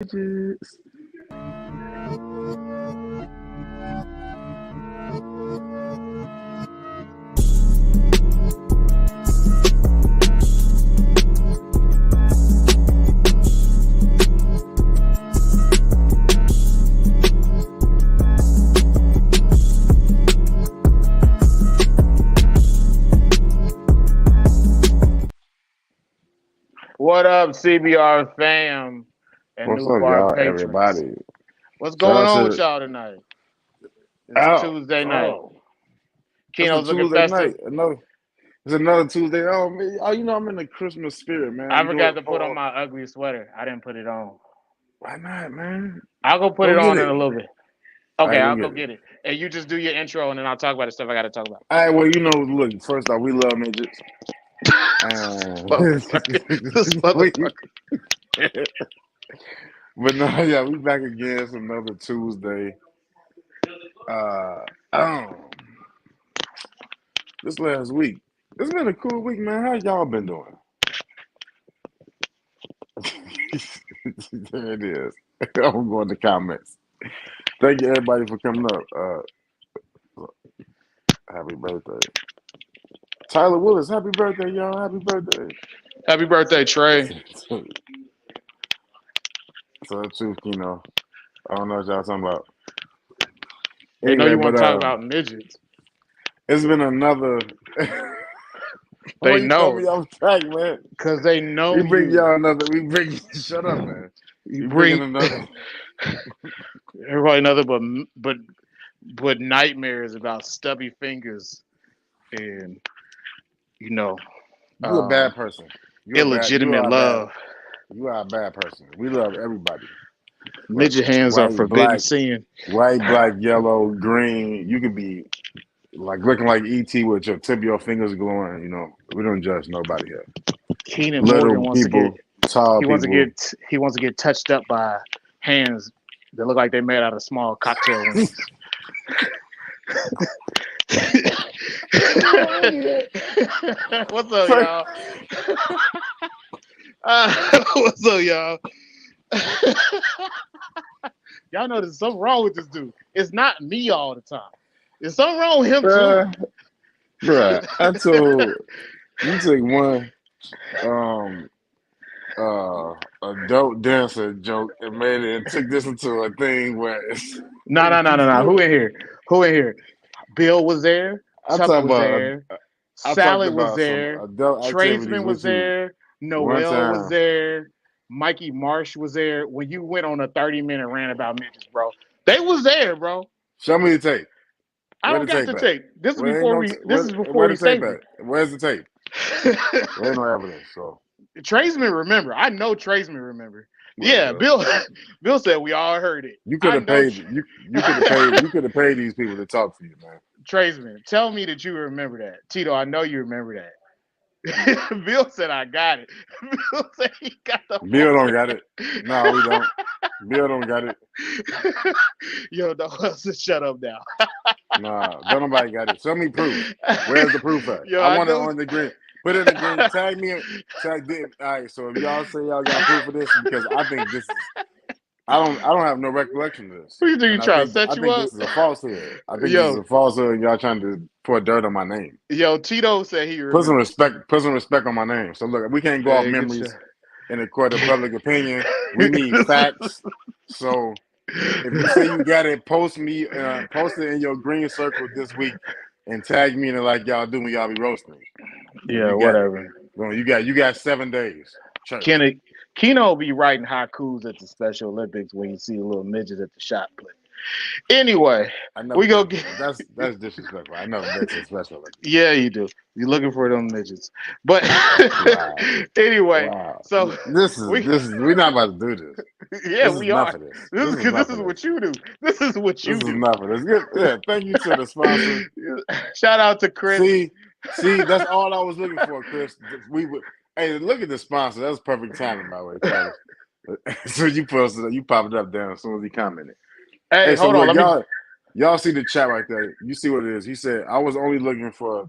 Midgets. What up, CBR fam and What's new up, bar y'all? patrons? Everybody. What's Shout going out on with to y'all tonight? It's Tuesday night. That's a Keno's looking Tuesday festive. night. It's another Tuesday. Oh, man, I'm in the Christmas spirit, man. I I'm doing. forgot to put on my ugly sweater. I didn't put it on. Why not, man? I'll go put Go it get on in it. a little bit. All Okay, right, I'll go go get it. get it. And you just do your intro, and then I'll talk about the stuff I got to talk about. All right, well, look, first off, we love midgets. This motherfucker. But no, yeah, we back again. It's another Tuesday. This last week, it's been a cool week, man. How y'all been doing? There it is. I'm going to comments. Thank you, everybody, for coming up. Happy birthday, Tyler Willis. Happy birthday, y'all. Happy birthday. Happy birthday, Trey. So the truth, I don't know what y'all talking about. They know Anyway, you but want to talk about midgets. it's been another. Why They you throw know. me off track, man? Because they know We bring you. y'all another. We bring. Shut up, man. You We bring bringing another. everybody another but nightmares about stubby fingers and You a bad person. You illegitimate are a bad. love. You are a bad person. We love everybody. Look, Midget hands are forbidden sin. white, black, yellow, green. You could be like looking like ET with your tip of your fingers glowing. We don't judge nobody here. Keenan Morgan Little wants to get people, tall people. he wants to get touched up by hands that look like they made out of small cocktail wings. What's up, y'all? What's up, y'all? Y'all know there's something wrong with this dude. It's not me all the time. There's something wrong with him too. Bruh, I told you took one adult dancer joke and made it and took this into a thing where it's No. Who in here? Bill was there. I'm Chuck talking was about there. I talked Salad was about some there. adult activities Tradesman was with you there. one Noel was time. there. Mikey Marsh was there. When you went on a 30-minute rant about midgets, bro, they was there, bro. Show me the tape. I Where don't the got tape the at? tape. This is Where ain't before no we. This is before where the we tape saved it. at? Where's the tape? There ain't no evidence. So Tradesman remember. I know Tradesman remember. well, Yeah, Bill said we all heard it. you could I have know. paid you could have paid these people to talk to you, man. Tradesman, tell me that you remember that. Tito, I know you remember that. Bill said I got it. Bill said he got the Bill don't got it. No, we don't. Bill don't got it. Yo, no, shut up now. Nah, don't nobody got it. Show me proof. Where's the proof at? Yo, I I want it know. on the green. Put it in the green. Tag me. Tag it. All right. So if y'all say y'all got proof of this, because I think this is. I don't have no recollection of this, Who you think you and trying to I set you think up? this is a falsehood. I think this is Yo, a falsehood. And y'all trying to pour dirt on my name. Tito said he Put some remembers. respect. Put some respect on my name. So look, we can't go off Hey, good shit. memories in the court of public opinion. We need facts. So if you say you got it, post it in your green circle this week, and tag me in it like y'all do when y'all be roasting. If Yeah, you got it, whatever. well, you got 7 days. Church. Keno be writing haikus at the Special Olympics when you see a little midget at the shot put. Anyway, we go get. That's disrespectful. I never been to a Special Olympics. Yeah, you do. You're looking for them midgets. But Wow. anyway, Wow. so we're not about to do this. Yeah, This is we enough are. of this. This is because this is what you do. This is what you This is do. enough of this. Good. Yeah, thank you to the sponsor. Shout out to Chris. See, that's all I was looking for, Chris. Hey, look at the sponsor. That was perfect timing, by the way, Travis. So you posted, you popped it up down as soon as he commented. Hey, So hold on. look, y'all see the chat right there. You see what it is. He said, I was only looking for,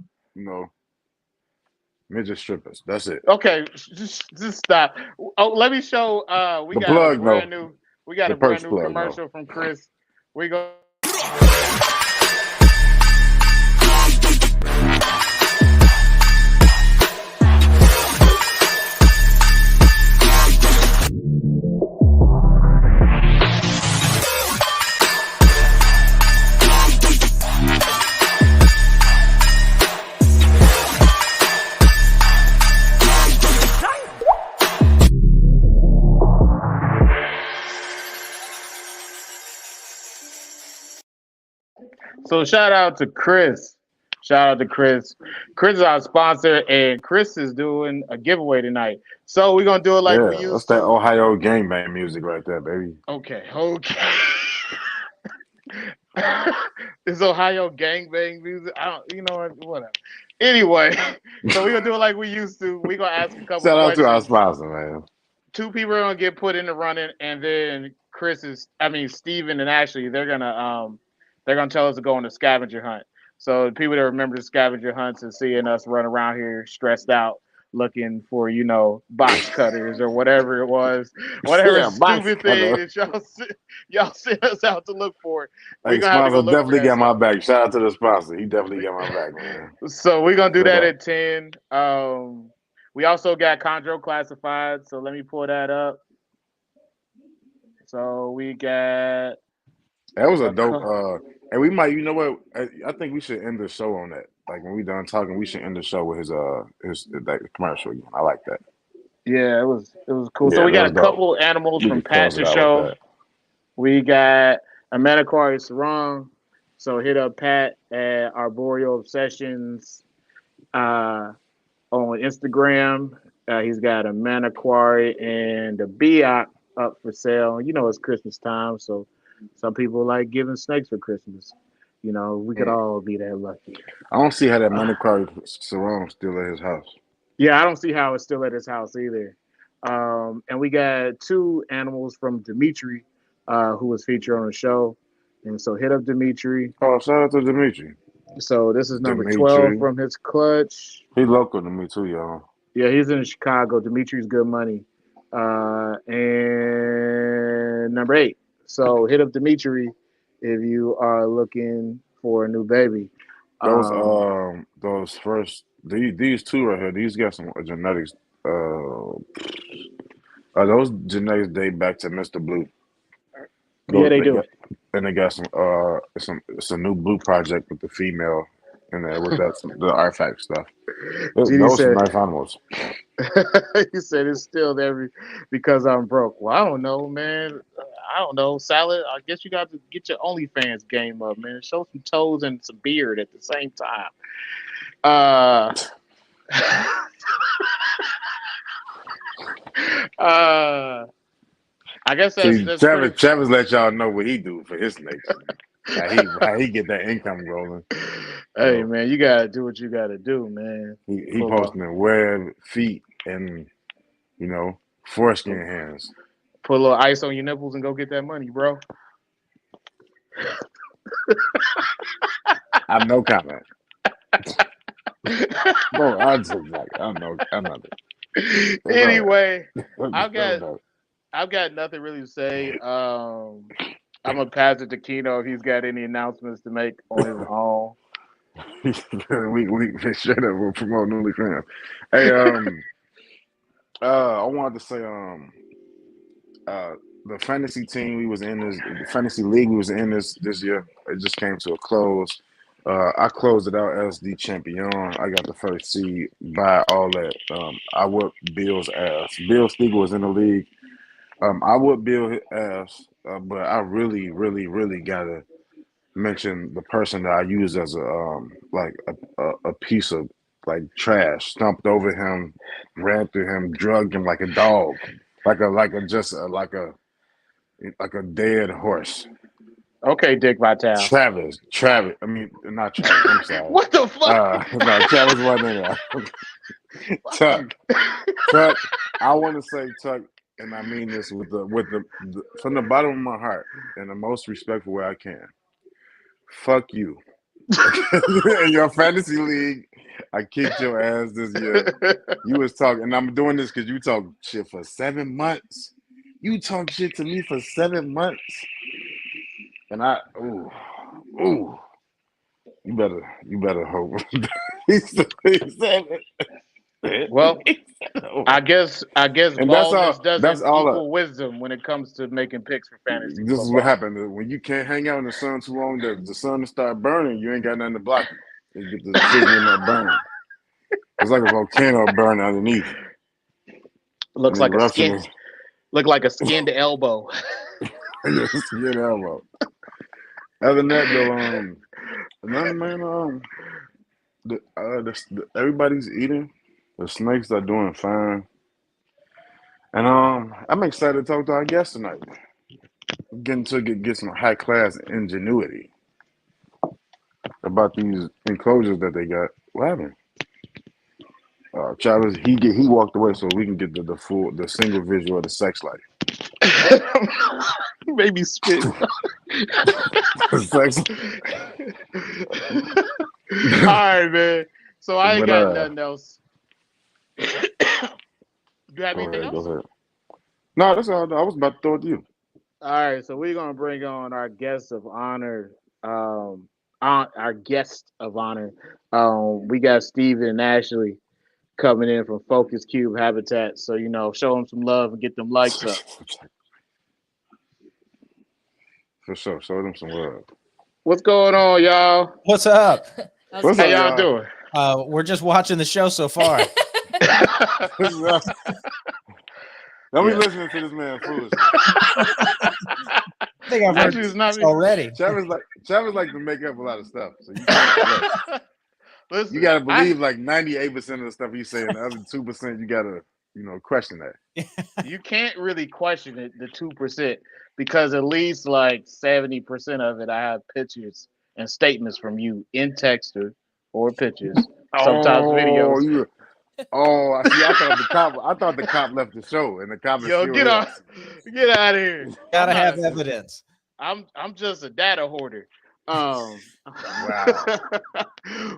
midget strippers. That's it. Okay, just stop. Oh, let me show. We The got a plug brand though. new. We got The a brand perks new plug though. commercial from Chris. We go. So shout out to Chris. Shout out to Chris. Chris is our sponsor, and Chris is doing a giveaway tonight. So we're gonna do it like we Yeah, that's used that to. Ohio gangbang music right there, baby. Okay, okay. It's Ohio gangbang music. I don't, you know what? Whatever. Anyway, so we're gonna do it like we used to. We're gonna ask a couple Shout out to our questions. sponsor, man. Two people are gonna get put in the running, and then Steven and Ashley, they're gonna tell us to go on a scavenger hunt. So the people that remember the scavenger hunts and seeing us run around here stressed out looking for, box cutters or whatever it was, whatever Yeah, box stupid thing cutter. that y'all sent us out to look for. We're Hey, gonna have to go sponsor look for definitely that got my stuff. back. Shout out to the sponsor. He definitely got my back, man. So we're gonna do Straight that up. at 10. We also got Chondro classified, so let me pull that up. So we got That was a a dope. co- And we might, you know what? I think we should end the show on that. Like when we done talking, we should end the show with his like commercial again. I like that. yeah, it was cool. So Yeah, we that got a was dope. couple animals We from could Pat close it to out with show. that. We got a Maniquari Sarong. So hit up Pat at Arboreal Obsessions on Instagram. He's got a Maniquari and a Biak up for sale. You know it's Christmas time, so some people like giving snakes for Christmas. We could Mm. all be that lucky. I don't see how that Uh, Maniquari Sarong still at his house. Yeah, I don't see how it's still at his house either. And we got two animals from Dimitri, who was featured on the show. And so hit up Dimitri. Oh, shout out to Dimitri. So this is number 12 Dimitri. from his clutch. He local to me too, y'all. Yeah, he's in Chicago. Dimitri's good money. And number 8. So hit up Dimitri if you are looking for a new baby. Um, Those first these two right here. These got some genetics. Those genetics date back to Mr. Blue. yeah, Those they they do. got and they got it's a new Blue project with the female in there with the artifact stuff. GD Those some said, nice animals. he said it's still there because I'm broke. Well, I don't know, man. I don't know. Salad, I guess you got to get your OnlyFans game up, man. Show some toes and some beard at the same time. Uh, uh, I guess that's See, that's pretty. Travis let y'all know what he do for his snakes. How he get that income rolling. Hey, So man, you gotta do what you gotta do, man. he Pull a posting in web, feet, and foreskin hands. put a little ice on your nipples and go get that money, bro. I have no comment. Bro, I just like I don't know. I'm not. Anyway, I've got No. I've got nothing really to say. I'm gonna pass it to Kino if he's got any announcements to make on his own. we straight up will promote newly crayons. Hey, I wanted to say uh the fantasy team we was in this the fantasy league we was in this year. It just came to a close. I closed it out as the champion. I got the first seed by all that. I whooped Bill's ass. Bill Stiegel was in the league. I would Bill his ass, but I really, really, really gotta mention the person that I use as a like a piece of like trash. Stumped over him, ran through him, drugged him like a dog, like a dead horse. Okay, Dick Vitale. Travis. I mean, not Travis. I'm sorry. What the fuck? No, Travis wasn't in there. Tuck, Tuck. I want to say Tuck, and I mean this with the from the bottom of my heart in the most respectful way I can. Fuck you. In your fantasy league, I kicked your ass this year. You was talking, and I'm doing this because you talk shit for 7 months. You talk shit to me for 7 months, and ooh, you better hope. he said it. Well, I guess And baldness That's doesn't all. equal wisdom when it comes to making picks for fantasy This is what football. happened when you can't hang out in the sun too long. The sun will start burning. You ain't got nothing to block you. You get the sizzling that burn. It's like a volcano burning underneath. Looks An like a eruption skin, is look like a skinned elbow. your skin elbow. Other than that, though, another man, everybody's eating. The snakes are doing fine, and I'm excited to talk to our guest tonight. Getting to get some high class ingenuity about these enclosures that they got. What happened? Travis, he walked away so we can get the single visual of the sex life. Maybe spit. Sex. All right, man. So I ain't But got nothing else. You have go anything ahead, else? go ahead. No, that's all. I was about to throw it to you. All right, so we're gonna bring on our guest of honor. Our guest of honor. We got Steven and Ashley coming in from Focus Cube Habitat. So show them some love and get them likes up. For sure, show them some love. What's going on, y'all? What's up? What's How up, y'all doing? We're just watching the show so far. Don't be listening to this man foolishly. I think I've heard Actually, it's not me. already. Travis like to make up a lot of stuff, so you can't. Listen, You gotta believe like 98% of the stuff he's saying. The other 2%, you gotta question that. you can't really question it, the 2%, because at least like 70% of it, I have pictures and statements from you in text or pictures, sometimes videos. I see. I thought the cop left the show, and the cop is Yo, still get here. out of here. Gotta have evidence. I'm just a data hoarder. Wow.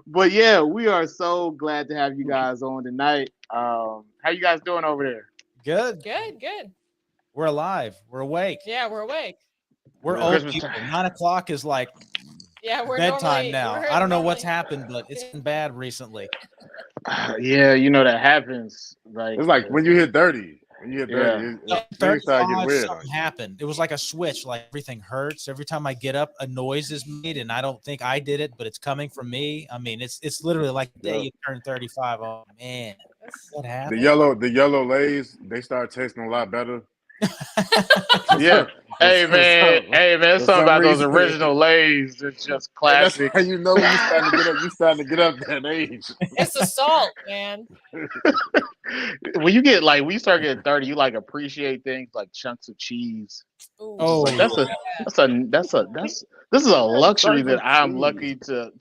But yeah, we are so glad to have you guys on tonight. How you guys doing over there? Good. Good. We're alive. We're awake. Yeah, we're awake. We're Yeah. old Christmas people. time. 9 o'clock is like Yeah, we're bedtime now. we're I don't know what's normally- happened, but it's been bad recently. Yeah, that happens. Like It's like when you hit 30. When you hit 30, Yeah. things start getting 35, weird. something happened. It was like a switch. Like everything hurts. Every time I get up, a noise is made, and I don't think I did it, but it's coming from me. I mean, it's literally like the day you turn 35. Oh man, what happened? The yellow Lays, they start tasting a lot better. Yeah. Hey man, something about those original Lays. It's just classic. That's how you know when you starting to get up that age. It's the salt, man. When you start getting 30, you like appreciate things like chunks of cheese. Ooh, Oh, Like, this is a luxury that I'm lucky to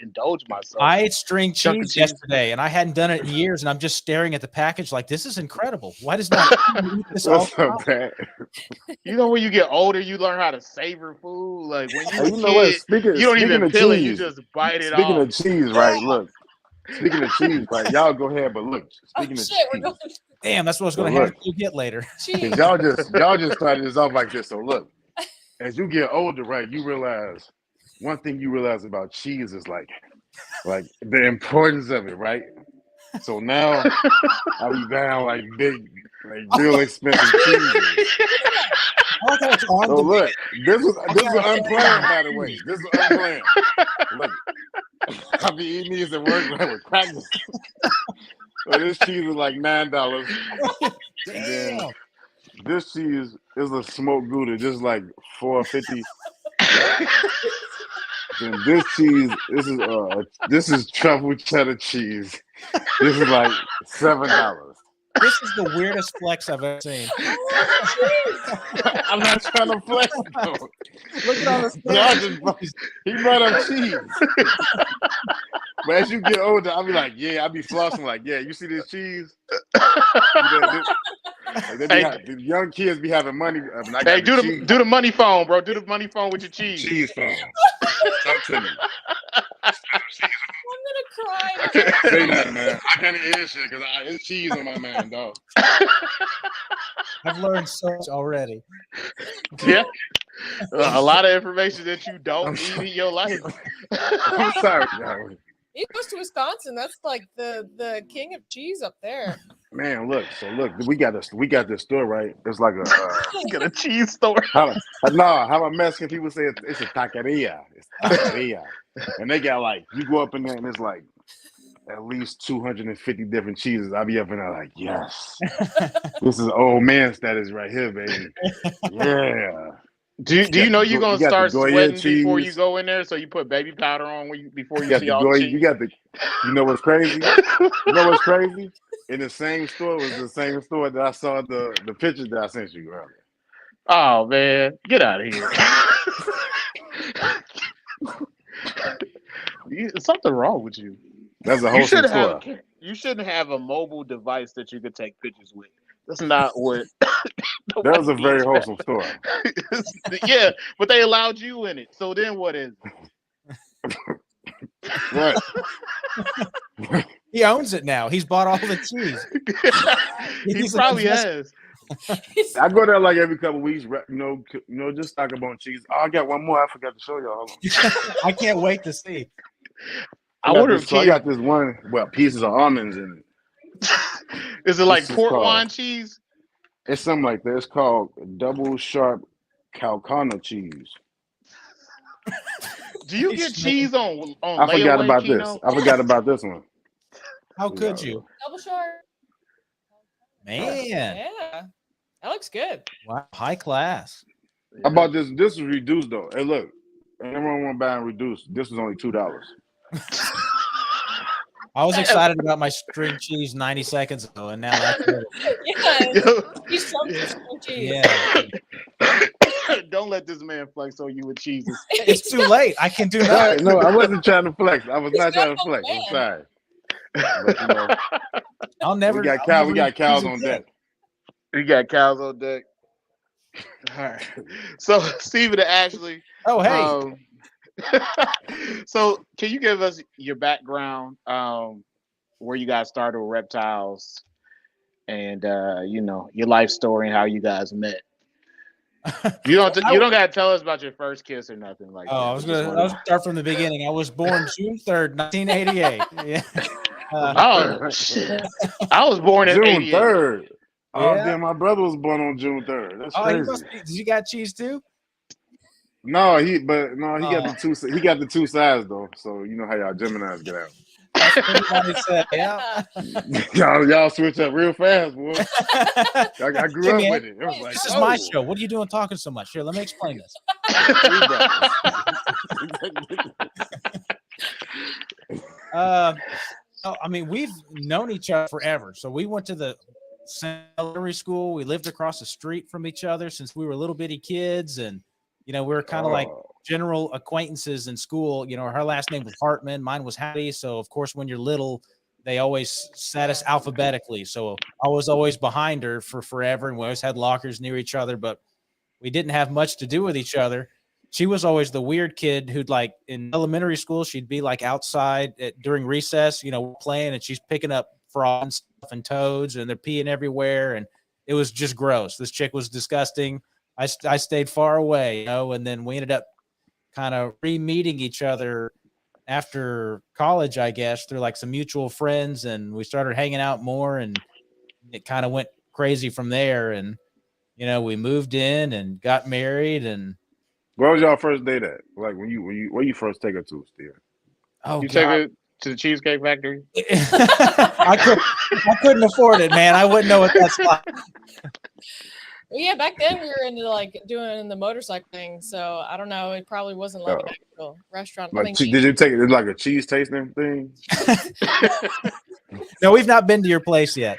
indulge myself. I ate string Chunk of cheese cheese. yesterday, and I hadn't done it in years, and I'm just staring at the package like, this is incredible. Why does not eat this all That's the so time? bad. When you get older, you learn how to savor food. Like when you're Hey, a you know what? kid, you don't even of peel it; you cheese, just bite it speaking off. of cheese, right? Look, speaking of cheese, right? Y'all go ahead, but look, oh speaking of shit, we're cheese, going Damn, that's what I was So going to have look. you get later. cheese. y'all just started this off like this. So look, as you get older, right, you realize one thing you realize about cheese is like the importance of it, right? So now I be down like real expensive cheeses. Okay, it's on So the look, this was unplanned, by the way. This was unplanned. Look, I be eating these at work like with crackers. So this cheese is like $9. And then Damn. this cheese is a smoked Gouda, just like $4.50. Then this is truffle cheddar cheese. This is like $7. This is the weirdest flex I've ever seen. I'm not trying to flex though. Look at all this. He brought up cheese. But as you get older, I'll be like, I'll be flossing like, you see this cheese? The young kids be having money. I Hey, got do the money phone, bro. Do the money phone with your cheese. cheese phone. Talk to me. crying. I Say can't that, man. I can't hear shit because it's cheese on my man, dog. I've learned so much already. Yeah. A lot of information that you I'm don't need sorry. in your life. I'm sorry, dog. He goes to Wisconsin. That's like the king of cheese up there. Man, look. So look, we got this store, right? It's like a Get a cheese store. how Mexican people say it's a taqueria. It's taqueria, and they got like you go up in there and it's like at least 250 different cheeses. I be up in there like, yes, this is old man status right here, baby. Yeah. Do you know you're gonna You got the start Goya sweating before you cheese. go in there? So you put baby powder on before You you got see the all the Goya. cheese. You know what's crazy? You know what's crazy? In the same store was the same store that I saw the pictures that I sent you earlier. Oh man, get out of here! Something wrong with you. That's a You wholesome should have. store. You shouldn't have a mobile device that you could take pictures with. That's not what. That was a nobody very needs wholesome store. that. Yeah, but they allowed you in it. So then what is it? What? He owns it now. He's bought all the cheese. He He's probably has. I go there like every couple of weeks, just talk about cheese. Oh, I got one more. I forgot to show y'all. Hold on. I can't wait to see. I wonder if I got this one. Well, pieces of almonds in it. Is it like This is port called- wine cheese? It's something like that. It's called double sharp Calcano cheese. Do you get cheese on I forgot layaway, about Keno? this. I forgot about this one. How could you? Double short. Man. Yeah. That looks good. Wow. High class. How about this? This is reduced though. Hey, look. Everyone want to buy and reduced. This is only $2. I was excited about my string cheese 90 seconds ago, and now that's it. Yeah. He's so string cheese. Yeah. Don't let this man flex on you with cheeses. It's too late. I can do nothing. No, I wasn't trying to flex. I was He's not trying not to flex. a I'm man. sorry. But, you know, I'll never. we got I'll never cows use on it deck. You got cows on deck. All right. So, Stephen and Ashley. Oh, hey. So, can you give us your background, where you guys started with reptiles, and your life story and how you guys met? You don't gotta tell us about your first kiss or nothing like that. I was gonna start from the beginning. I was born June 3rd, 1988. Yeah. Oh shit! I was born in June 88. 3rd. Oh, Yeah. damn, my brother was born on June 3rd. That's Oh, crazy. did you got cheese too? No, he got the two. He got the two sides though. So you know how y'all Geminis get out. That's what everybody said. Yeah. y'all switch up real fast, boy. I grew Jimmy, up with it. It was like, This is my show. What are you doing talking so much? Here, let me explain this. I mean, we've known each other forever. So we went to the same elementary school. We lived across the street from each other since we were little bitty kids, and we were kind of like general acquaintances in school. Her last name was Hartman, mine was Hattie. So of course, when you're little, they always sat us alphabetically. So I was always behind her for forever, and we always had lockers near each other, but we didn't have much to do with each other. She was always the weird kid who'd like in elementary school, she'd be like outside during recess, playing, and she's picking up frogs and stuff and toads, and they're peeing everywhere. And it was just gross. This chick was disgusting. I stayed far away, and then we ended up kind of re-meeting each other after college, I guess, through like some mutual friends, and we started hanging out more, and it kind of went crazy from there. And, we moved in and got married. And where was y'all first date at? Like where you first take her to, Steve? Oh, You God. take her to the Cheesecake Factory? I couldn't afford it, man. I wouldn't know what that's like. Well, yeah, back then we were into like doing the motorcycle thing, so I don't know. It probably wasn't like an actual restaurant. Like, did you take it like a cheese tasting thing? No, we've not been to your place yet.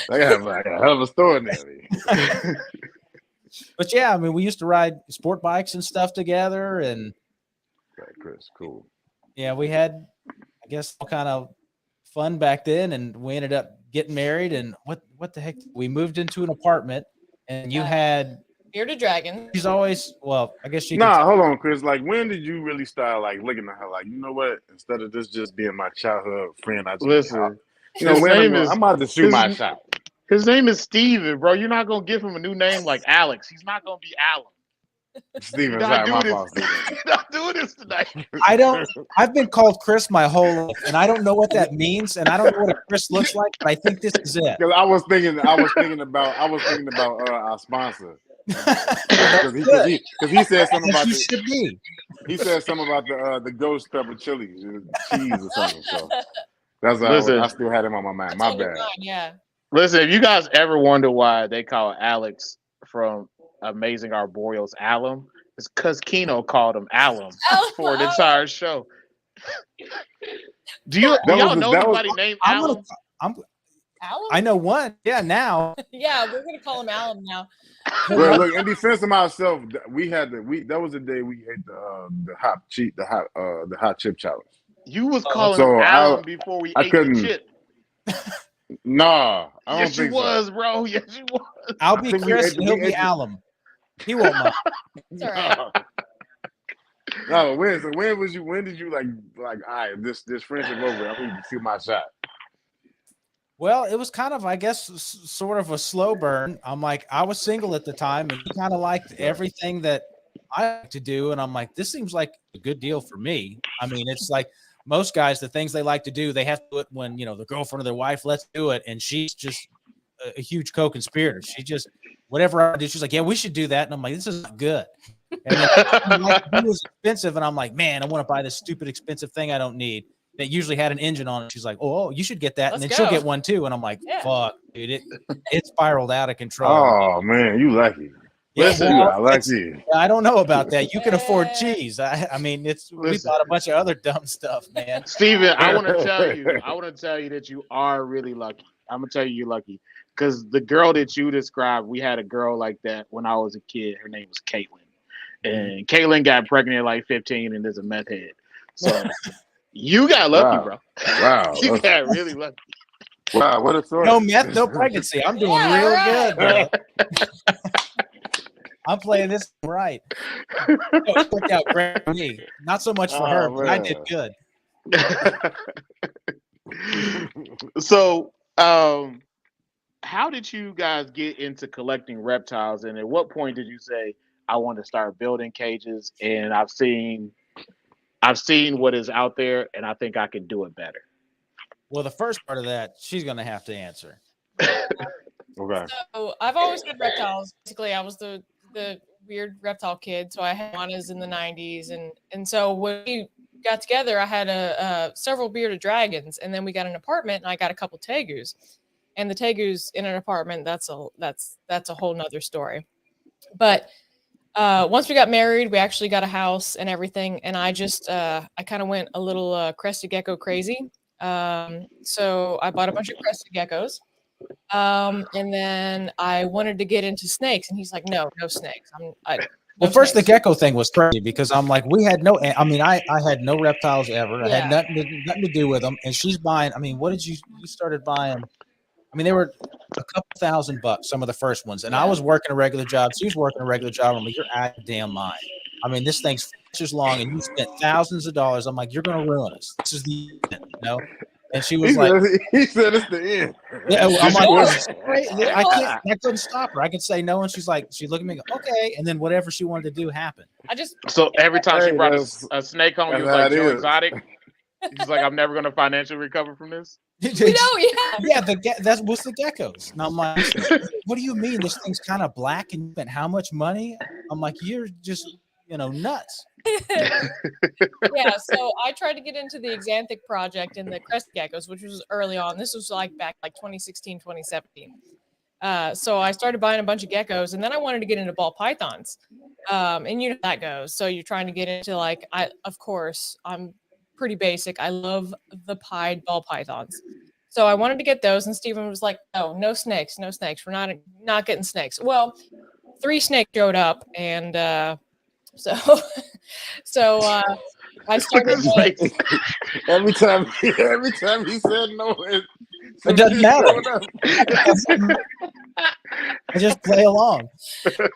But I got a hell of a store in there. But yeah, I mean, we used to ride sport bikes and stuff together, and Chris, cool. Yeah, we had, I guess, all kind of fun back then, and we ended up getting married. And what the heck? We moved into an apartment, and you had Bearded dragon. She's always well. I guess she. Nah, hold on, Chris. Like, when did you really start like looking at her? Like, you know what? Instead of this just being my childhood friend, I just Listen, you know, his when name is I'm about to shoot my shot. His name is Steven, bro. You're not gonna give him a new name like Alex. He's not gonna be Alan. Steven, You're sorry, my not fault. You're not doing this tonight. I don't. I've been called Chris my whole life, and I don't know what that means, and I don't know what a Chris looks like, but I think this is it. Because I was thinking about our sponsor. Because he said something about you should be. He said something about the ghost pepper chili cheese or something. So that's Listen, I still had him on my mind. My bad. Yeah. Listen, if you guys ever wonder why they call Alex from Amazing Arboreals Alum, it's because Keno called him Alum for the entire show. Do y'all know anybody named Alum? Alum? I know one. Yeah, now. Yeah, we're gonna call him Alum now. Well, look, in defense of myself, that was the day we ate the hot chip challenge. You was calling him Alum before we ate the chip. Nah, I don't yes, think you was, so. bro. Yes, you was. I'll be Chris and he'll be Alum. He won't mind. It's all right. No, when did you like all right, this friendship over, I need to shoot my shot. Well, it was kind of, I guess, sort of a slow burn. I'm like, I was single at the time, and he kind of liked everything that I like to do. And I'm like, this seems like a good deal for me. I mean, it's like most guys, the things they like to do, they have to do it when, you know, the girlfriend or their wife lets do it. And she's just a huge co-conspirator. She just, whatever I do, she's like, yeah, we should do that. And I'm like, this is not good. And then, like, it was expensive. And I'm like, man, I want to buy this stupid expensive thing I don't need. That usually had an engine on it. She's like, oh, you should get that. And then she'll get one too. And I'm like, fuck, dude, it spiraled out of control. Oh, man, you lucky. Listen, I don't know about that. You can afford cheese. I mean, we bought a bunch of other dumb stuff, man. Steven, I want to tell you that you are really lucky. I'm gonna tell you you're lucky. Because the girl that you described, we had a girl like that when I was a kid. Her name was Caitlin. And Caitlin got pregnant at like 15 and is a meth head. So you got lucky, bro. Wow. You got really lucky. Wow, what a story. No meth, no pregnancy. I'm doing really good, bro. I'm playing this right. It worked out great for me. Not so much for her, but I did good. So, how did you guys get into collecting reptiles? And at what point did you say, I want to start building cages? And I've seen what is out there, and I think I can do it better. Well, the first part of that, she's going to have to answer. Okay. So I've always had reptiles. Basically, I was the weird reptile kid. So I had iguanas in the 90s. And so when we got together, I had several bearded dragons. And then we got an apartment, and I got a couple tegus. And the tegus in an apartment, that's a whole nother story. But once we got married, we actually got a house and everything. And I just, I kind of went a little crested gecko crazy. So I bought a bunch of crested geckos. And then I wanted to get into snakes, and he's like, no snakes. First, the gecko thing was crazy because I'm like, I had no reptiles ever. I had nothing to do with them. And she's buying, what did you started buying? They were a couple $1,000, some of the first ones. And I was working a regular job. She was working a regular job. I'm like, you're out of damn mind. This thing's 4 inches long, and you spent thousands of dollars. I'm like, you're going to ruin us. This is the end, you know? And she was he said it's the end. Yeah, I'm like, I couldn't stop her. I could say no, and she looked at me and go, okay. And then whatever she wanted to do happened. So every time she brought a snake home, you was like, Joe Exotic? He's like, I'm never going to financially recover from this. That's what's the geckos. And I'm like, what do you mean? This thing's kind of black and you spent how much money? I'm like, you're just, nuts. Yeah, so I tried to get into the Xanthic project and the crest geckos, which was early on. This was back 2016, 2017. So I started buying a bunch of geckos, and then I wanted to get into ball pythons. And you know how that goes. So you're trying to get into of course, I'm pretty basic. I love the pied ball pythons. So I wanted to get those, and Steven was like, no snakes. We're not getting snakes. Well, 3 snakes showed up, and so I started every time he said no, it doesn't matter. I just play along. So 3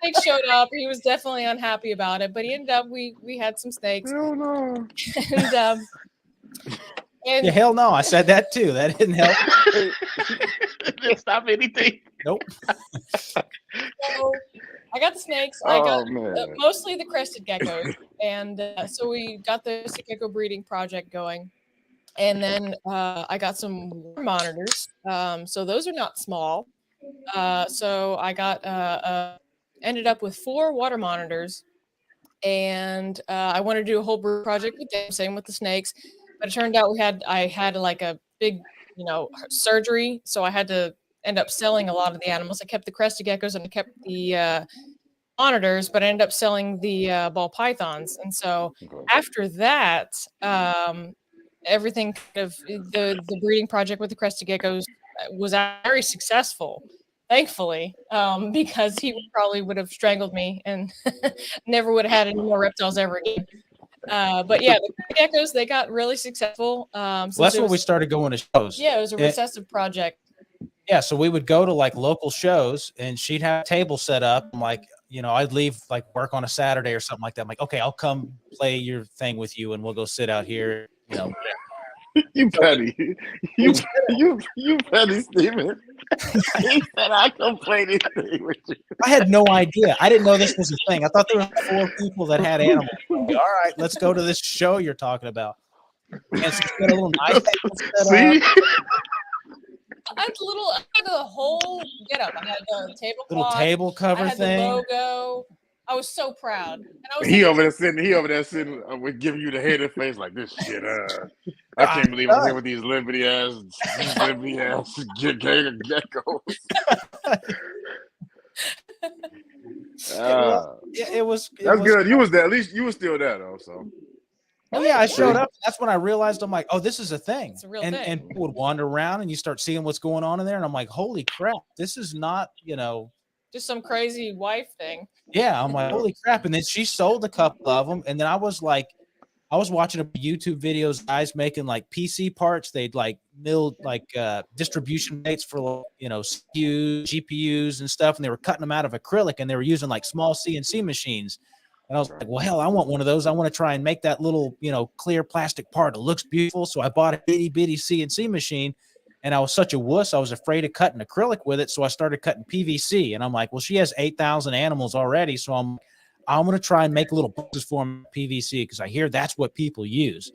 snakes showed up. He was definitely unhappy about it, but he ended up. We had some snakes, Hell no. and Yeah, hell no. I said that too. That didn't help. Didn't stop anything. Nope. so I got the snakes. I got man. mostly the crested geckos, and so we got the crested gecko breeding project going. And then I got some water monitors. So those are not small. So I got ended up with 4 water monitors, and I wanted to do a whole brew project with them. Same with the snakes, but it turned out I had like a big, surgery, so I had to end up selling a lot of the animals. I kept the crested geckos and I kept the monitors, but I ended up selling the ball pythons. And so after that, everything kind of the breeding project with the crested geckos was very successful, thankfully, because he probably would have strangled me and never would have had any more reptiles ever again. But yeah, the geckos, they got really successful. Well, that's when we started going to shows. Yeah, it was a recessive project. Yeah, so we would go to like local shows, and she'd have a table set up. I'm like, I'd leave like work on a Saturday or something like that. I'm like, okay, I'll come play your thing with you, and we'll go sit out here. You petty. You petty, Steven. He said I come play this thing with you. I had no idea. I didn't know this was a thing. I thought there were 4 people that had animals. Like, all right, let's go to this show you're talking about. And so we had a little nice table set See? up. I had the whole getup. I had the tablecloth, Little table cover I had thing. the logo. I was so proud. And I was He over there sitting, with giving you the hater face like this shit. I can't believe I'm here with these liberty ass geckos. It was good. You was there. At least you were still there though. So. Oh yeah, I showed up. That's when I realized I'm like, oh, this is a thing. It's a real thing. thing. And people would wander around, and you start seeing what's going on in there, and I'm like, holy crap, this is not, just some crazy wife thing. Yeah, I'm like, holy crap. And then she sold a couple of them, and then I was watching a YouTube videos, guys making like PC parts. They'd like milled like distribution plates for CPUs, GPUs and stuff, and they were cutting them out of acrylic, and they were using like small CNC machines. And I was like, well, hell, I want one of those. I want to try and make that little, clear plastic part. It looks beautiful. So I bought a itty bitty CNC machine, and I was such a wuss. I was afraid of cutting acrylic with it. So I started cutting PVC, and I'm like, well, she has 8,000 animals already. So I'm going to try and make little boxes for them PVC, because I hear that's what people use.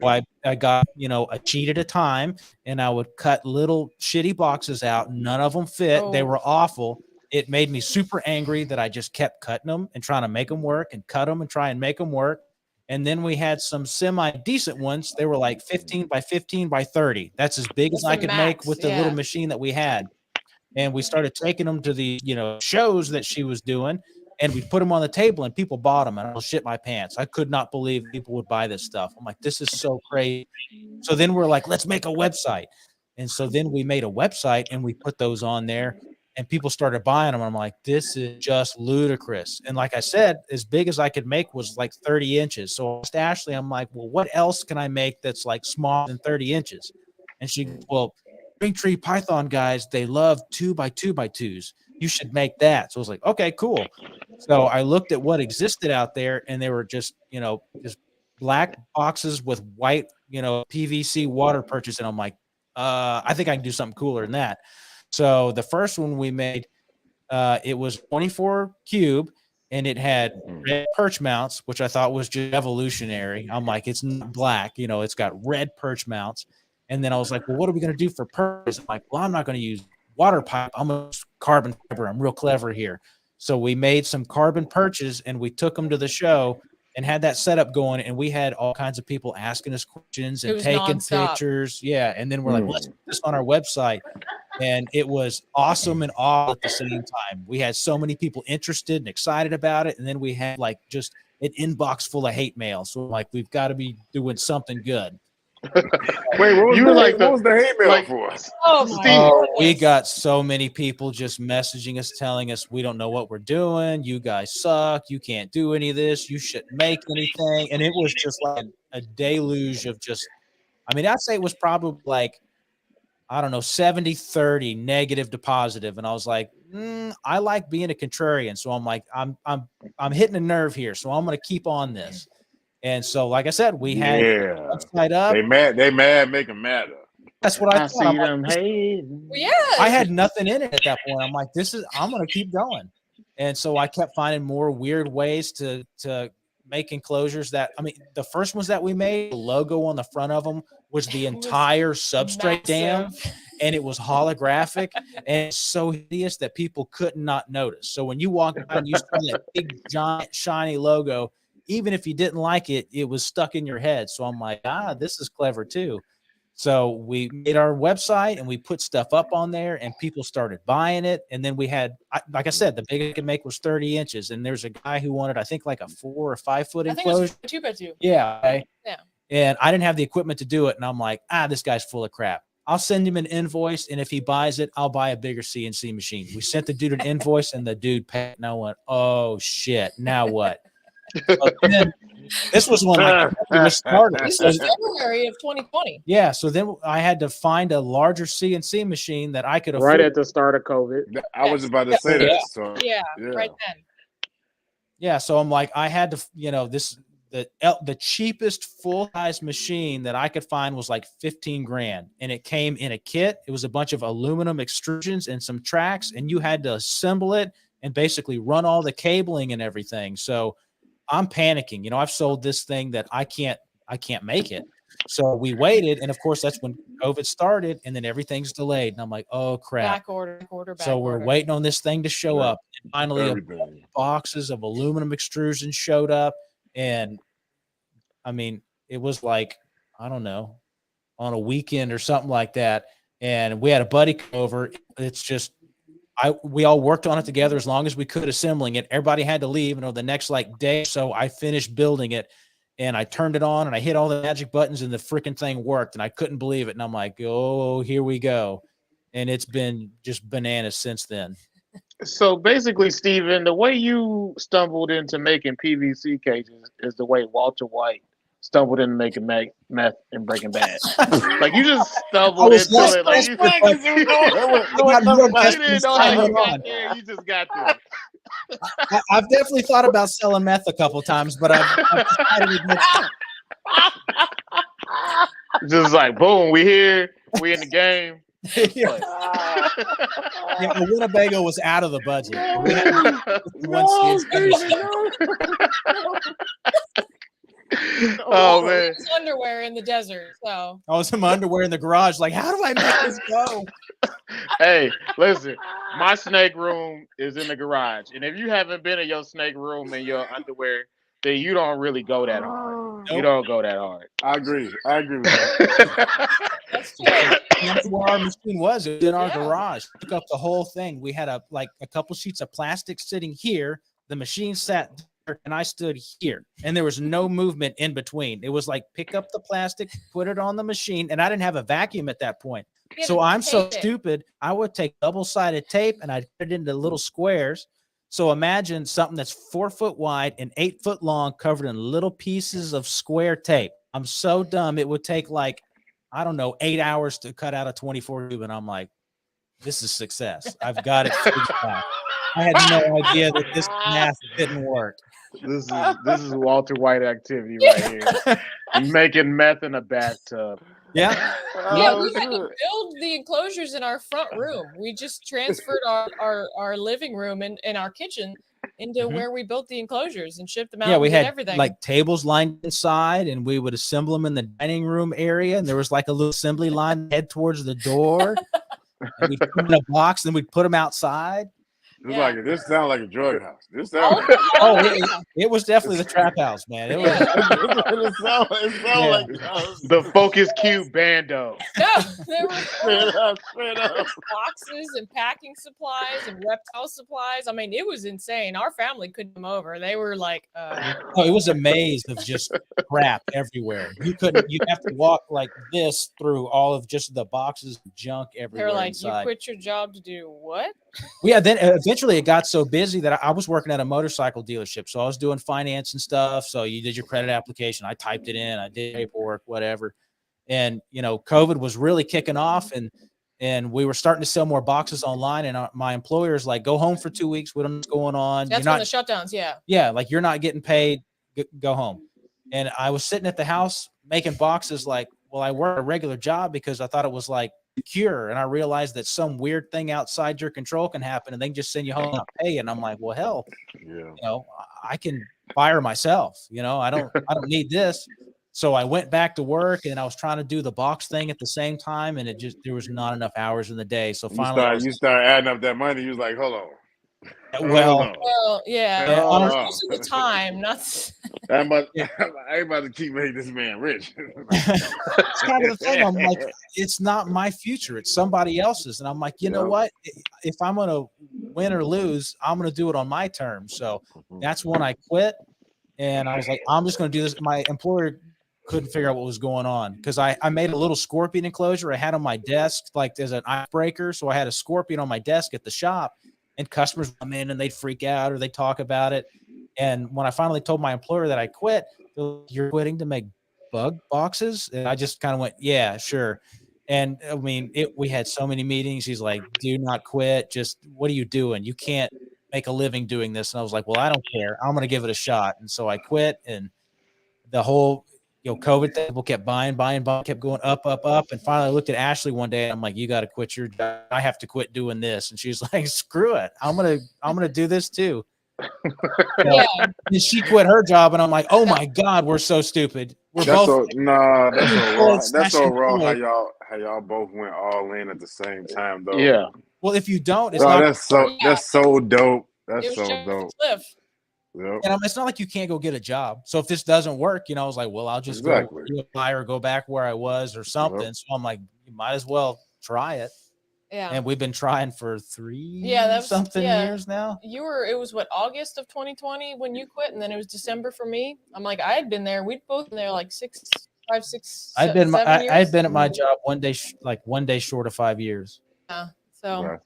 Well, I got, a sheet at a time, and I would cut little shitty boxes out. None of them fit. They were awful. It made me super angry that I just kept cutting them and trying to make them work, and cut them and try and make them work. And then we had some semi-decent ones. They were like 15 by 15 by 30. That's as big as I could make with the little machine that we had. And we started taking them to the, shows that she was doing, and we put them on the table, and people bought them, and I'll shit my pants. I could not believe people would buy this stuff. I'm like, this is so crazy. So then we're like, let's make a website. And so then we made a website, and we put those on there, and people started buying them. I'm like, this is just ludicrous. And like I said, as big as I could make was like 30 inches. So I asked Ashley, I'm like, well, what else can I make that's like smaller than 30 inches? And she goes, well, Tree Python guys, they love 2 by 2 by 2s. You should make that. So I was like, okay, cool. So I looked at what existed out there, and they were just, just black boxes with white, PVC water purchase. And I'm like, I think I can do something cooler than that. So the first one we made, it was 24 cube, and it had red perch mounts, which I thought was just evolutionary. I'm like, it's not black, it's got red perch mounts. And then I was like, well, what are we going to do for perches? I'm like, well, I'm not going to use water pipe. I'm going to use carbon fiber. I'm real clever here. So we made some carbon perches, and we took them to the show and had that setup going. And we had all kinds of people asking us questions and taking pictures. Yeah. And then we're like, let's put this on our website. And it was awesome and all at the same time. We had so many people interested and excited about it. And then we had like just an inbox full of hate mail. So like, we've got to be doing something good. Wait, what was the hate mail for? Oh, we got so many people just messaging us, telling us we don't know what we're doing. You guys suck. You can't do any of this. You shouldn't make anything. And it was just like a deluge of just, I mean, I'd say it was probably like I don't know, 70-30 negative to positive. And I was like, I like being a contrarian. So I'm like, I'm hitting a nerve here. So I'm going to keep on this. And so, like I said, we had website up. They mad, make them madder. That's what I thought. See them hating. Well, yeah. I had nothing in it at that point. I'm like, I'm going to keep going. And so I kept finding more weird ways to make enclosures that, I mean, the first ones that we made, the logo on the front of them was the entire substrate dam, and it was holographic and so hideous that people could not notice. So when you walked by and you saw that big, giant, shiny logo, even if you didn't like it, it was stuck in your head. So I'm like, this is clever too. So we made our website and we put stuff up on there and people started buying it. And then we had, like I said, the biggest I could make was 30 inches. And there's a guy who wanted, I think, like a 4 or 5 foot enclosure. 2x2. Yeah. Okay. Yeah. And I didn't have the equipment to do it. And I'm like, this guy's full of crap. I'll send him an invoice. And if he buys it, I'll buy a bigger CNC machine. We sent the dude an invoice and the dude paid. And I went, oh shit. Now what? Then, this was when I started. This was February of 2020. Yeah, so then I had to find a larger CNC machine that I could afford. Right at the start of COVID. I was about to say that. So yeah, right then. Yeah, so I'm like, I had to, the cheapest full-size machine that I could find was like 15 grand, and it came in a kit. It was a bunch of aluminum extrusions and some tracks, and you had to assemble it and basically run all the cabling and everything. So I'm panicking. I've sold this thing that I can't make it. So we waited. And of course, that's when COVID started, and then everything's delayed. And I'm like, oh crap. Back order. So we're waiting on this thing to show up. And finally, boxes of aluminum extrusion showed up. And I mean, it was like, I don't know, on a weekend or something like that. And we had a buddy come over. It's just, we all worked on it together as long as we could, assembling it. Everybody had to leave, and over the next day, so I finished building it, and I turned it on, and I hit all the magic buttons, and the freaking thing worked, and I couldn't believe it. And I'm like, oh, here we go. And it's been just bananas since then. So basically, Steven, the way you stumbled into making PVC cages is the way Walter White stumbled into making meth and Breaking Bad. Like, you just stumbled into it. Like, you didn't know how you got there. You just got there. I've definitely thought about selling meth a couple times, but I've decided just like, boom, we here, we in the game. Yeah, Winnebago was out of the budget. Oh man, underwear in the desert. So I was in my underwear in the garage. Like, how do I make this go? Hey, listen, my snake room is in the garage, and if you haven't been in your snake room in your underwear, then you don't really go that hard. Nope. You don't go that hard. I agree with that. That's true. That's where our machine was. It was in our garage. Took up the whole thing. We had a couple sheets of plastic sitting here. The machine sat there, and I stood here, and there was no movement in between. It was like, pick up the plastic, put it on the machine, and I didn't have a vacuum at that point. So I'm so stupid. I would take double-sided tape and I'd put it into little squares. So imagine something that's 4 foot wide and 8 foot long, covered in little pieces of square tape. I'm so dumb. It would take like, I don't know, 8 hours to cut out a 24 tube. And I'm like, this is success. I've got it figured out. I had no idea that this math didn't work. This is Walter White activity right here. Making meth in a bathtub. Yeah. Yeah, we had to build the enclosures in our front room. We just transferred our living room and our kitchen into where we built the enclosures and shipped them out. Yeah, we had everything. like tables lined inside, and we would assemble them in the dining room area. And there was like a little assembly line head towards the door. And we'd put them in a box, and we'd put them outside. It's like, this sounds like a drug house. This It was definitely the trap house, man. It was. it sound like the Focus Cube Bando. No, there were boxes and packing supplies and reptile supplies. I mean, it was insane. Our family couldn't come over. They were like, Oh, it was a maze of just crap everywhere. You'd have to walk like this through all of just the boxes of junk everywhere. They're like, inside. You quit your job to do what? Yeah, then eventually it got so busy that I was working at a motorcycle dealership. So I was doing finance and stuff. So you did your credit application. I typed it in. I did paperwork, whatever. And, COVID was really kicking off. And and we were starting to sell more boxes online. And my employer's like, go home for 2 weeks. We don't know what's going on. That's when the shutdowns. Yeah. Yeah. Like you're not getting paid. Go home. And I was sitting at the house making boxes like, well, I work a regular job because I thought it was like secure. And I realized that some weird thing outside your control can happen and they can just send you home without pay. And I'm like, well, hell, you know, I can fire myself. You know, I don't need this. So I went back to work and I was trying to do the box thing at the same time. And there was not enough hours in the day. So finally you start adding up that money. You was like, hold on. Well, yeah. Most of the time, not. I ain't about to keep making this man rich. It's kind of the thing. I'm like, it's not my future; it's somebody else's. And I'm like, you know what? If I'm gonna win or lose, I'm gonna do it on my terms. So that's when I quit, and I was like, I'm just gonna do this. My employer couldn't figure out what was going on because I made a little scorpion enclosure I had on my desk, like as an icebreaker. So I had a scorpion on my desk at the shop. And customers come in and they'd freak out or they talk about it. And when I finally told my employer that I quit, you're quitting to make bug boxes? And I just kind of went, yeah, sure. And I mean, we had so many meetings. He's like, do not quit. Just what are you doing? You can't make a living doing this. And I was like, well, I don't care. I'm going to give it a shot. And so I quit. And the whole COVID thing, people kept buying, kept going up. And finally I looked at Ashley one day and I'm like, you got to quit your job. I have to quit doing this. And she's like, screw it. I'm going to do this too. And she quit her job. And I'm like, oh my God, we're so stupid. We're that's both. That's so raw how y'all both went all in at the same time though. Yeah. Well, if you don't, it's that's so dope. That's so dope. Yep. And it's not like you can't go get a job. So if this doesn't work, I was like, well, I'll just go apply or go back where I was or something. Yep. So I'm like, you might as well try it. Yeah. And we've been trying for 3 years now. It was August of 2020 when you quit, and then it was December for me. I'm like, I had been there. We'd both been there like 7 years. I had been at my job one day short of 5 years. Yeah. So it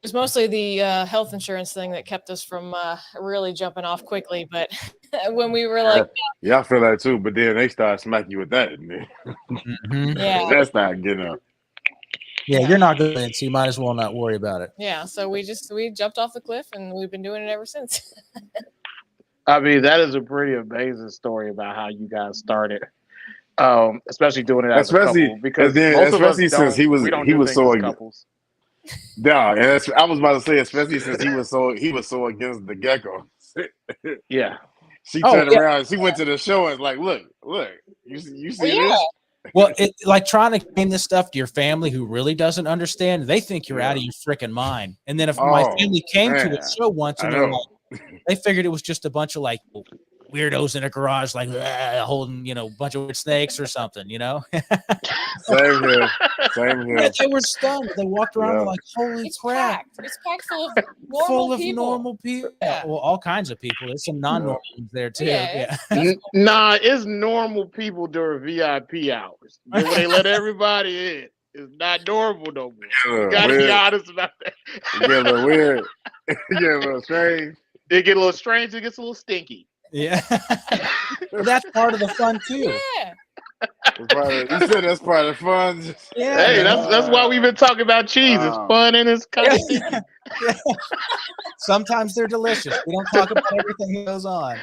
was mostly the health insurance thing that kept us from really jumping off quickly. But when we were like, I feel that too. But then they start smacking you with that, and then that's not getting up. Yeah, you're not good, so you might as well not worry about it. Yeah, so we jumped off the cliff, and we've been doing it ever since. I mean, that is a pretty amazing story about how you guys started, especially doing it as a couple. Because since he was so couples. Yeah, and I was about to say, especially since he was so against the gecko. Yeah, she turned around. She went to the show and was like, look, you see this? Well, like trying to claim this stuff to your family who really doesn't understand, they think you're out of your freaking mind. And then if my family came to a show once and they figured it was just a bunch of like weirdos in a garage, like holding, a bunch of weird snakes or something, Same here. They were stunned. They walked around like, holy crap. It's packed full of normal people. Yeah. Well, all kinds of people. There's some non-normal ones there too. Yeah. Nah, it's normal people during VIP hours. When they let everybody in. It's not normal no more. You gotta be honest about that. It get a little weird. It get a little strange. It get a little strange. It gets a little stinky. Yeah. That's part of the fun too. Yeah. You said that's part of the fun. Yeah. Hey, that's why we've been talking about cheese. It's fun and it's kind of stinky. Sometimes they're delicious. We don't talk about everything that goes on.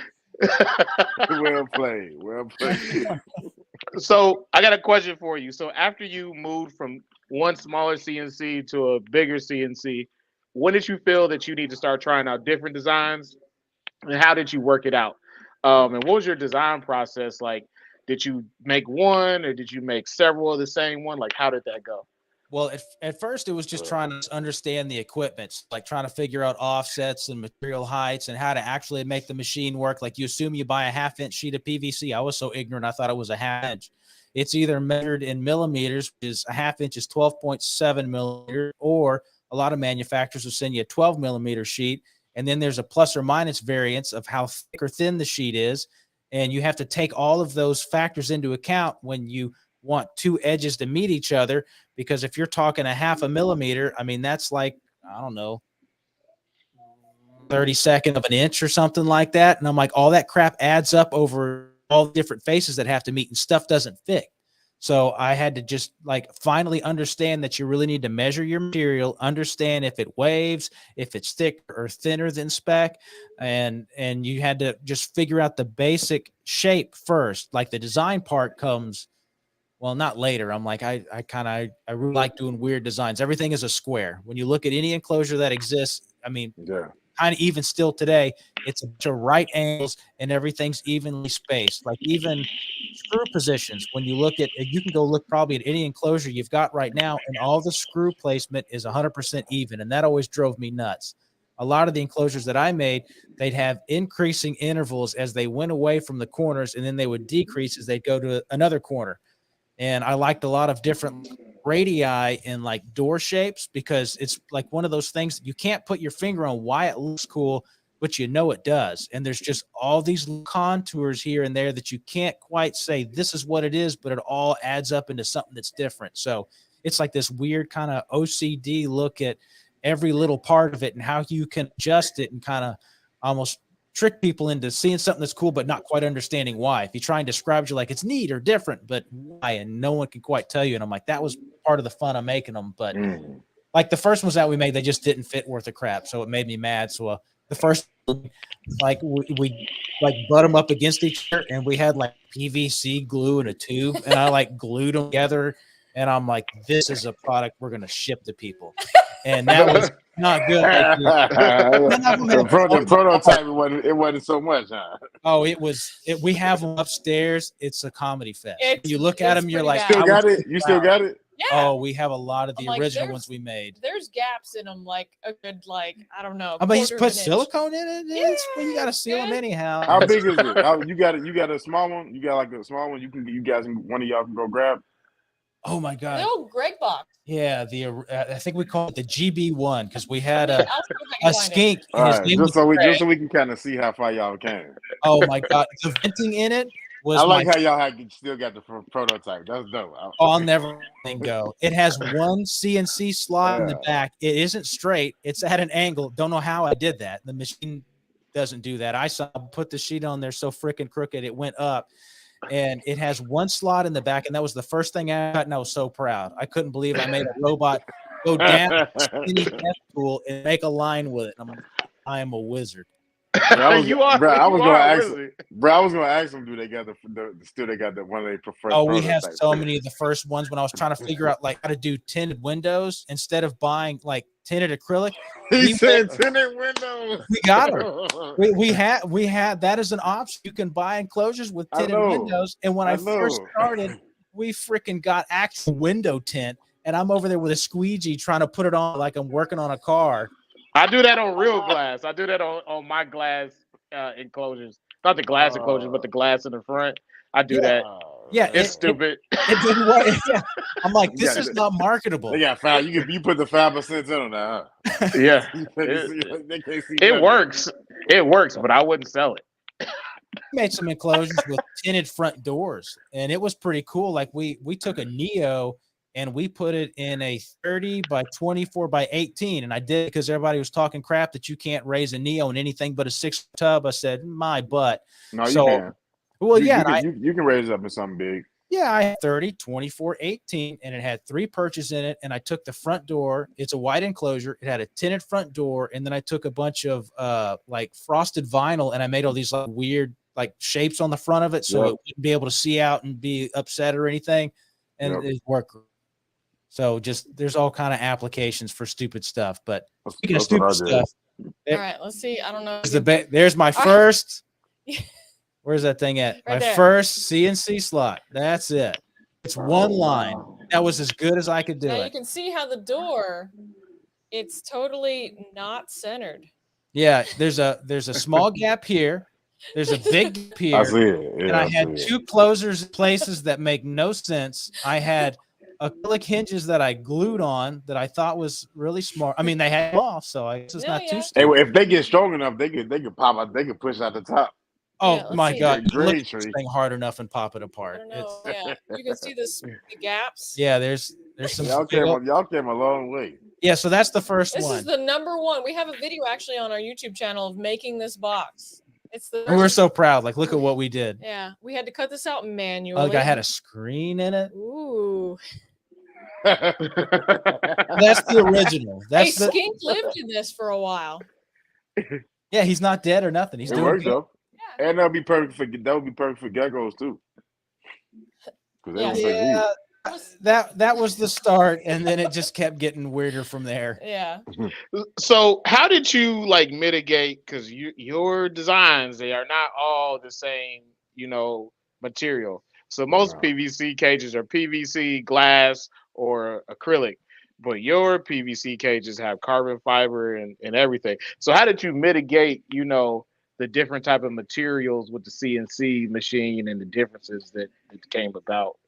Well played. So I got a question for you. So after you moved from one smaller CNC to a bigger CNC, when did you feel that you need to start trying out different designs? And how did you work it out? And what was your design process like? Did you make one or did you make several of the same one? Like, how did that go? Well, at first it was just trying to understand the equipment, like trying to figure out offsets and material heights and how to actually make the machine work. Like you assume you buy a 1/2-inch sheet of PVC. I was so ignorant. I thought it was a 1/2 inch. It's either measured in millimeters, which is a 1/2 inch is 12.7 millimeters, or a lot of manufacturers will send you a 12 millimeter sheet. And then there's a plus or minus variance of how thick or thin the sheet is. And you have to take all of those factors into account when you want two edges to meet each other, because if you're talking a 1/2 millimeter, I mean, that's like, I don't know, 32nd of an inch or something like that. And I'm like, all that crap adds up over all the different faces that have to meet and stuff doesn't fit. So I had to just like finally understand that you really need to measure your material, understand if it waves, if it's thicker or thinner than spec, and you had to just figure out the basic shape first. Like the design part comes, well, not later. I'm like, I really like doing weird designs. Everything is a square. When you look at any enclosure that exists, I mean, kind of even still today, it's a bunch of right angles and everything's evenly spaced. Like even screw positions, when you look at, you can go look probably at any enclosure you've got right now, and all the screw placement is 100% even. And that always drove me nuts. A lot of the enclosures that I made, they'd have increasing intervals as they went away from the corners, and then they would decrease as they'd go to another corner. And I liked a lot of different radii and like door shapes, because it's like one of those things that you can't put your finger on why it looks cool, but you know it does. And there's just all these contours here and there that you can't quite say this is what it is, but it all adds up into something that's different. So it's like this weird kind of OCD look at every little part of it and how you can adjust it and kind of almost trick people into seeing something that's cool, but not quite understanding why. If you try and describe it, you're like, it's neat or different, but why? And no one can quite tell you. And I'm like, that was part of the fun of making them. But like the first ones that we made, they just didn't fit worth a crap. So it made me mad. So the first, like we like butt them up against each other, and we had like PVC glue in a tube, and I like glued them together. And I'm like, this is a product we're going to ship to people. And that was not good. The prototype, it wasn't so much, huh? Oh, we have them upstairs. It's a comedy fest. You look at them, you're like, still got it? You still got it? Yeah. Oh, we have a lot of the like, original ones we made. There's gaps in them, like a good, like, I don't know. I mean, you put silicone in it. Yeah, you got to seal them anyhow. How big is it? You got a small one? You got like a small one? One of y'all can go grab? Oh my God! The old Greg box. Yeah, I think we call it the GB1 because we had a skink. Right, just so we can kind of see how far y'all came. Oh my God, the venting in it was. I like how y'all still got the prototype. That's dope. I'll never go. It has one CNC slot in the back. It isn't straight. It's at an angle. Don't know how I did that. The machine doesn't do that. I put the sheet on there so freaking crooked it went up. And it has one slot in the back, and that was the first thing I got, and I was so proud. I couldn't believe I made a robot go down skinny death pool and make a line with it. I am a wizard. I was gonna ask them, do they got one of their preferred? Oh, we have so many of the first ones when I was trying to figure out like how to do tinted windows instead of buying like tinted acrylic. He said tinted windows. We got them. We had that as an option. You can buy enclosures with tinted windows. And when I first started, we freaking got actual window tint, and I'm over there with a squeegee trying to put it on like I'm working on a car. I do that on real glass. I do that on my glass enclosures. Not the glass enclosures, but the glass in the front. I do that. Yeah, it's stupid. It didn't work. Yeah. I'm like, this is not marketable. They got 5. You put the 5% in on that. Huh? Yeah, it works. It works, but I wouldn't sell it. We made some enclosures with tinted front doors, and it was pretty cool. Like we took a Neo and we put it in a 30 by 24 by 18. And I did because everybody was talking crap that you can't raise a Neo in anything but a 6 tub. I said, my butt. No, you can. Well, you can raise it up in something big. Yeah, I had 30, 24, 18, and it had 3 perches in it. And I took the front door. It's a white enclosure. It had a tinted front door. And then I took a bunch of like frosted vinyl, and I made all these like weird like shapes on the front of it so it wouldn't be able to see out and be upset or anything. And it worked. So just there's all kind of applications for stupid stuff. But speaking of stupid stuff, all right, let's see. I don't know. There's my first. Where's that thing at? Right my there. First CNC slot. That's it. It's one line. That was as good as I could do now it. You can see how the door, it's totally not centered. Yeah, there's a small gap here. There's a big gap here. I see it. Yeah, and I had 2 closers in places that make no sense. I had acrylic hinges that I glued on that I thought was really smart. I mean, they had off, so I guess it's not too stupid. Hey, if they get strong enough, they could pop out. They could push out the top. Oh my God! Look at this thing hard enough and pop it apart. I don't know. You can see the gaps. Yeah, there's some. Y'all came a long way. Yeah, so that's the first this one. This is the number 1. We have a video actually on our YouTube channel of making this box. It's the And we were so proud. Like, look at what we did. Yeah, we had to cut this out Oh, manually. like I had a screen in it. Ooh. That's the original. Hey, That's the Skink lived in this for a while. yeah. He's not dead or nothing. He's It doing works good. though, and that would be perfect for geckos too. Yeah. Yeah, that was the start, and then it just kept getting weirder from there. Yeah. So how did you like mitigate? Because your designs, they are not all the same, material. So most PVC cages are PVC, glass, or acrylic, but your PVC cages have carbon fiber and everything. So how did you mitigate, the different type of materials with the CNC machine and the differences that came about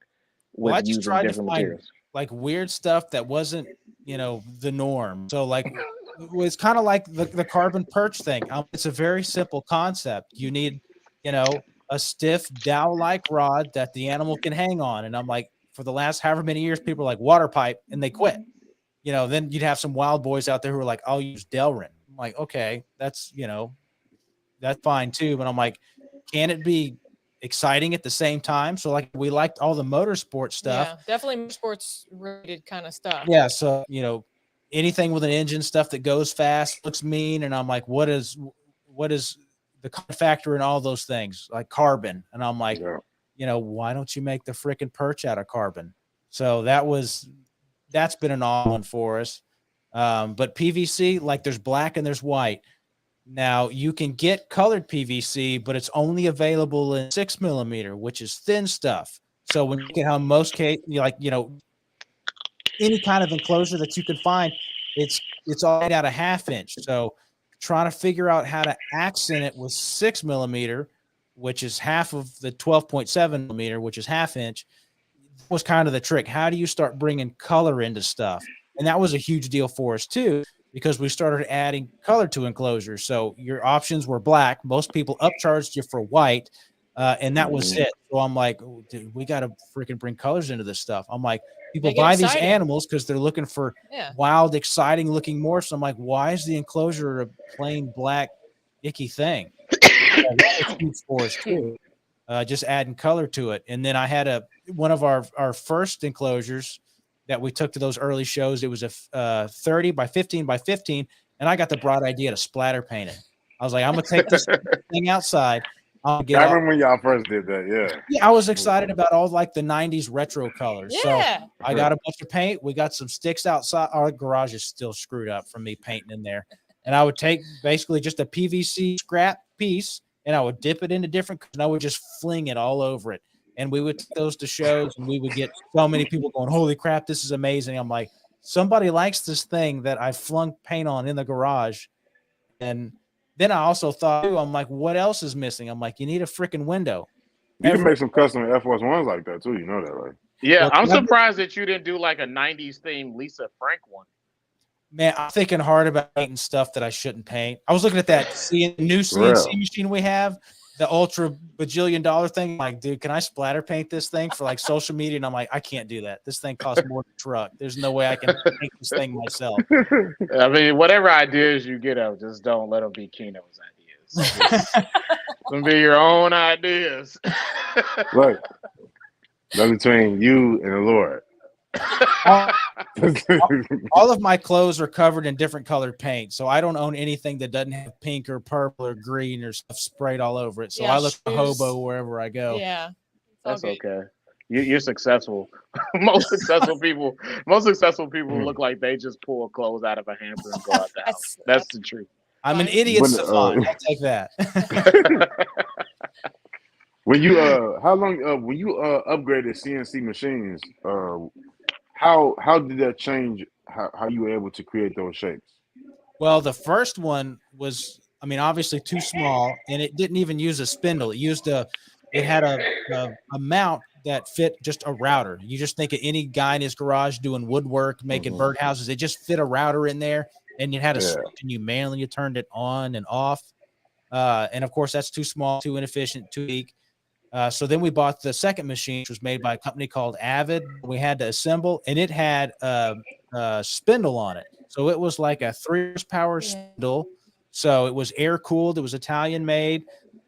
Well, with I just using tried to different find materials? like weird stuff that wasn't, the norm. So like it was kind of like the carbon perch thing. It's a very simple concept. You need, a stiff dowel-like rod that the animal can hang on. And I'm like, for the last however many years, people are like water pipe, and they quit. Then you'd have some wild boys out there who are like, I'll use Delrin. I'm like, okay, that's fine too. But I'm like, can it be exciting at the same time? So like we liked all the motorsport stuff. Yeah, definitely sports related kind of stuff. Yeah. So, anything with an engine, stuff that goes fast, looks mean. And I'm like, what is the factor in all those things? Like carbon. And I'm like, why don't you make the freaking perch out of carbon? So that's been an odd one for us. But PVC, like there's black and there's white. Now you can get colored PVC, but it's only available in 6mm, which is thin stuff. So when you look at how most any kind of enclosure that you can find, it's all made out of 1/2 inch. So trying to figure out how to accent it with 6mm, which is half of the 12.7mm, which is 1/2 inch, was kind of the trick. How do you start bringing color into stuff? And that was a huge deal for us too, because we started adding color to enclosures. So your options were black. Most people upcharged you for white, and that was it. So I'm like, oh, dude, we got to freaking bring colors into this stuff. I'm like, people buy these animals because they're looking for wild, exciting looking morphs. So I'm like, why is the enclosure a plain black, icky thing? That was huge for us too. Just adding color to it. And then I had one of our first enclosures that we took to those early shows. It was a 30 by 15 by 15. And I got the broad idea to splatter paint it. I was like, I'm going to take this thing outside. I remember when y'all first did that. Yeah. I was excited about all like the 90s retro colors. Yeah. So I got a bunch of paint. We got some sticks outside. Our garage is still screwed up from me painting in there. And I would take basically just a PVC scrap piece, and I would dip it into different, and I would just fling it all over it. And we would take those to shows, and we would get so many people going, holy crap, this is amazing. I'm like, somebody likes this thing that I flung paint on in the garage. And then I also thought, I'm like, what else is missing? I'm like, you need a freaking window. You can make some custom Air Force Ones like that too. You know that, right? Yeah, I'm surprised that you didn't do like a 90s themed Lisa Frank one. Man, I'm thinking hard about painting stuff that I shouldn't paint. I was looking at that new CNC machine we have, the ultra bajillion dollar thing. I'm like, dude, can I splatter paint this thing for like social media? And I'm like, I can't do that. This thing costs more than a truck. There's no way I can paint this thing myself. I mean, whatever ideas you get of, just don't let them be Keno's ideas. Them be your own ideas. Look, that's between you and the Lord. All of my clothes are covered in different colored paint, so I don't own anything that doesn't have pink or purple or green or stuff sprayed all over it. So I look a hobo wherever I go. Yeah, that's okay. You're successful. Most successful people look like they just pull clothes out of a hamper and go out the house. That's the truth. I'm an idiot savant. I'll take that. When you how long when you upgraded CNC machines, how did that change how you were able to create those shapes? Well, the first one was, I mean, obviously too small, and it didn't even use a spindle. It had a mount that fit just a router. You just think of any guy in his garage doing woodwork, making birdhouses. It just fit a router in there, and it had a switch, and you manually turned it on and off. And of course, that's too small, too inefficient, too weak. So then we bought the second machine, which was made by a company called Avid. We had to assemble, and it had a spindle on it. So it was like a 3 horsepower spindle. So it was air cooled. It was Italian made.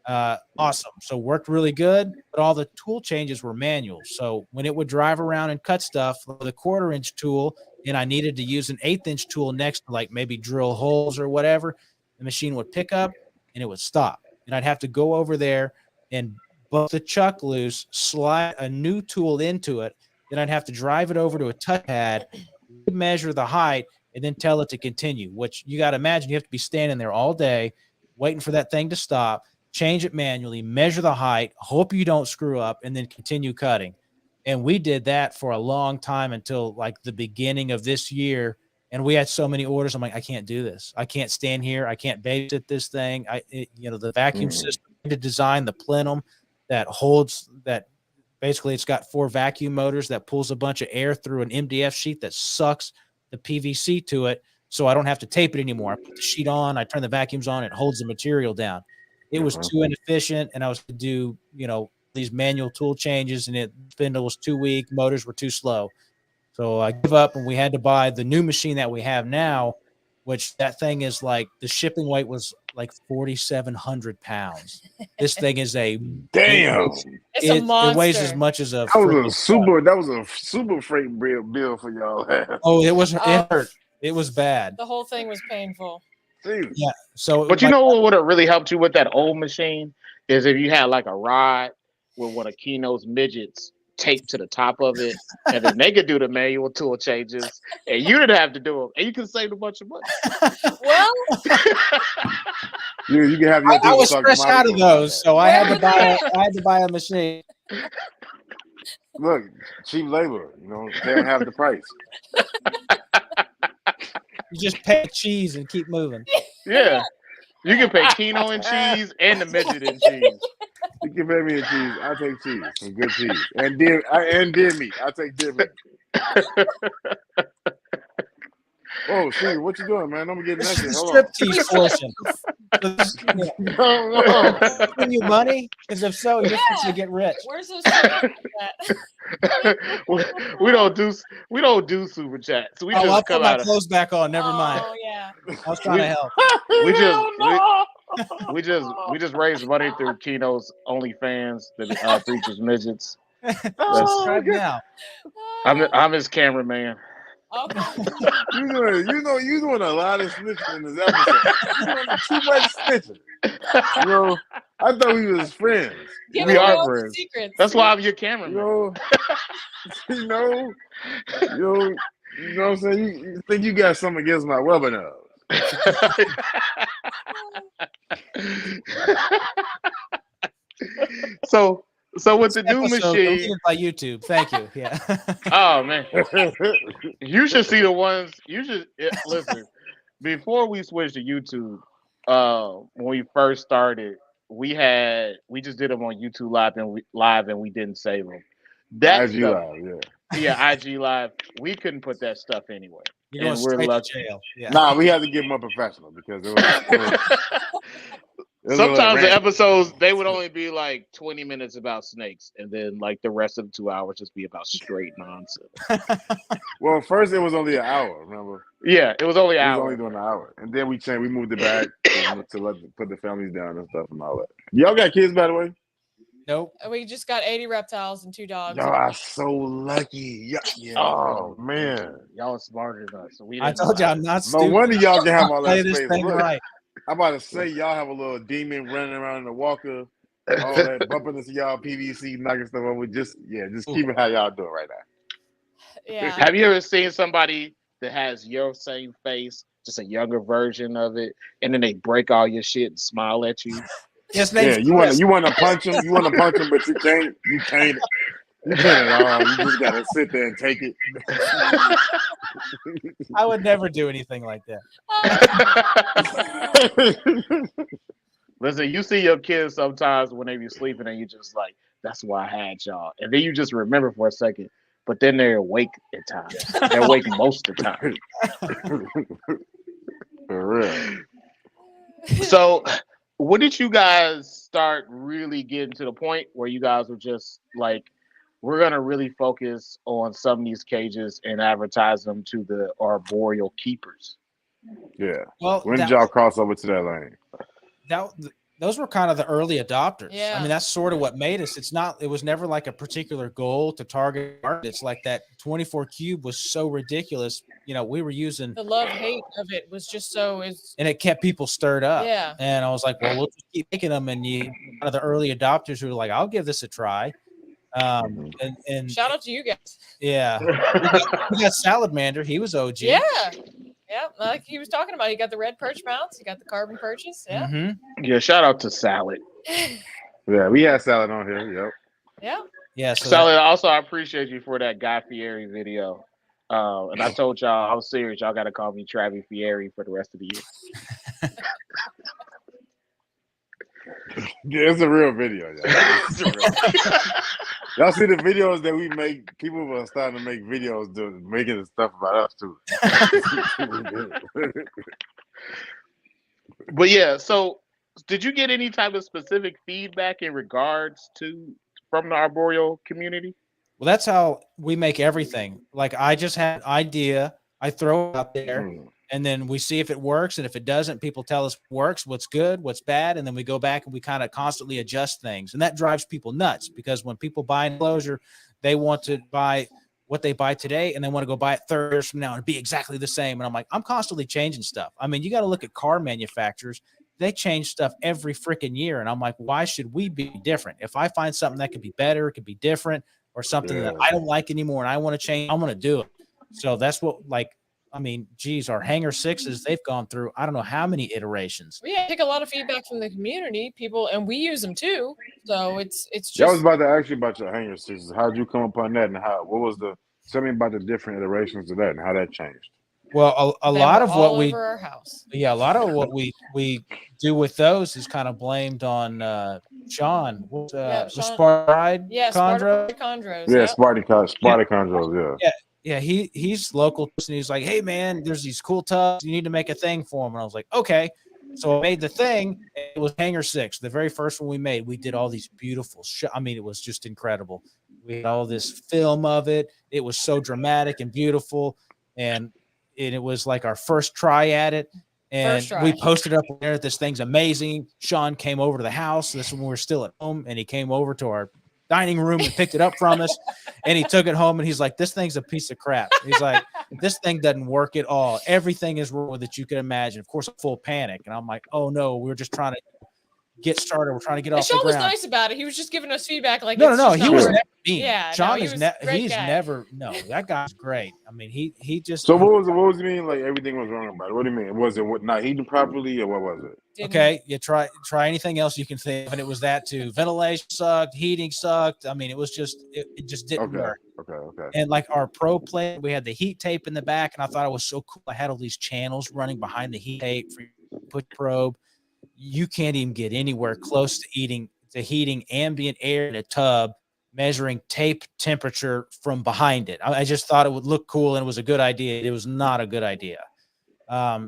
Awesome. So worked really good, but all the tool changes were manual. So when it would drive around and cut stuff with a 1/4-inch tool, and I needed to use an 1/8-inch tool next to like maybe drill holes or whatever, the machine would pick up and it would stop. And I'd have to go over there and butt the chuck loose, slide a new tool into it. Then I'd have to drive it over to a touchpad, measure the height, and then tell it to continue, which you got to imagine you have to be standing there all day waiting for that thing to stop, change it manually, measure the height, hope you don't screw up, and then continue cutting. And we did that for a long time until like the beginning of this year. And we had so many orders. I'm like, I can't do this. I can't stand here. I can't babysit this thing. The vacuum system to design the plenum that holds that. Basically, it's got 4 vacuum motors that pulls a bunch of air through an MDF sheet that sucks the PVC to it, so I don't have to tape it anymore. I put the sheet on, I turn the vacuums on, it holds the material down. It was too inefficient, and I was to do, these manual tool changes, and spindle was too weak, motors were too slow. So I give up, and we had to buy the new machine that we have now, which that thing is like the shipping weight was like 4,700 pounds. This thing is a damn. It's a monster. It weighs as much as a. That was a super freight bill for y'all. Oh, it hurt. It was bad. The whole thing was painful. Dude. Yeah. So, but you know what would have really helped you with that old machine is if you had like a rod with one of Keno's midgets taped to the top of it, and then they could do the manual tool changes, and you didn't have to do them, and you could save a bunch of money. Well, you can have your I was fresh out of those, so I had to buy a machine. Look, cheap labor, they don't have the price. You just pay cheese and keep moving. Yeah. You can pay Keno and cheese and the midget and cheese. You can pay me in cheese. I'll take cheese. Some good cheese. And deer meat. I'll take deer meat. Oh, Steve, what you doing, man? I'm gonna get naked. Striptease portion. Giving you money? Because if so, you're going to get rich. Where's those? we don't do super chat. So we just I'll come put my out clothes back on. Never mind. Oh yeah. I was trying to help. We just raised money through Keno's OnlyFans that features midgets. Subscribe now. I'm his cameraman. Okay. You're doing a lot of snitching in this episode. You're doing too much snitching. I thought we was friends. We are friends. Secrets. That's why I'm your cameraman. You know what I'm saying? You think you got something against my webinar. So with the new machine by YouTube, thank you. Yeah. Oh man, you should see the ones. Listen. Before we switched to YouTube, when we first started, we just did them on YouTube live and we didn't save them. That IG stuff, Live, yeah, IG Live. We couldn't put that stuff anywhere. You're going straight to jail. Yeah. Nah, we had to get more professional because it was sometimes the episodes they would only be like 20 minutes about snakes, and then like the rest of the 2 hours just be about straight nonsense. Well, first it was only an hour. Remember? Yeah, it was only an hour. We was only doing an hour, and then we moved it back to put the families down and stuff and all that. Y'all got kids, by the way? Nope. We just got 80 reptiles and 2 dogs. Y'all are so lucky. Yeah. Oh man, y'all are smarter than us. So I told you I'm not stupid. No wonder y'all can have all that this space. thing right. I'm about to say y'all have a little demon running around in the walker, all that bumping into y'all PVC, knocking stuff over. Just keep it how y'all doing right now. Yeah. Have you ever seen somebody that has your same face, just a younger version of it, and then they break all your shit and smile at you? Yes, you want to punch him. You want to punch him, but you can't. You can't at all. You just gotta sit there and take it. I would never do anything like that. Listen, you see your kids sometimes when they be sleeping, and you just like, "That's why I had y'all," and then you just remember for a second, but then they're awake at times. They're awake most of the time. For real. So, when did you guys start really getting to the point where you guys were just like, we're going to really focus on some of these cages and advertise them to the arboreal keepers? Yeah. Well, when did y'all cross over to that lane? those were kind of the early adopters. Yeah. I mean, that's sort of what made us. It was never like a particular goal to target market. It's like that 24 cube was so ridiculous. We were using the love-hate of it was just so and it kept people stirred up. Yeah. And I was like, well, we'll just keep making them. And one of the early adopters who were like, I'll give this a try. And shout out to you guys. Yeah. we got Salamander. He was OG. Yeah. Yeah, like he was talking about, he got the red perch mounts, he got the carbon perches. Yeah. Mm-hmm. Yeah, shout out to Salad. Yeah, we had Salad on here. Yep. Yeah. Yeah. So Salad, also, I appreciate you for that Guy Fieri video. And I told y'all, I was serious. Y'all got to call me Travis Fieri for the rest of the year. Yeah, it's a real video. Y'all see the videos that we make? People are starting to make videos making stuff about us too. But yeah, so did you get any type of specific feedback in regards to from the arboreal community? Well, that's how we make everything. Like I just had an idea, I throw it out there, and then we see if it works. And if it doesn't, people tell us what works, what's good, what's bad, and then we go back and we kind of constantly adjust things. And that drives people nuts because when people buy enclosure, they want to buy what they buy today and they want to go buy it 30 years from now and be exactly the same. And I'm like, I'm constantly changing stuff. I mean, you got to look at car manufacturers. They change stuff every freaking year. And I'm like, why should we be different? If I find something that could be better, it could be different, or something that I don't like anymore and I want to change, I'm going to do it. So that's what, geez, our Hanger 6s, they've gone through, I don't know how many iterations. We take a lot of feedback from the community, people, and we use them too. So it's just. I was about to ask you about your Hanger 6s. How did you come upon that, and tell me about the different iterations of that and how that changed. Well, a lot of what we, our house. Yeah, a lot of what we do with those is kind of blamed on Sean. Sean. Sparta Chondro? Chondros. Yeah, Sparta Chondros, yeah. Yeah, he's local, and he's like, hey man, there's these cool tubs. You need to make a thing for them. And I was like, okay. So I made the thing. It was Hanger 6, the very first one we made. We did all these beautiful it was just incredible. We had all this film of it. It was so dramatic and beautiful, and it was like our first try at it. And we posted up there. This thing's amazing. Sean came over to the house. This is when we were still at home, and he came over to our dining room and picked it up from us, and he took it home, and he's like, this thing's a piece of crap. He's like, this thing doesn't work at all. Everything is wrong with it you can imagine. Of course, a full panic. And I'm like, oh no, we were just trying to get started. We're trying to get off the ground. Sean was nice about it. He was just giving us feedback. Like, no, he was never mean. Yeah, Sean he's never. No, that guy's great. I mean, he just. So what was you mean? Like everything was wrong about it? What do you mean? Was it not heating properly, or what was it? Okay, you try anything else you can think of, and it was that too. Ventilation sucked, heating sucked. I mean, it was just it just didn't work. Okay. And like our pro plate, we had the heat tape in the back, and I thought it was so cool. I had all these channels running behind the heat tape for you to put probe. You can't even get anywhere close to heating ambient air in a tub, measuring tape temperature from behind it. I just thought it would look cool and it was a good idea. It was not a good idea.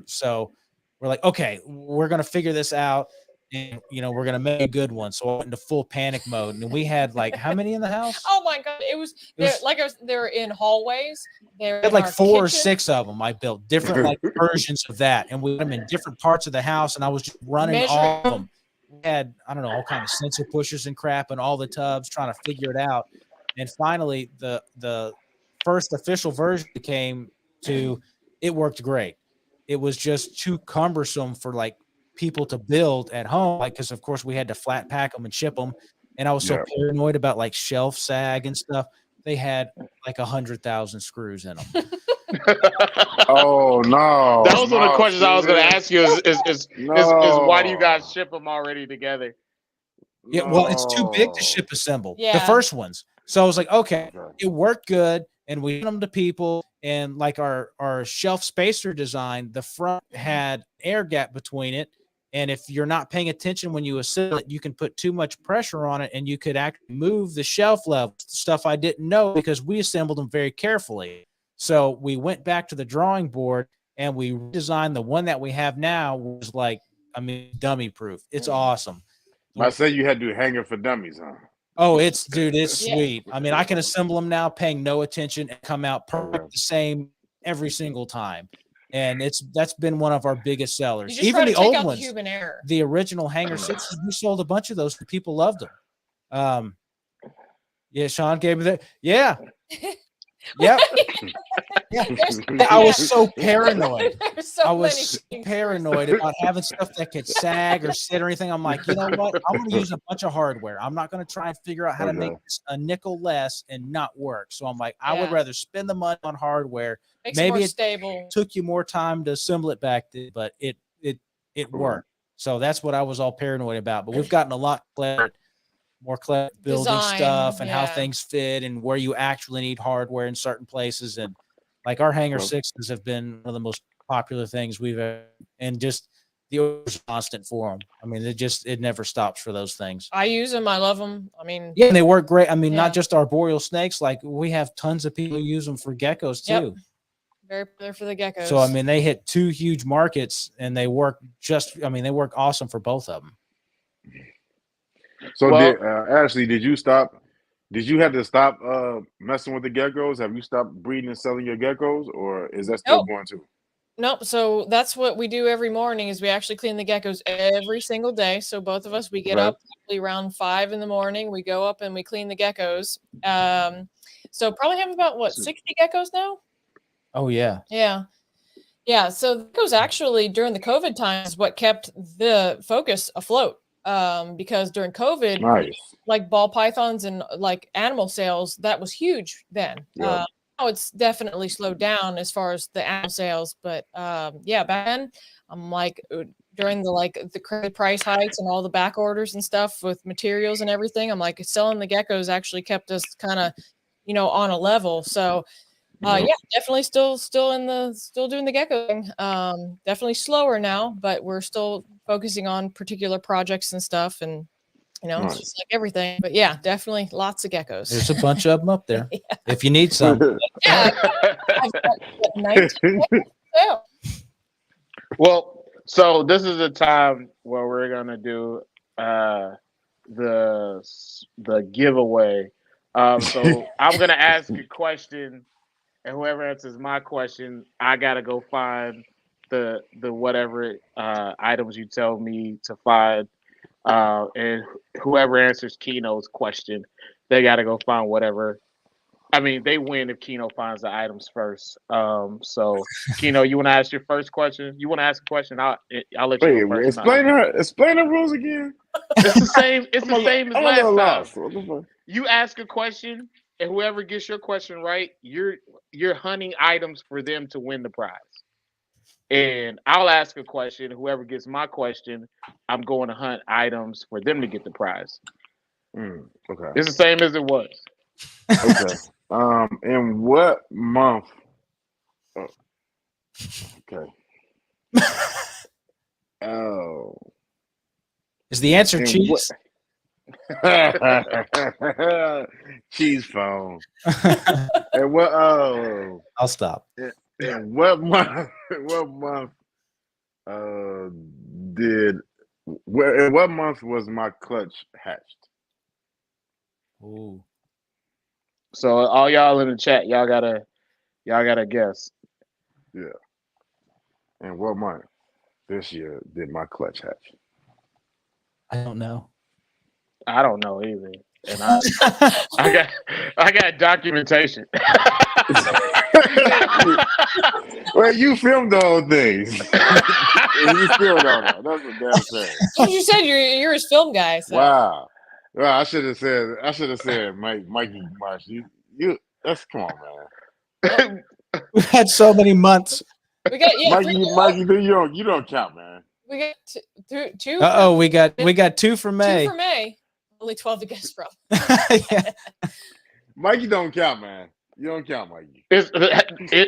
So we're like, okay, we're going to figure this out, and we're going to make a good one. So I went into full panic mode, and we had like how many in the house? Oh my God. They were in hallways. We had like 4 or 6 of them. I built different like versions of that, and we had them in different parts of the house, and I was just running all of them. We had, I don't know, all kind of sensor pushers and crap in all the tubs, trying to figure it out. And finally, the first official version came to, it worked great. It was just too cumbersome for like people to build at home, like, because of course we had to flat pack them and ship them. And I was so paranoid about like shelf sag and stuff. They had like 100,000 screws in them. Oh no! That was one of the questions I was going to ask you. Is why do you guys ship them already together? Yeah, well, it's too big to ship assembled. Yeah. The first ones. So I was like, okay, it worked good, and we sent them to people. And like our shelf spacer design, the front had air gap between it. And if you're not paying attention when you assemble it, you can put too much pressure on it, and you could actually move the shelf level. Stuff I didn't know because we assembled them very carefully. So we went back to the drawing board and we redesigned the one that we have now, was like, dummy proof. It's awesome. I say you had to do Hanger for dummies, huh? Oh, it's sweet. I mean, I can assemble them now, paying no attention, and come out perfect the same every single time. and that's been one of our biggest sellers. You just Even try to the take old out ones, the human error. the original Hanger 60s, we sold a bunch of those. People loved them. Yeah, Sean gave me that. Yeah. Yep. Yeah. I was so paranoid. I was so paranoid about having stuff that could sag or sit or anything. I'm like, you know what? I'm going to use a bunch of hardware. I'm not going to try and figure out how to make this a nickel less and not work. So I'm like, I would rather spend the money on hardware. Makes Maybe it more it stable. took you more time to assemble it back then, but it worked. So that's what I was all paranoid about. But we've gotten a lot clever, more clever building Design, stuff and how things fit and where you actually need hardware in certain places. And like our Hanger 6s have been one of the most popular things we've ever, and just the order's constant for them. I mean, it never stops for those things. I use them. I love them. I mean, yeah, and they work great. I mean, not just arboreal snakes. Like we have tons of people who use them for geckos too. Yep. Very popular for the geckos. So, I mean, they hit 2 huge markets and they work they work awesome for both of them. So Ashley, did you have to stop messing with the geckos? Have you stopped breeding and selling your geckos, or is that still going to? Nope. So that's what we do every morning is we actually clean the geckos every single day. So both of us, we get up around 5 in the morning. We go up and we clean the geckos. So probably have about 60 geckos now? Oh, yeah. Yeah. Yeah. So geckos actually during the COVID times what kept the focus afloat. Because during COVID, like ball pythons and like animal sales, that was huge then. Now it's definitely slowed down as far as the animal sales, but back then, I'm like during the crazy price hikes and all the back orders and stuff with materials and everything, I'm like selling the geckos actually kept us kind of, on a level. So definitely still doing the gecko thing. Definitely slower now, but we're still focusing on particular projects and stuff, and it's just like everything. But yeah, definitely lots of geckos. There's a bunch of them up there. If you need some. Yeah, I've got 19 geckos. Well, so this is the time where we're gonna do the giveaway. So I'm gonna ask a question. And whoever answers my question, I gotta go find the whatever items you tell me to find. And whoever answers Keno's question, they gotta go find whatever. I mean, they win if Keno finds the items first. So Keno, you want to ask your first question? You want to ask a question? I'll let you go first. Explain the rules again. It's the same. It's the same as last time. What the fuck? You ask a question, and whoever gets your question right, you're hunting items for them to win the prize. And I'll ask a question. Whoever gets my question, I'm going to hunt items for them to get the prize. Okay. It's the same as it was. Okay. In what month? Okay. Oh. Is the answer cheese? Cheese phone. And what? Oh, I'll stop. And what month? What month? In what month was my clutch hatched? Ooh. So all y'all in the chat, y'all gotta guess. Yeah. And what month this year did my clutch hatch? I don't know. I don't know either. And I got documentation. Well, you filmed the whole thing. You still don't know. That's what damn saying. Well, you said you're his film guy. So. Wow. Well, I should have said Mikey Marsh. Come on, man. We've had so many months. We got Mikey, you don't count, man. We got two. We got 2 for May. 2 for May. Only 12 to guess from. Yeah. Mikey don't count, man. You don't count, Mikey.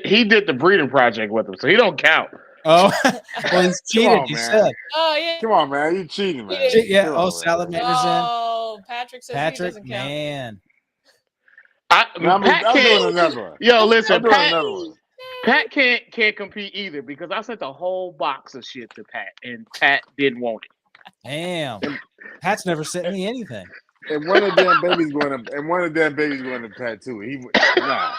He did the breeding project with him, so he don't count. Oh, well, he's cheated. He said. Oh yeah. Come on, man. You cheating, man. Yeah. Salamader's in. Oh, Patrick says he doesn't count. Man. I'm doing another one. Yo, listen, Another Pat can't compete either because I sent a whole box of shit to Pat, and Pat didn't want it. Damn. Pat's never sent me anything. And one of them babies going to Pat too. Nah.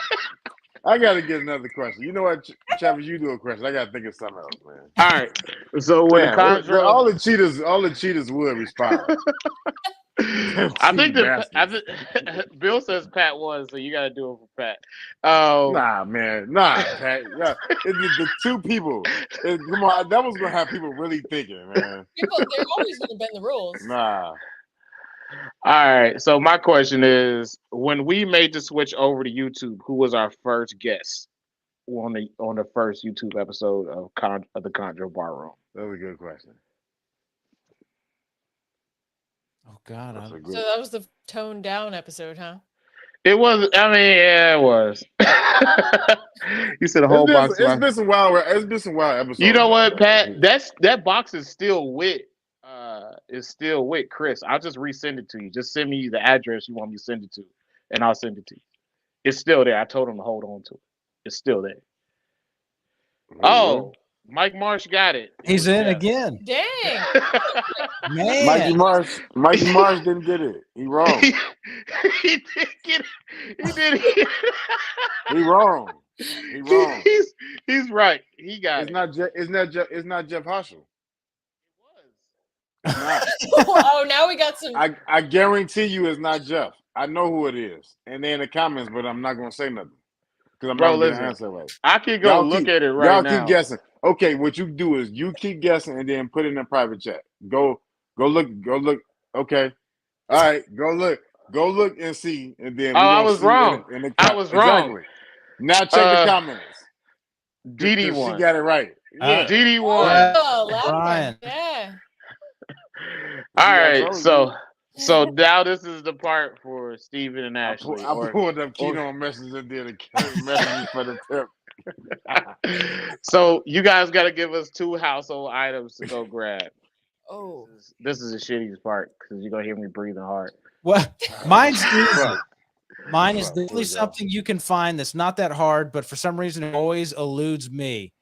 I gotta get another question. You know what, Travis? You do a question. I gotta think of something else, man. All right. So when Damn, the Chondro, all the cheaters would respond. I think Bill says Pat won, so you got to do it for Pat. Nah, man, Pat. Yeah, the two people. Come on, that was gonna have people really thinking, man. They're always gonna bend the rules. Nah. All right. So my question is, when we made the switch over to YouTube, who was our first guest on the first YouTube episode of the Chondro Bar Room? That was a good question. Oh God! So that was the toned down episode, huh? It was. I mean, yeah, it was. You said a whole box. It's been some wild episodes. You know what, Pat? That box is still with. Is still with Chris. I'll just resend it to you. Just send me the address you want me to send it to, and I'll send it to you. It's still there. I told him to hold on to it. It's still there. Oh, Mike Marsh got it. He's in again. Dang. Man. Mikey Marsh didn't get it. He wrong. He did get it. He did it. He wrong. He wrong. He's right. He got it. It's not Jeff Hoschel. It's not. Oh, now we got some. I guarantee you it's not Jeff. I know who it is. And they're in the comments, but I'm not gonna say nothing. Because I'm not going to answer right. I can go look at it right now. Y'all keep guessing. Okay, what you do is you keep guessing and then put it in a private chat. Go look. Okay. All right, go look and see. And then I was wrong. I was wrong. Exactly. Now check the comments. DD won. She got it right. Yeah. DD won. Oh, Brian. Yeah. All right, so now this is the part for Steven and Ashley. I pulled up Keto messages and did a message for the tip. So you guys got to give us 2 household items to go grab. Oh, this is the shittiest part because you're gonna hear me breathing hard. Well, mine's easy. Mine is definitely something you can find that's not that hard, but for some reason it always eludes me.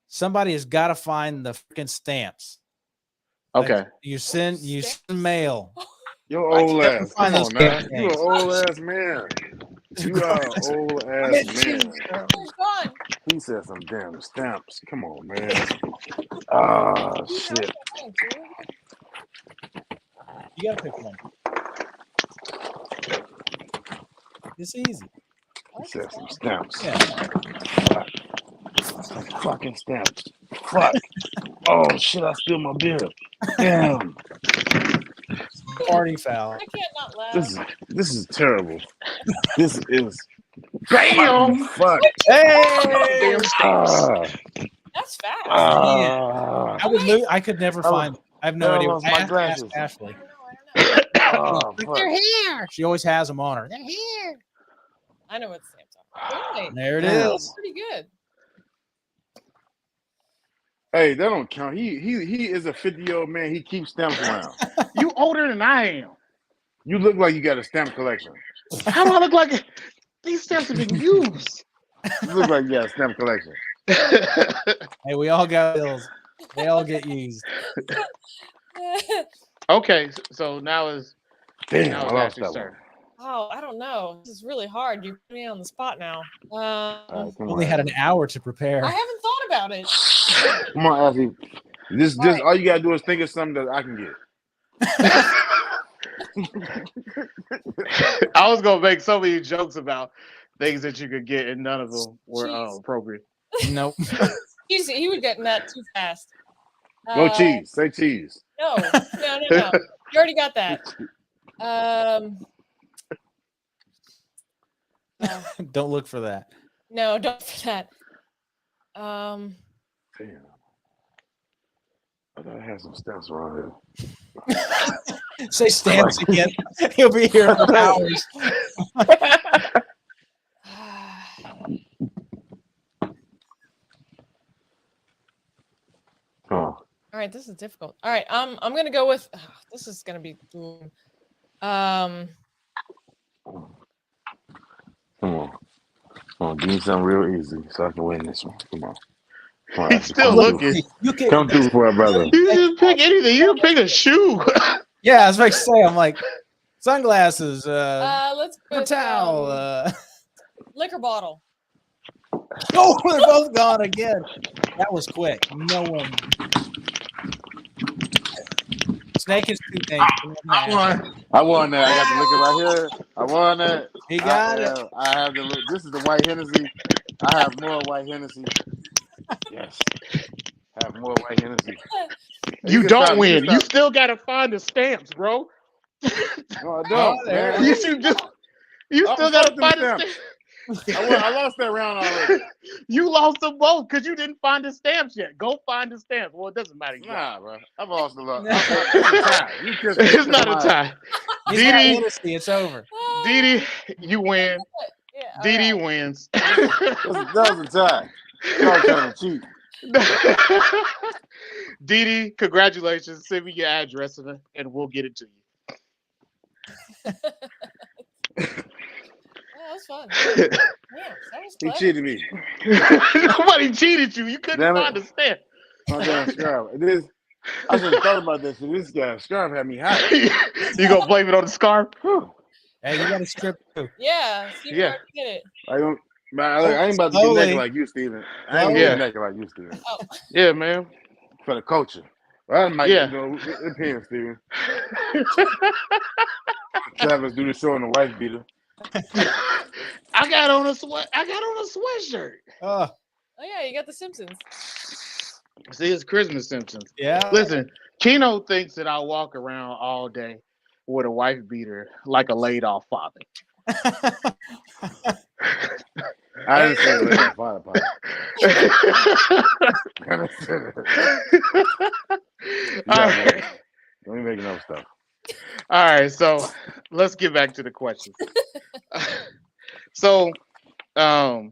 Somebody has got to find the freaking stamps. Okay. Like you send mail. You're old ass. Come on now. You're an old ass man. You are an old ass man. He said some damn stamps. Come on, man. Ah, shit. You gotta pick one. It's easy. He said some stamps. Yeah. Some fucking stamps. Fuck. Oh shit! I spilled my beer. Damn. Party foul. I can't not laugh. This is terrible. This is. Damn. Fuck. Hey. That's fast. I would lose. I could never find. I have no idea. Ask Ashley. Oh, they're here. She always has them on her. They're here. I know what the stamps are. Really? There it Damn. is. That's pretty good. Hey, that don't count. He is a 50-year-old man. He keeps stamps around. You older than I am. You look like you got a stamp collection. How do I look like these stamps have been used? You look like you got a stamp collection. Hey, we all got bills. They all get used. Okay, so now is Damn, now I is lost Ashley's that turn. Oh, I don't know. This is really hard. You're putting me on the spot now. Only had an hour to prepare. I haven't thought about it. Come on, Ashley. This All right. all you gotta do is think of something that I can get. I was gonna make so many jokes about things that you could get, and none of them were appropriate. Nope. He would get in that too fast. No cheese. Say cheese. No. You already got that. Don't look for that. No, don't for that. Damn. I thought I had some stamps around here. Say stamps again. He'll be here for hours. Oh. All right, this is difficult. All right, I'm gonna go with this is gonna be Come on, give me something real easy so I can win this one. Come on. He's still looking. Come through for it, brother. You didn't pick anything. You didn't pick a shoe. Yeah, I was about to say. I'm like sunglasses. let's go a with, towel. liquor bottle. Oh, they're both gone again. That was quick. No one. Snake is too dangerous. I won that. I got the liquor right here. I won that. He got it. I have the. This is the white Hennessy. I have more white Hennessy. Yes. I have more white Hennessy. You don't win. You still gotta find the stamps, bro. No, I don't. Man. Yes, you do. You still gotta find the stamps. I lost that round already. You lost them both because you didn't find the stamps yet. Go find the stamps. Well, it doesn't matter. Nah, bro. I've lost a lot. It's not a tie. Didi, it's over. Didi, you win. Yeah, Didi wins. That was a tie. Y'all trying to cheat. Didi, congratulations. Send me your address and we'll get it to you. That was fun. Yeah, that was He clever. cheated me. Nobody cheated you. You couldn't find the stamp. Oh, damn, Scarf. I should have thought about this. This guy, Scarf, had me hot. You gonna blame it on the scarf? Hey, you got to strip too. Yeah, Steven already did it. I ain't about to get naked like you, Steven. I ain't getting naked like you, Steven. Oh. Yeah, man. For the culture. Well, I might, it depends, Steven. Travis do the show in the wife beater. I got on a sweatshirt. Oh yeah, you got the Simpsons. See, it's Christmas Simpsons. Yeah. Listen, Keno thinks that I walk around all day with a wife beater like a laid off father. I didn't say laid off father. All right. Don't be making up stuff. All right, so let's get back to the questions. So, I've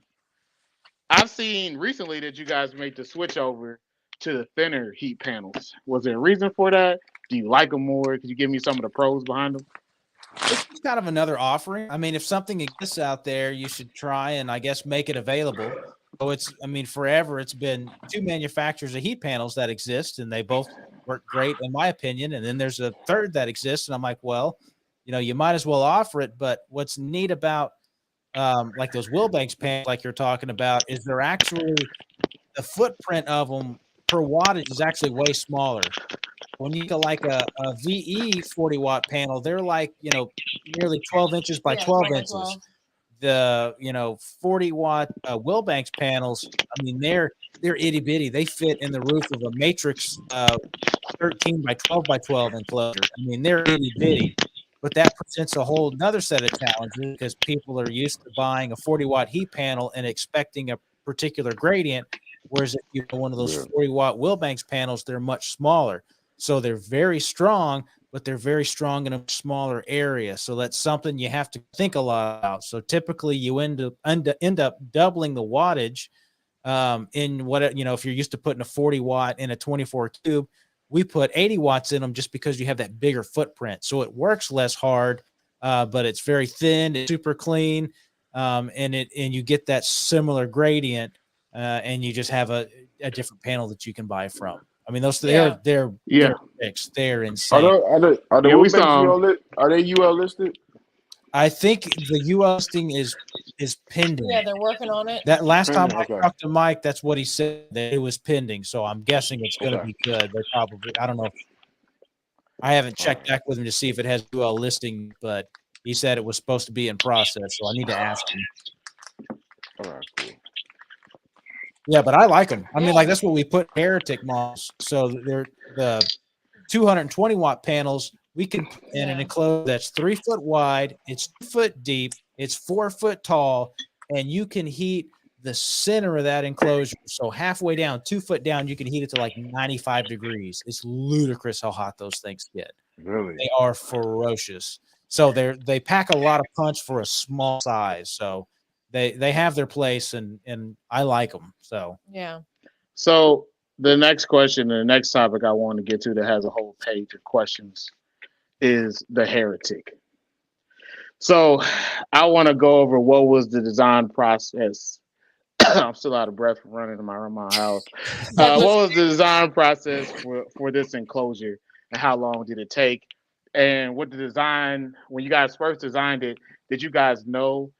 seen recently that you guys made the switch over to the thinner heat panels. Was there a reason for that? Do you like them more? Could you give me some of the pros behind them? It's kind of another offering. I mean, if something exists out there, you should try and I guess make it available. So forever it's been two manufacturers of heat panels that exist, and they both work great in my opinion. And then there's a third that exists, and I'm like, well, you might as well offer it. But what's neat about like those Wilbanks panels, like you're talking about, is they're actually the footprint of them per wattage is actually way smaller. When you get like a VE 40 watt panel, they're like nearly 12 inches by 12 inches. 12. The 40 watt Wilbanks panels, I mean they're itty bitty. They fit in the roof of a matrix 13 by 12 by 12 enclosure. I mean they're itty bitty, but that presents a whole another set of challenges because people are used to buying a 40 watt heat panel and expecting a particular gradient, whereas if you have one of those 40 watt Wilbanks panels, they're much smaller. So they're very strong, but they're very strong in a smaller area. So that's something you have to think a lot about. So typically you end up doubling the wattage in what, if you're used to putting a 40 watt in a 24 cube, we put 80 watts in them just because you have that bigger footprint. So it works less hard, but it's very thin, it's super clean, and you get that similar gradient, and you just have a different panel that you can buy from. I mean, those they're fixed. They're insane. Are they UL listed? I think the UL listing is pending. Yeah, they're working on it. That last time I talked to Mike, that's what he said, that it was pending. So I'm guessing it's going to be good. They're probably, I don't know. I haven't checked back with him to see if it has UL listing, but he said it was supposed to be in process. So I need to ask him. All right, cool. Yeah, but I like them. I mean, like that's what we put Heretic models. So they're the 220 watt panels. We can put in an enclosure that's 3 foot wide. It's 2 foot deep. It's 4 foot tall, and you can heat the center of that enclosure. So halfway down, 2 foot down, you can heat it to like 95 degrees. It's ludicrous how hot those things get. Really, they are ferocious. So they pack a lot of punch for a small size. So. They have their place, and I like them. So yeah. So the next question, and the next topic I want to get to that has a whole page of questions is the Heretic. So I want to go over what was the design process. I'm still out of breath from running around my house. What was the design process for this enclosure, and how long did it take? And what the design, when you guys first designed it, did you guys know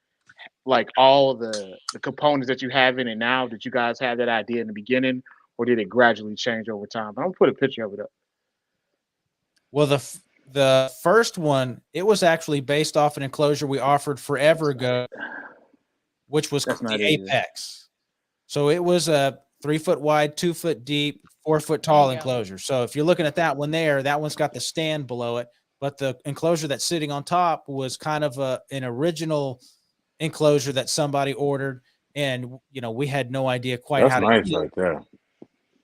like all the components that you have in it now? Did you guys have that idea in the beginning, or did it gradually change over time? I'm gonna put a picture of it up. Well, the first one, it was actually based off an enclosure we offered forever ago, which was That's called not the it. Apex. So it was a 3 foot wide, 2 foot deep, 4 foot There tall you go. enclosure. So if you're looking at that one there, that one's got the stand below it, but the enclosure that's sitting on top was kind of an original enclosure that somebody ordered, and we had no idea quite That's how to nice heat it. right there.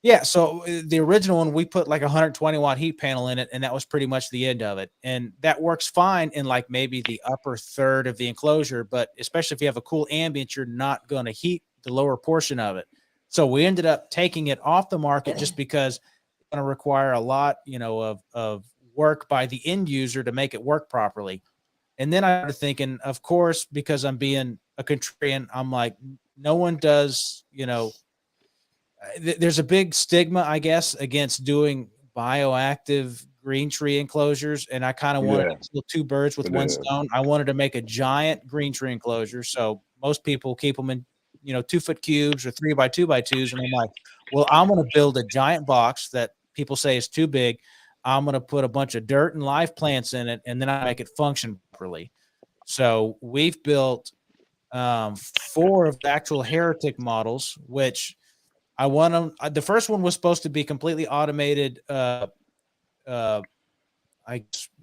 Yeah, so the original one, we put like a 120-watt heat panel in it, and that was pretty much the end of it. And that works fine in like maybe the upper third of the enclosure, but especially if you have a cool ambient, you're not going to heat the lower portion of it. So we ended up taking it off the market just because it's going to require a lot, of work by the end user to make it work properly. And then I started thinking, of course, because I'm being a contrarian, I'm like, no one does, there's a big stigma, I guess, against doing bioactive green tree enclosures. And I kind of wanted to kill two birds with one stone. I wanted to make a giant green tree enclosure. So most people keep them in, 2 foot cubes or 3 by 2 by 2s. And I'm like, well, I'm going to build a giant box that people say is too big. I'm going to put a bunch of dirt and live plants in it, and then I make it function properly. So we've built 4 of the actual heretic models, which I want them. The first one was supposed to be completely automated,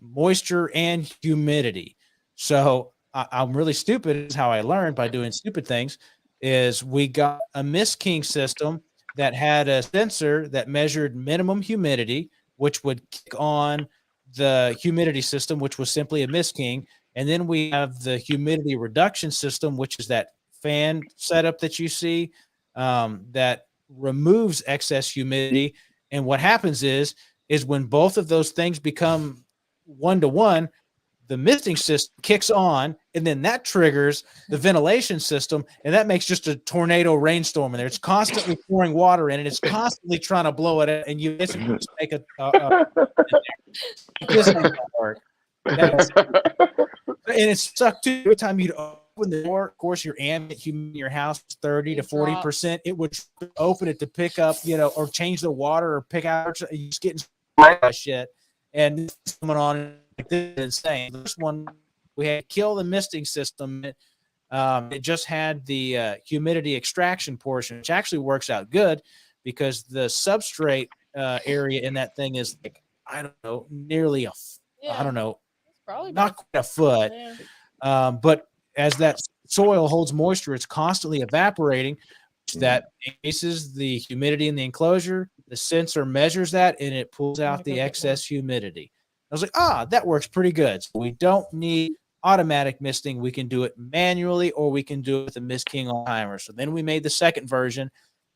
moisture and humidity. So I'm really stupid. Is how I learned by doing stupid things. Is we got a Mist King system that had a sensor that measured minimum humidity, which would kick on the humidity system, which was simply a Mist King. And then we have the humidity reduction system, which is that fan setup that you see that removes excess humidity. And what happens is when both of those things become 1-to-1, the misting system kicks on, and then that triggers the ventilation system, and that makes just a tornado rainstorm in there. It's constantly pouring water in, and it's constantly trying to blow it out, and you basically just make this ain't gonna work. And it sucked too. Every time you'd open the door, of course, your ambient humidity in your house is 30 to 40%. It would open it to pick up, or change the water or pick out. You just getting shit, and it's coming on like this is insane. This one we had to kill the misting system. It just had the humidity extraction portion, which actually works out good because the substrate area in that thing is like, I don't know, nearly I don't know, not quite a foot. Yeah. But as that soil holds moisture, it's constantly evaporating. That increases the humidity in the enclosure. The sensor measures that, and it pulls out the excess humidity. I was like, that works pretty good. So we don't need automatic misting. We can do it manually, or we can do it with a Mist King on timer. So then we made the second version,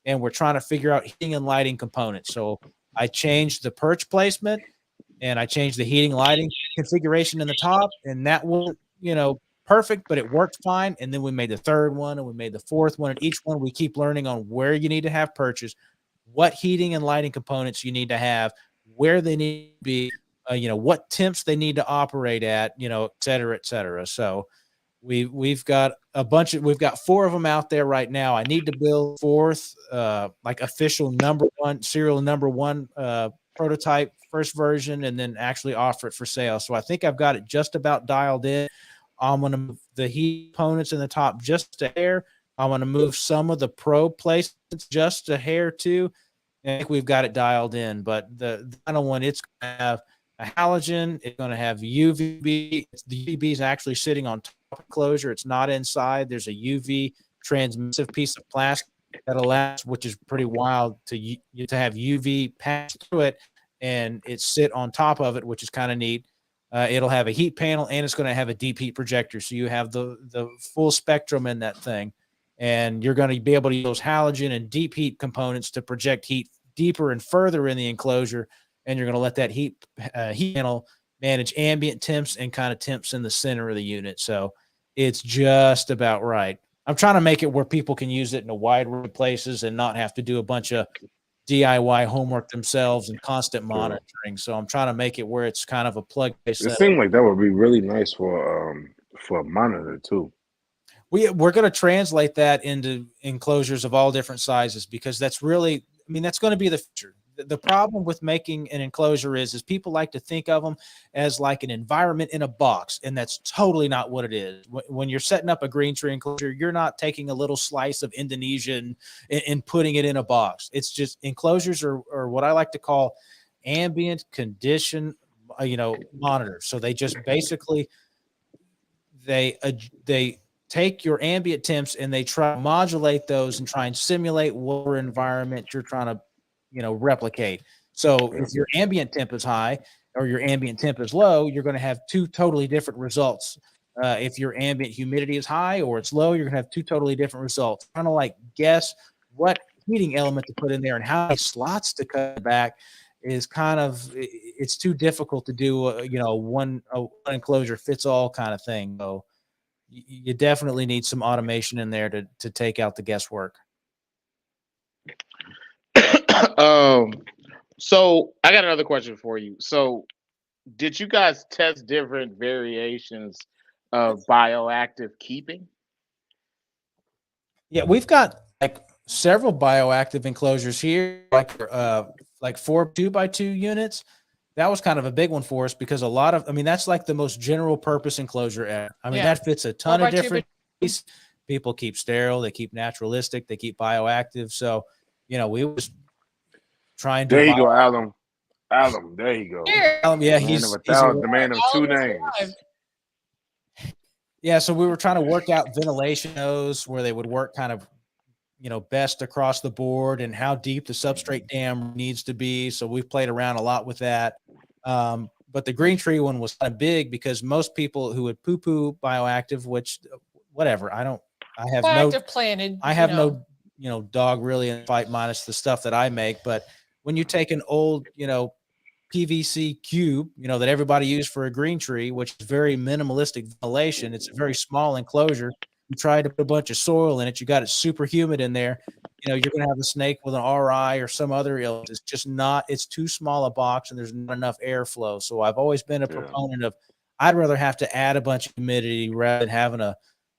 and we're trying to figure out heating and lighting components. So I changed the perch placement, and I changed the heating lighting configuration in the top, and that was, perfect, but it worked fine. And then we made the third one, and we made the fourth one. And each one we keep learning on where you need to have perches, what heating and lighting components you need to have, where they need to be, what temps they need to operate at, et cetera, et cetera. So we've got we've got 4 of them out there right now. I need to build 4th, like official serial number one prototype, first version, and then actually offer it for sale. So I think I've got it just about dialed in. I'm going to move the heat components in the top just a hair. I'm going to move some of the probe placements just a hair too. I think we've got it dialed in, but the final one, it's going to have a halogen. It's going to have UVB. The UVB is actually sitting on top of the enclosure. It's not inside. There's a UV transmissive piece of plastic that allows, which is pretty wild, to have UV pass through it and it sit on top of it, which is kind of neat. It'll have a heat panel, and it's going to have a deep heat projector. So you have the full spectrum in that thing. And you're going to be able to use those halogen and deep heat components to project heat deeper and further in the enclosure. And you're going to let that heat panel manage ambient temps and kind of temps in the center of the unit. So it's just about right. I'm trying to make it where people can use it in a wide range of places and not have to do a bunch of DIY homework themselves and constant monitoring. So I'm trying to make it where it's kind of a plug-based. It seemed like that would be really nice for a monitor too. we're going to translate that into enclosures of all different sizes, because that's really, I mean, that's going to be the future. The problem with making an enclosure is people like to think of them as like an environment in a box, and that's totally not what it is. When you're setting up a green tree enclosure, you're not taking a little slice of Indonesia and putting it in a box. It's just enclosures are what I like to call ambient condition, monitors. So they just basically they take your ambient temps and they try to modulate those and try and simulate whatever environment you're trying to replicate. So if your ambient temp is high or your ambient temp is low, you're going to have two totally different results. If your ambient humidity is high or it's low, you're going to have two totally different results. Kind of like guess what heating element to put in there and how many slots to cut back is kind of, it's too difficult to do one enclosure fits all kind of thing. So you definitely need some automation in there to take out the guesswork. So I got another question for you. So did you guys test different variations of bioactive keeping? Yeah, we've got like several bioactive enclosures here, like 4 2x2 units. That was kind of a big one for us because that's like the most general purpose enclosure ever. I mean, that fits a ton of different things. People keep sterile, they keep naturalistic, they keep bioactive. So, we was trying to. There you go, Adam. There you go. Yeah, he's the man of two names. Yeah, so we were trying to work out ventilation nodes where they would work kind of, best across the board and how deep the substrate dam needs to be. So we've played around a lot with that. But the green tree one was kind of big because most people who would poo-poo bioactive, which whatever, I have no dog really in the fight minus the stuff that I make. But when you take an old, PVC cube, that everybody used for a green tree, which is very minimalistic ventilation, it's a very small enclosure. You try to put a bunch of soil in it, you got it super humid in there, you're going to have a snake with an RI or some other illness. It's just it's too small a box and there's not enough airflow. So I've always been a proponent of, I'd rather have to add a bunch of humidity rather than having a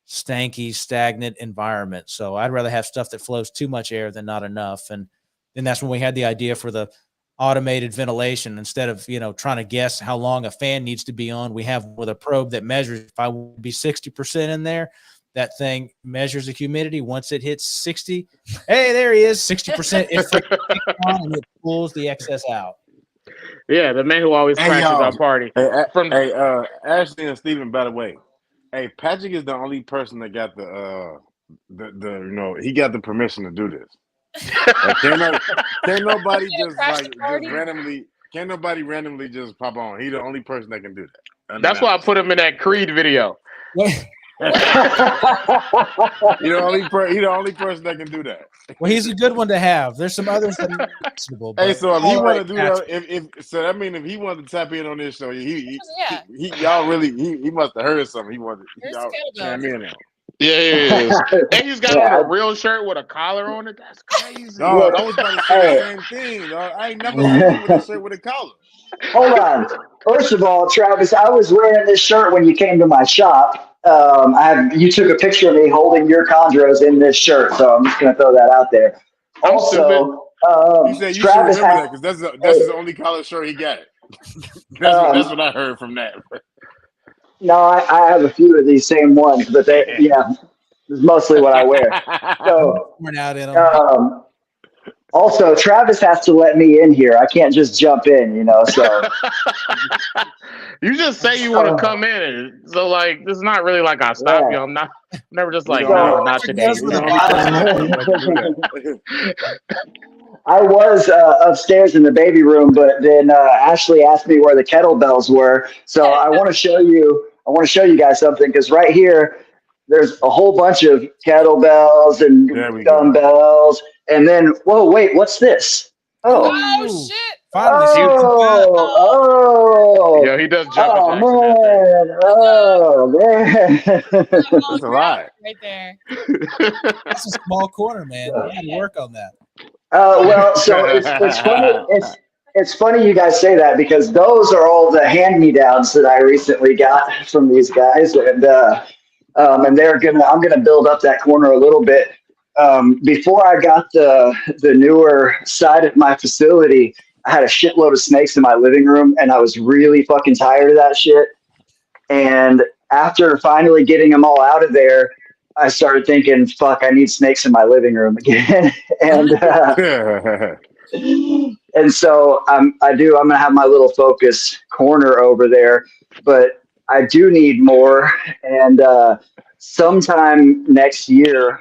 stanky, stagnant environment. So I'd rather have stuff that flows too much air than not enough. And then that's when we had the idea for the automated ventilation. Instead of, trying to guess how long a fan needs to be on, we have with a probe that measures if I would be 60% in there. That thing measures the humidity. Once it hits 60, hey, there he is, 60%. And it pulls the excess out. Yeah, the man who always crashes our party. Ashley and Steven, by the way, Patrick is the only person that got he got the permission to do this. Like, can't nobody just randomly just pop on. He's the only person that can do that. That's why I put him in that Creed video. He's the only person that can do that. Well, he's a good one to have. There's some others that are flexible. Hey, so if he want to do that, if he wanted to tap in on this show, he must have heard something. He wanted y'all chime in on. Yeah. And he's got on a real shirt with a collar on it. That's crazy. No, I was about to say the same thing. Dog. I ain't never seen him with a shirt with a collar. Hold on. First of all, Travis, I was wearing this shirt when you came to my shop. You took a picture of me holding your chondros in this shirt, so I'm just going to throw that out there. Also, you said you Travis should remember that because that's his only collar shirt he got. That's what I heard from that. No, I have a few of these same ones, but it's mostly what I wear. So, also, Travis has to let me in here. I can't just jump in, so. You just say you want to come in. So, like, this is not really like I stop you. I'm never just like, no, not today. I was upstairs in the baby room, but then Ashley asked me where the kettlebells were. So I want to show you guys something, because right here, there's a whole bunch of kettlebells and dumbbells. And then, whoa, wait, what's this? Oh shit. Finally, yeah, he does jump. Oh man. That's a lot. Right there. That's a small corner, man. You got to work on that. Well, so it's funny. It's funny you guys say that, because those are all the hand-me-downs that I recently got from these guys, and and I'm gonna build up that corner a little bit. Before I got the newer side of my facility, I had a shitload of snakes in my living room, and I was really fucking tired of that shit. And after finally getting them all out of there, I started thinking, "Fuck, I need snakes in my living room again." and and so I'm gonna have my little focus corner over there, but I do need more. And sometime next year,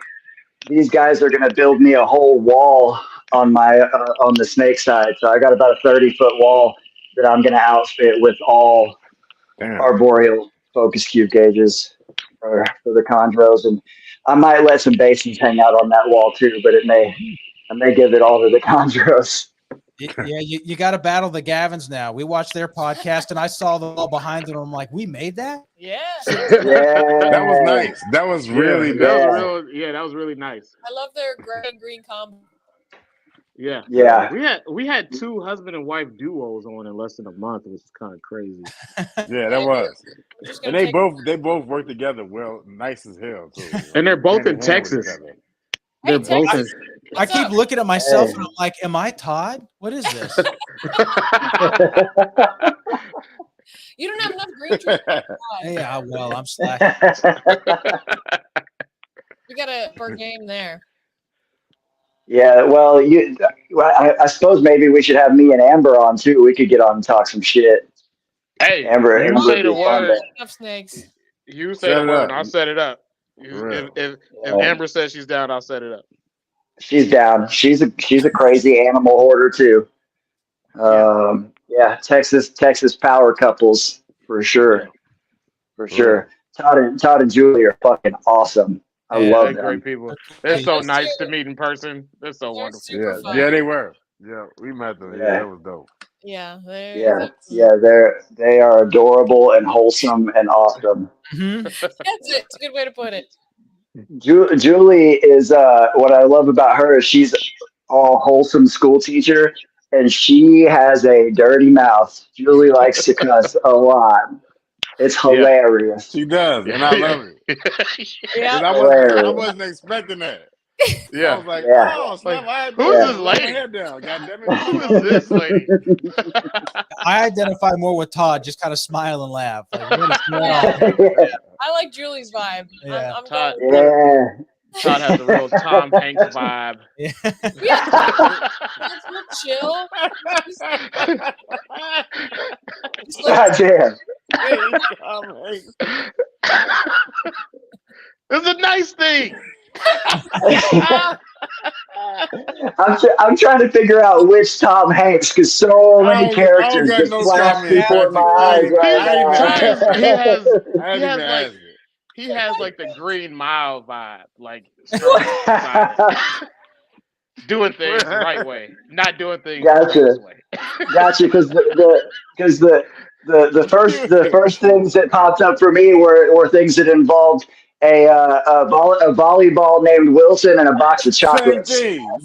these guys are gonna build me a whole wall on my on the snake side. So I got about a 30-foot wall that I'm gonna outfit with all Damn. arboreal focus cube gauges for the chondros, and I might let some basins hang out on that wall too, but I may give it all to the chondros. Yeah, you got to battle the Gavins now. We watched their podcast, and I saw the wall behind them. I'm like, we made that? Yeah. That was nice. That was really that nice. that was really nice. I love their gray and green combo. Yeah. Yeah. We had 2 husband and wife duos on in less than a month, which is kind of crazy. Yeah, that was. We're just And gonna they both work together well, nice as hell too. And they're both in Hand hand with Texas. each other. They're both in I keep looking at myself and I'm like, am I Todd? What is this? You don't have enough green trees. Yeah, well, I'm slacking. We got a per game there. Yeah, well, I suppose maybe we should have me and Amber on too. We could get on and talk some shit. Hey, Amber, you say the word. Enough snakes. You say the word, I'll set it up. If Amber says she's down, I'll set it up. She's down. She's a crazy animal hoarder too. Yeah, Texas power couples for sure. For sure. Todd and Julie are fucking awesome. I love them. Great people. They're so nice to meet in person. They're so wonderful. Yeah, they were. Yeah, we met them. Yeah, that was dope. Yeah, they are adorable and wholesome and awesome. Mm-hmm. That's it. It's a good way to put it. Julie is what I love about her is she's all wholesome school teacher, and she has a dirty mouth. Julie likes to cuss a lot. It's hilarious. She does, and I love it. Yeah, I wasn't expecting that. Yeah, I was like, oh, snap! Who's this lady? Head down. God damn it! Who is this lady? I identify more with Todd. Just kind of smile and laugh. Like, I like Julie's vibe. Yeah. I'm Todd, Todd has a real Tom Hanks vibe. Yeah. It's real chill. God damn. It's a nice thing. I'm trying to figure out which Tom Hanks because so many characters just flash before my eyes right now. He has like the Green Mile vibe, like doing things the right way, not doing things the way. Gotcha, because the first things that popped up for me were things that involved a volleyball named Wilson and a box of chocolates. Same thing with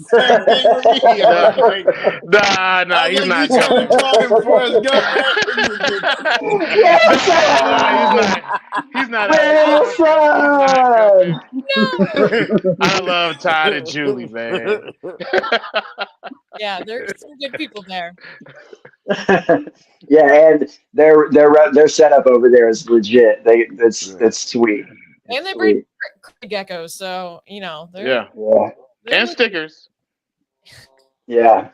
me. Nah, he's not. He's not. I love Todd and Julie, man. Yeah, there's some good people there. Yeah, and their setup over there is legit. It's sweet. And they bring geckos, so they're and stickers. Yeah.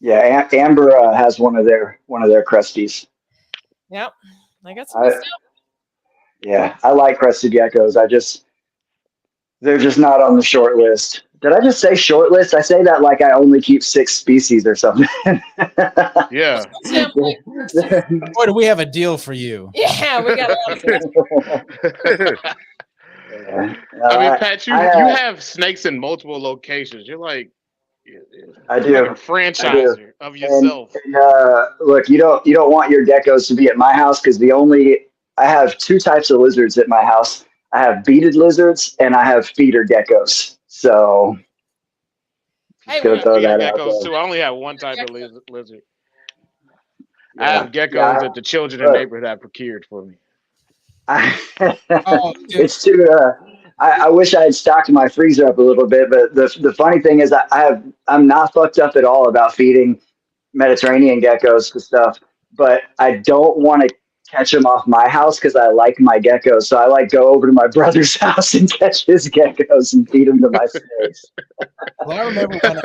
Amber has one of their crusties. Yep, I got some stuff. Yeah, I like crested geckos. They're just not on the short list. Did I just say short list? I say that like I only keep 6 species or something. Yeah. Boy, do we have a deal for you? Yeah, we got a lot of I mean, Pat, you have snakes in multiple locations. You're like, I do. Like a franchiser of yourself. And, look, you don't want your geckos to be at my house because I have 2 types of lizards at my house. I have beaded lizards and I have feeder geckos. So, I have geckos too. I only have one type of lizard. Yeah. I have geckos that the children in the neighborhood have procured for me. It's too. I wish I had stocked my freezer up a little bit, but the funny thing is, I'm not fucked up at all about feeding Mediterranean geckos and stuff, but I don't want to catch them off my house because I like my geckos. So I like go over to my brother's house and catch his geckos and feed them to my snakes. Well, I remember when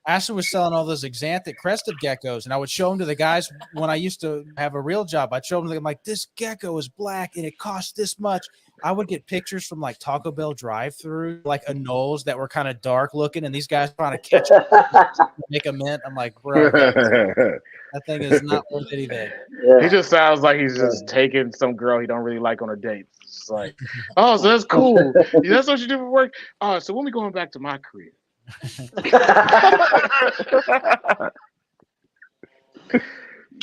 Ashley was selling all those xanthic crested geckos, and I would show them to the guys when I used to have a real job. I'd show them, I'm like, this gecko is black and it costs this much. I would get pictures from like Taco Bell drive-through, like anoles that were kind of dark looking, and these guys trying to catch them, make a mint. I'm like, bro, that thing is not worth anything. He just sounds like he's just taking some girl he don't really like on a date. It's just like, oh, so that's cool. That's what you do for work. Oh, so when we going back to my crib?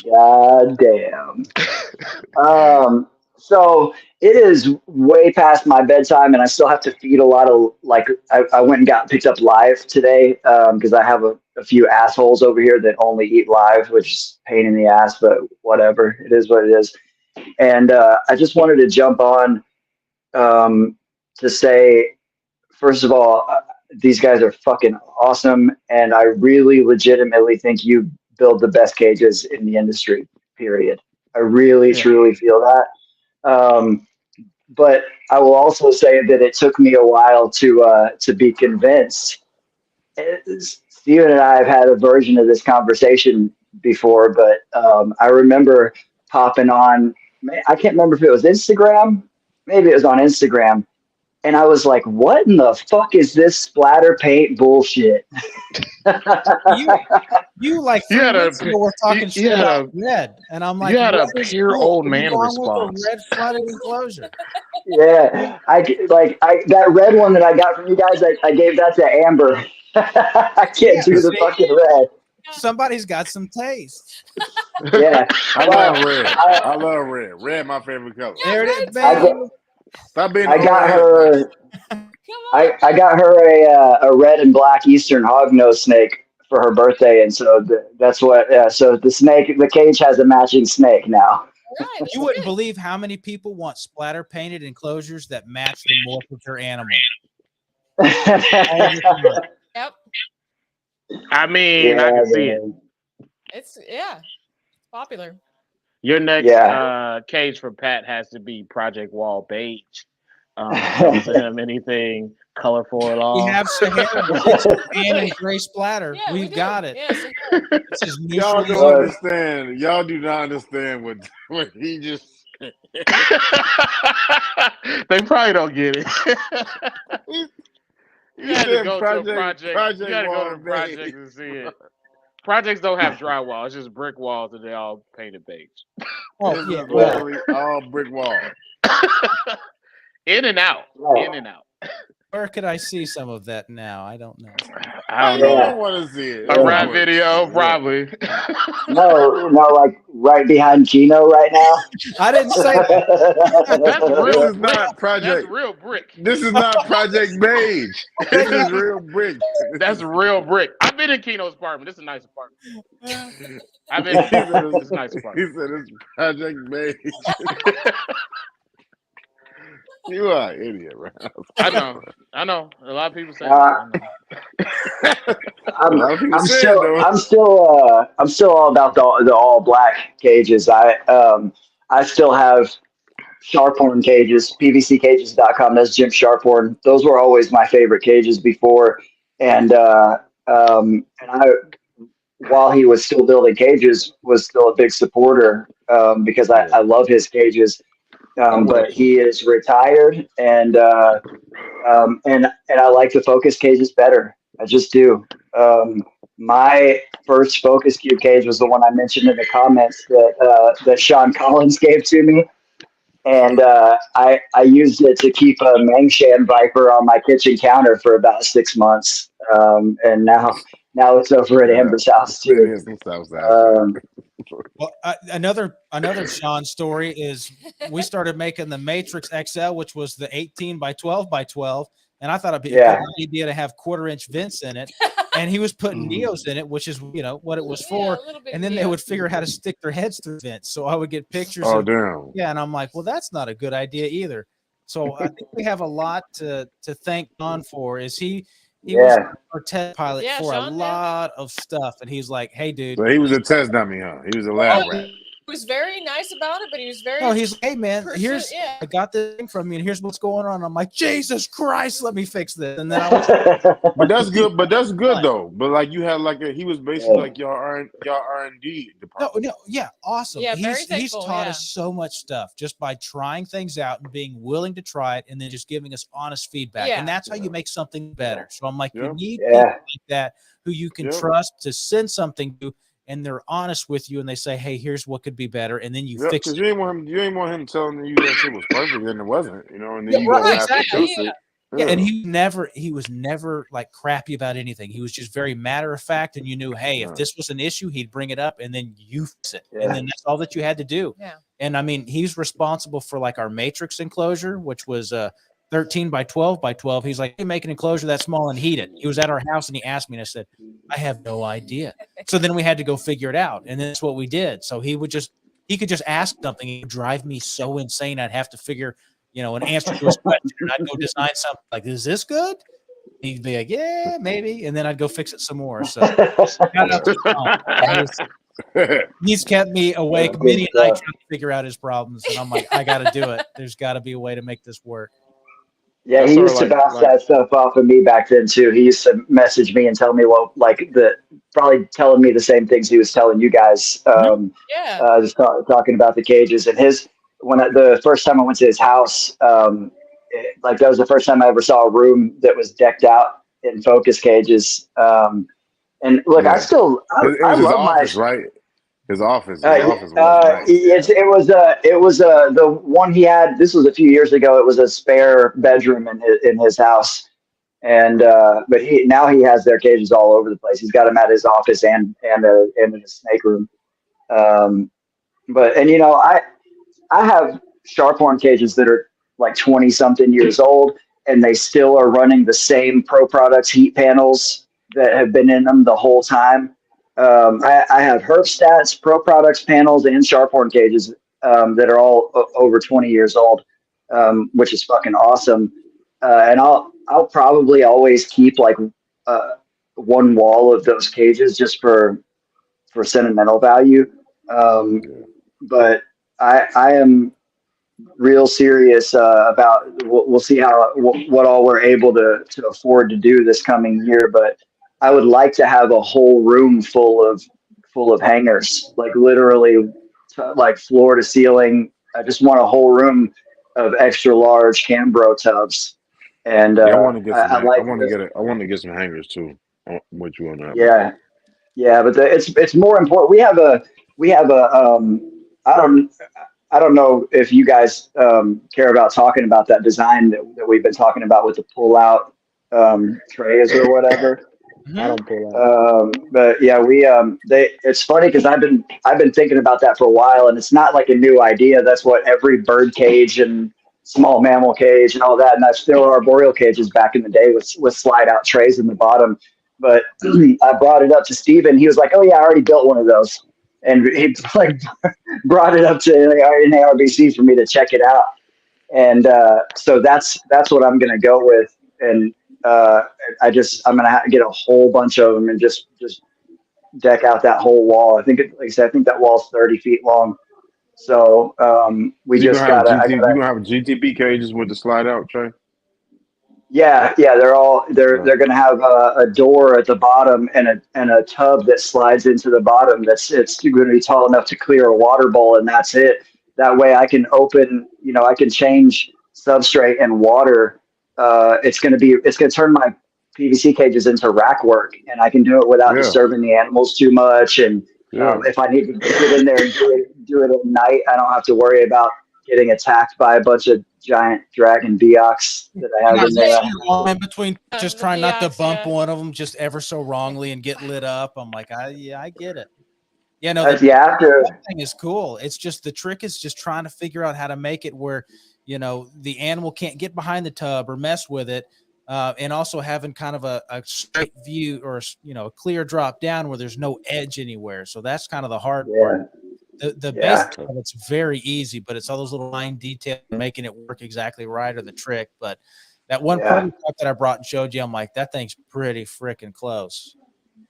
God damn. So it is way past my bedtime, and I still have to feed a lot of I went and got picked up live today because I have a few assholes over here that only eat live, which is a pain in the ass, but whatever. It is what it is. And I just wanted to jump on to say, first of all, these guys are fucking awesome, and I really legitimately think you build the best cages in the industry, period. I really, truly feel that. But I will also say that it took me a while to be convinced. Steven and I have had a version of this conversation before, but I remember popping on, I can't remember if it was Instagram, maybe it was on Instagram, and I was like, what in the fuck is this splatter paint bullshit? You like 3 minutes ago were talking shit about red, and I'm like, you had a pure old man response. Red flooded enclosure. Yeah, that red one that I got from you guys, I gave that to Amber. I can't do the fucking red. Somebody's got some taste. Yeah, I love red. I love red. Red, my favorite color. There it is, baby. Stop being. I got her. I got her a red and black Eastern hognose snake for her birthday, and so that's what. So the cage has a matching snake now. Right, You wouldn't believe how many people want splatter painted enclosures that match the morph of their animal. Yep. I mean, I can see it. It's popular. Your next cage for Pat has to be Project Wall beige. Don't send him anything colorful at all. We have Sahara and gray splatter. Yeah, We've got it. Yes. This is Y'all don't understand. Y'all do not understand what he just. They probably don't get it. You had to go to a project. You got to go to a project to see it. Projects don't have drywall. It's just brick walls and they all painted beige. Oh, yeah, literally all brick walls. In and out. Right. In and out. Where could I see some of that now? I don't know. I don't want to see it. A rap video, probably. No, like right behind Kino right now. I didn't say that. That's real. This is not project. That's real brick. This is not Project Beige. This is real brick. That's real brick. I've been in Kino's apartment. This is a nice apartment. I've been. This is a nice apartment. He said it's Project Beige. You are an idiot, bro. I know. A lot of people say I'm still all about the all black cages. I still have Sharphorn cages, PVCcages.com. That's Jim Sharphorn. Those were always my favorite cages before. And while he was still building cages, was still a big supporter because I love his cages. But he is retired, and I like the Focus cages better. I just do. My first Focus Cube cage was the one I mentioned in the comments that Sean Collins gave to me, and I used it to keep a Mangshan Viper on my kitchen counter for about 6 months, and now it's over at Amber's house too. Well, another Sean story is we started making the Matrix XL, which was the 18 by 12 by 12, and I thought it'd be a good idea to have 1/4-inch vents in it. and he was putting neos in it, which is what it was for. And then they would figure out how to stick their heads through vents. So I would get pictures Oh of damn. yeah, and I'm like, well, that's not a good idea either. So I think we have a lot to thank Don for. Is he was our test pilot for Sean, a lot of stuff, and he's like, hey, dude. So he was a test dummy, huh? He was a lab rat. He was very nice about it, but he was very. No, he's like, hey man, I got this thing from you, and here's what's going on. I'm like, Jesus Christ, let me fix this. And then I was But that's good. But that's good though. But like you had like he was basically like your R&D department. No, yeah, awesome. Yeah, he's taught us so much stuff just by trying things out and being willing to try it, and then just giving us honest feedback. And that's how you make something better. So I'm like, you need people like that who you can trust to send something to. And they're honest with you, and they say, "Hey, here's what could be better," and then you fix it. Because you ain't want him telling you that shit was perfect, and it wasn't, and then you gonna have to fix it. Yeah, and he was never like crappy about anything. He was just very matter of fact, and you knew, hey, if this was an issue, he'd bring it up, and then you fix it, and then that's all that you had to do. Yeah. And I mean, he's responsible for like our matrix enclosure, which was 13 by 12 by 12. He's like, hey, make an enclosure that small and heat it. He was at our house and he asked me, and I said, I have no idea. So then we had to go figure it out. And that's what we did. So he could just ask something. It would drive me so insane. I'd have to figure, an answer to his question. And I'd go design something like, is this good? He'd be like, yeah, maybe. And then I'd go fix it some more. So shout out to Tom. He's kept me awake many a night trying to figure out his problems. And I'm like, I got to do it. There's got to be a way to make this work. Yeah, he used to bounce that stuff off of me back then too. He used to message me and tell me, probably telling me the same things he was telling you guys. Just talking about the cages and the first time I went to his house, that was the first time I ever saw a room that was decked out in focus cages. And look, I love office, my right. His office. It was the one he had. This was a few years ago. It was a spare bedroom in his house, and but now he has their cages all over the place. He's got them at his office and in his snake room. I have Sharphorn cages that are like 20 something years old, and they still are running the same Pro Products heat panels that have been in them the whole time. I have Herfstats, Pro Products panels, and Sharphorn cages that are all over 20 years old, which is fucking awesome. And I'll probably always keep like one wall of those cages just for sentimental value. But I am real serious about. We'll see what all we're able to afford to do this coming year, but I would like to have a whole room full of hangers, like literally, like floor to ceiling. I just want a whole room of extra large Cambro tubs. And I want to get I want to get some hangers too. What you on that? Yeah, but it's more important. We have a I don't know if you guys care about talking about that design that we've been talking about with the pull out trays or whatever. I don't pull out. But yeah, it's funny because I've been thinking about that for a while, and it's not like a new idea. That's what every bird cage and small mammal cage and all that. And there were arboreal cages back in the day with slide out trays in the bottom. But I brought it up to Steven. He was like, oh yeah, I already built one of those. And he like brought it up to NARBC for me to check it out. And so that's what I'm going to go with. And I'm going to get a whole bunch of them and just deck out that whole wall. I think that wall's 30 feet long. So we just got to. You're going to have GTP cages with the slide out tray? Yeah, they're going to have a door at the bottom and a tub that slides into the bottom. It's going to be tall enough to clear a water bowl, and that's it. That way, I can I can change substrate and water. It's going to turn my PVC cages into rack work, and I can do it without disturbing the animals too much. And if I need to get in there and do it at night, I don't have to worry about getting attacked by a bunch of giant dragon Beox that I have in there. In between, just trying not to bump one of them just ever so wrongly and get lit up. I'm like, I get it. Yeah, no, that thing is cool. It's just the trick is just trying to figure out how to make it where, the animal can't get behind the tub or mess with it. and also having kind of a straight view or a clear drop down where there's no edge anywhere. So that's kind of the hard part. The basic of it's very easy, but it's all those little line details making it work exactly right or the trick. But that one prototype that I brought and showed you, I'm like, that thing's pretty freaking close.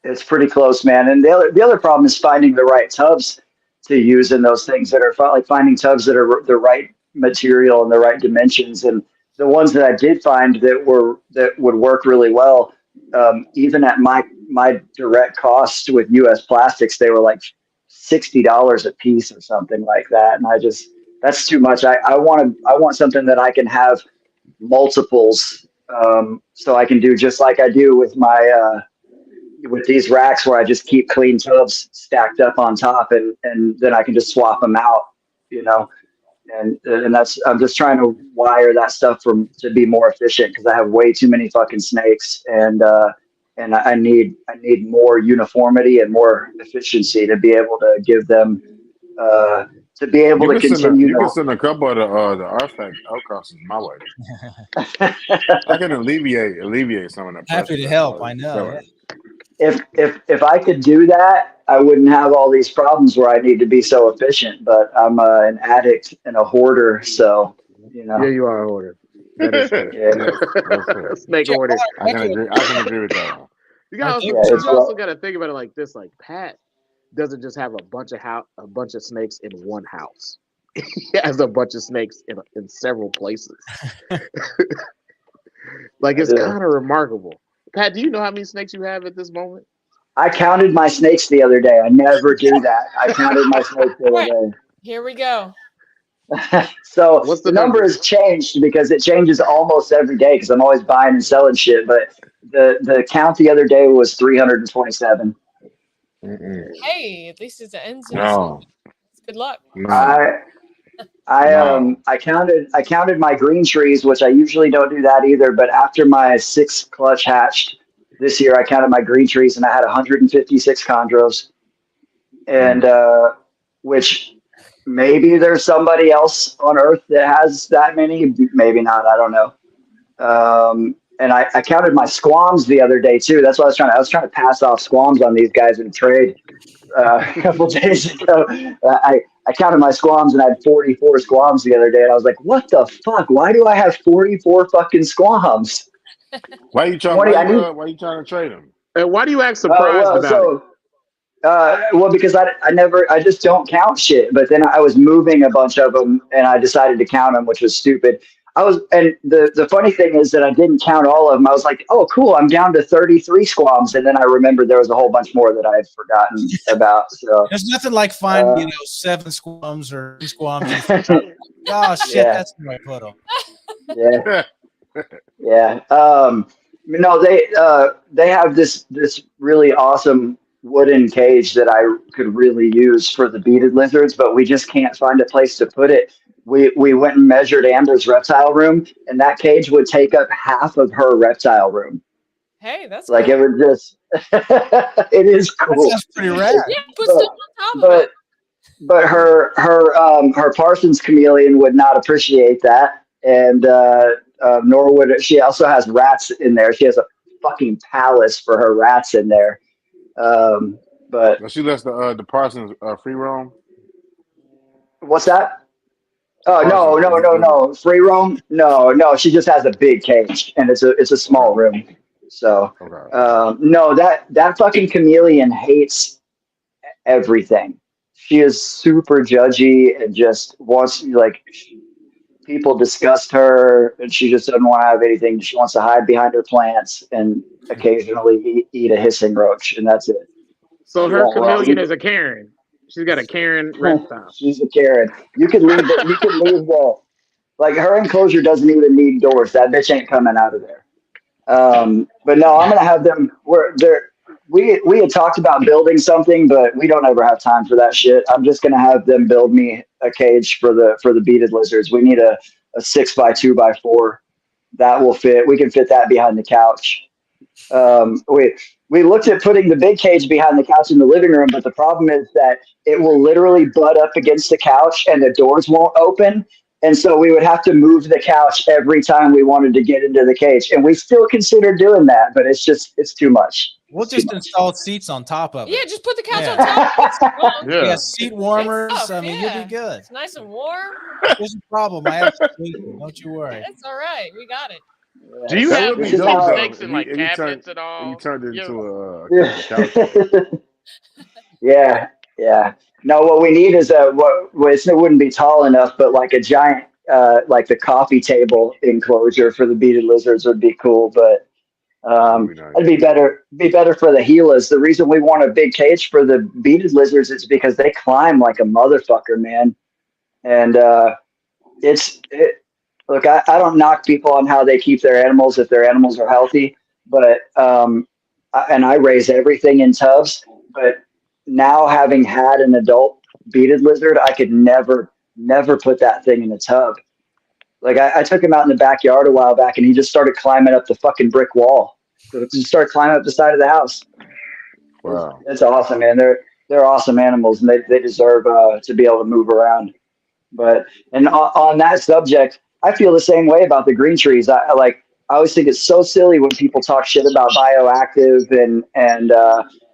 It's pretty close, man. And the other problem is finding the right tubs to use in those things that are like finding tubs that are the right material and the right dimensions. And the ones that I did find that would work really well, even at my direct cost with U.S. Plastics, they were like $60 a piece or something like that. And that's too much. I want something that I can have multiples, so I can do just like I do with my with these racks where I just keep clean tubs stacked up on top, and then I can just swap them out, and that's, I'm just trying to wire that stuff to be more efficient, because I have way too many fucking snakes, and I need more uniformity and more efficiency to be able to give them to be able to continue. You can send a couple of the artifact outcasts my way. I can alleviate some of that pressure. Happy to help. I know. Yeah. If I could do that, I wouldn't have all these problems where I need to be so efficient. But I'm an addict and a hoarder, so Yeah, you are a hoarder. That is true. Snake hoarder. I can agree with that one. You also got to think about it like this: like Pat doesn't just have a bunch of snakes in one house. He has a bunch of snakes in several places. Like, it's kind of remarkable. Pat, do you know how many snakes you have at this moment? I counted my snakes the other day. I never do that. I counted my snakes the other day. Here we go. So what's the number has changed because it changes almost every day because I'm always buying and selling shit. But the count the other day was 327. Hey, at least it's the ends. No. Good luck. I counted my green trees, which I usually don't do that either. But after my 6 clutch hatched this year, I counted my green trees and I had 156 chondros, and which maybe there's somebody else on Earth that has that many. Maybe not. I don't know. And I counted my squams the other day too. That's what I was trying to pass off squams on these guys in trade a couple days ago. I counted my squams and I had 44 squams the other day, and I was like, "What the fuck? Why do I have 44 fucking squams?" Why are you trying to trade them? And why do you act surprised about it? Well, because I just don't count shit. But then I was moving a bunch of them, and I decided to count them, which was stupid. And the funny thing is that I didn't count all of them. I was like, oh, cool, I'm down to 33 squams. And then I remembered there was a whole bunch more that I had forgotten about. So there's nothing like finding, 7 squams or 3 squams. Oh, shit, that's where I put them. Yeah. No, they have this really awesome wooden cage that I could really use for the beaded lizards, but we just can't find a place to put it. We went and measured Amber's reptile room, and that cage would take up half of her reptile room. Hey, that's like cool. It would just. It is cool. That's pretty rad. Yeah, put stuff on top of it. But her Parsons chameleon would not appreciate that, and nor would she. Also has rats in there. She has a fucking palace for her rats in there. But she lets the Parsons free roam. What's that? Oh, no. Free roam? No. She just has a big cage, and it's a small room. So, no, that fucking chameleon hates everything. She is super judgy and just wants, people disgust her, and she just doesn't want to have anything. She wants to hide behind her plants and occasionally eat a hissing roach, and that's it. So her chameleon is a Karen. She's got a Karen reptile. She's a Karen. You could leave the her enclosure doesn't even need doors. That bitch ain't coming out of there. But no, I'm gonna have them. We had talked about building something, but we don't ever have time for that shit. I'm just gonna have them build me a cage for the beaded lizards. We need a 6x2x4 that will fit. We can fit that behind the couch. We looked at putting the big cage behind the couch in the living room, but the problem is that it will literally butt up against the couch and the doors won't open. And so we would have to move the couch every time we wanted to get into the cage. And we still consider doing that, but it's too much. We'll just install seats on top of it. Yeah, just put the couch on top. It's long. Yeah, seat warmers. Tough, I mean, you'll be good. It's nice and warm. There's a problem. I have sleeping. Don't you worry. It's all right. We got it. Do you have would be keep dope, snakes though. in like If you cabinets turn- at all? You turned it into Yeah. a couch. Yeah. No, what we need is it wouldn't be tall enough, but like a giant, like the coffee table enclosure for the beaded lizards would be cool. But it'd be better for the Gilas. The reason we want a big cage for the beaded lizards is because they climb like a motherfucker, man. And look, I don't knock people on how they keep their animals if their animals are healthy, but and I raise everything in tubs. But now having had an adult beaded lizard, I could never put that thing in a tub. Like I took him out in the backyard a while back, and he just started climbing up the fucking brick wall. So he started climbing up the side of the house. Wow, it's awesome, man. They're awesome animals, and they deserve to be able to move around. But on that subject, I feel the same way about the green trees. I always think it's so silly when people talk shit about bioactive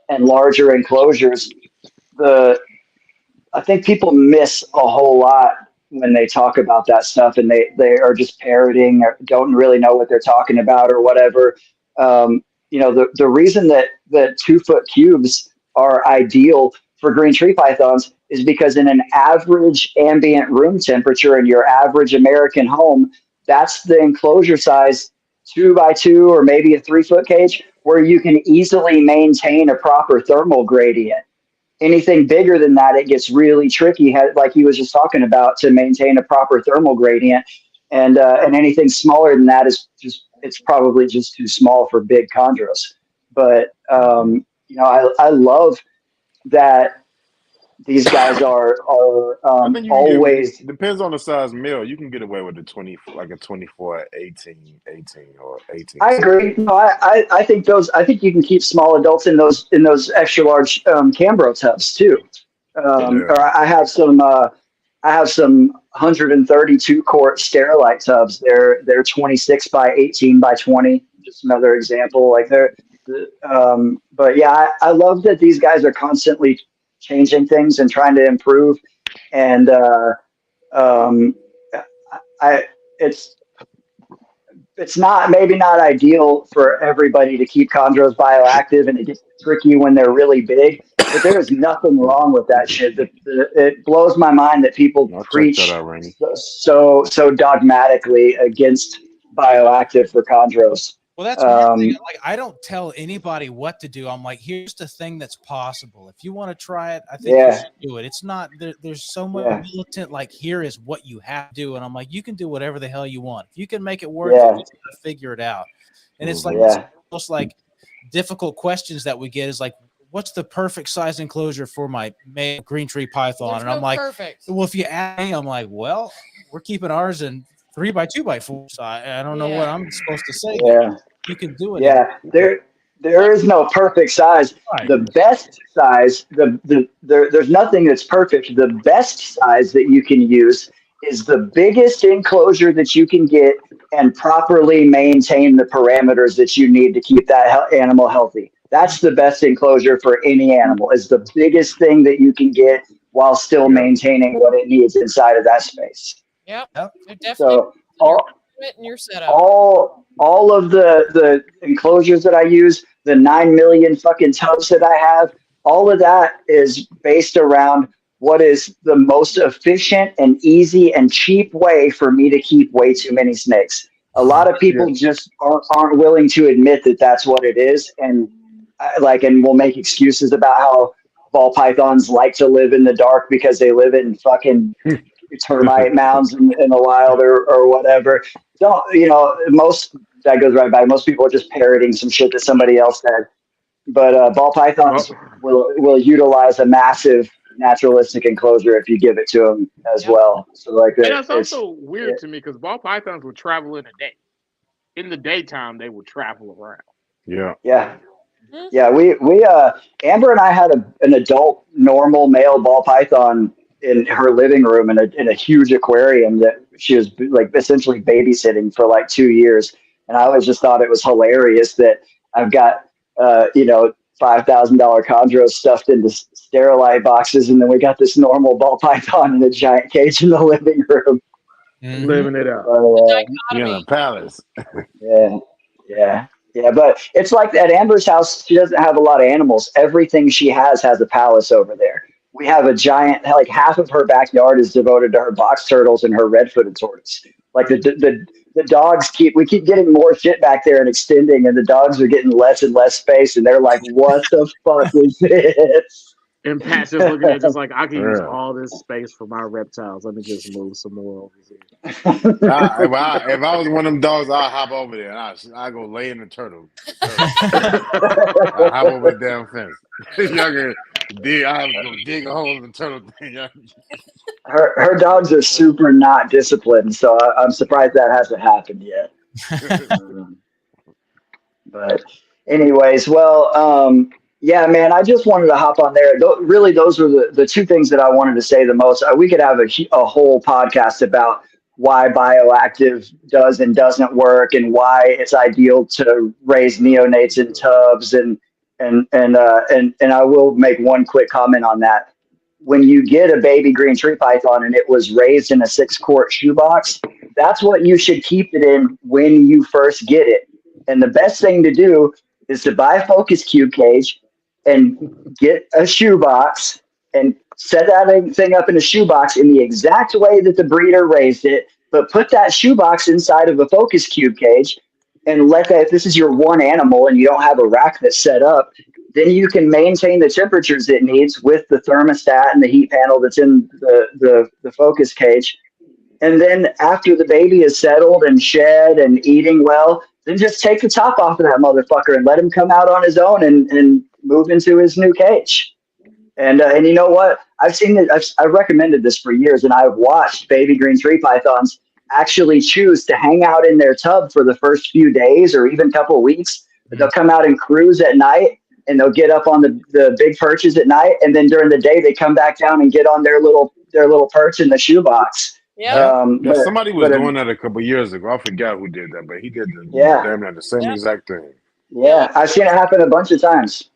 and larger enclosures. I think people miss a whole lot when they talk about that stuff, and they are just parroting or don't really know what they're talking about or whatever. The reason that 2-foot cubes are ideal for green tree pythons is because in an average ambient room temperature in your average American home, that's the enclosure size 2x2 or maybe a 3-foot cage where you can easily maintain a proper thermal gradient. Anything bigger than that, it gets really tricky, like he was just talking about, to maintain a proper thermal gradient. And anything smaller than that it's probably just too small for big chondros. But I love that these guys are I think always depends on the size male. You can get away with a 24, 18 or 18. I agree. No, I think you can keep small adults in those extra large Cambro tubs too. Or I have some 132 quart sterilite tubs. They're 26 by 18 by 20. Just another example. Like but yeah, I love that these guys are constantly changing things and trying to improve. And it's maybe not ideal for everybody to keep chondros bioactive, and it gets tricky when they're really big. But there is nothing wrong with that shit. It blows my mind that people preach so dogmatically against bioactive for chondros. Well, that's one thing. Like, I don't tell anybody what to do. I'm like, here's the thing that's possible. If you want to try it, I think you should do it. It's not there's so much militant. Like, here is what you have to do, and I'm like, you can do whatever the hell you want. If you can make it work, you just gotta figure it out. And it's like it's almost like difficult questions that we get is like, what's the perfect size enclosure for my male green tree python? There's and I'm like, perfect. well, if you ask me, I'm like, well, we're keeping ours in 3x2x4. So I don't know what I'm supposed to say. Yeah, you can do it. Yeah, there is no perfect size. Right. The best size, there's nothing that's perfect. The best size that you can use is the biggest enclosure that you can get and properly maintain the parameters that you need to keep that animal healthy. That's the best enclosure for any animal, is the biggest thing that you can get while still maintaining what it needs inside of that space. Yep. Definitely. So in your setup. All of the enclosures that I use, the 9 million fucking tubs that I have, all of that is based around what is the most efficient and easy and cheap way for me to keep way too many snakes. A lot of people just aren't willing to admit that that's what it is, and will make excuses about how ball pythons like to live in the dark because they live in fucking termite mounds in the wild or whatever. Most that goes right by. Most people are just parroting some shit that somebody else said. But ball pythons will utilize a massive naturalistic enclosure if you give it to them as well. So and that's also weird to me because ball pythons will travel in the day. In the daytime, they will travel around. Yeah. We Amber and I had an adult normal male ball python in her living room in a huge aquarium that she was like essentially babysitting for like 2 years. And I always just thought it was hilarious that I've got, $5,000 chondros stuffed into sterilite boxes, and then we got this normal ball python in a giant cage in the living room. Living it up. You're in a palace. Yeah, yeah, yeah. But it's like at Amber's house, she doesn't have a lot of animals. Everything she has a palace over there. We have a giant, like half of her backyard is devoted to her box turtles and her red-footed tortoise. Like the dogs we keep getting more shit back there and extending, and the dogs are getting less and less space, and they're like, "What the fuck is this?" And Pat's just looking at it just like, I can use Yeah. all this space for my reptiles. Let me just move some more over here. If I was one of them dogs, I'd hop over there and I go lay in the turtle. I hop over the damn fence. Y'all can I go dig a hole in the turtle thing. Her dogs are super not disciplined, so I'm surprised that hasn't happened yet. But anyways, well, yeah, man, I just wanted to hop on there. Really, those were the two things that I wanted to say the most. We could have a whole podcast about why bioactive does and doesn't work, and why it's ideal to raise neonates in tubs, and I will make one quick comment on that. When you get a baby green tree python and it was raised in a 6-quart shoebox, that's what you should keep it in when you first get it. And the best thing to do is to buy a focus cube cage and get a shoebox and set that thing up in a shoebox in the exact way that the breeder raised it, but put that shoebox inside of a focus cube cage and let that, if this is your one animal and you don't have a rack that's set up, then you can maintain the temperatures it needs with the thermostat and the heat panel that's in the focus cage. And then after the baby is settled and shed and eating well, then just take the top off of that motherfucker and let him come out on his own and move into his new cage. And you know what? I've seen it. I've recommended this for years, and I've watched baby green tree pythons actually choose to hang out in their tub for the first few days or even couple of weeks. But they'll come out and cruise at night, and they'll get up on the big perches at night, and then during the day they come back down and get on their little perch in the shoebox. Yeah. Somebody was doing that a couple years ago. I forgot who did that, but he did the same exact thing. Yeah, I've seen it happen a bunch of times.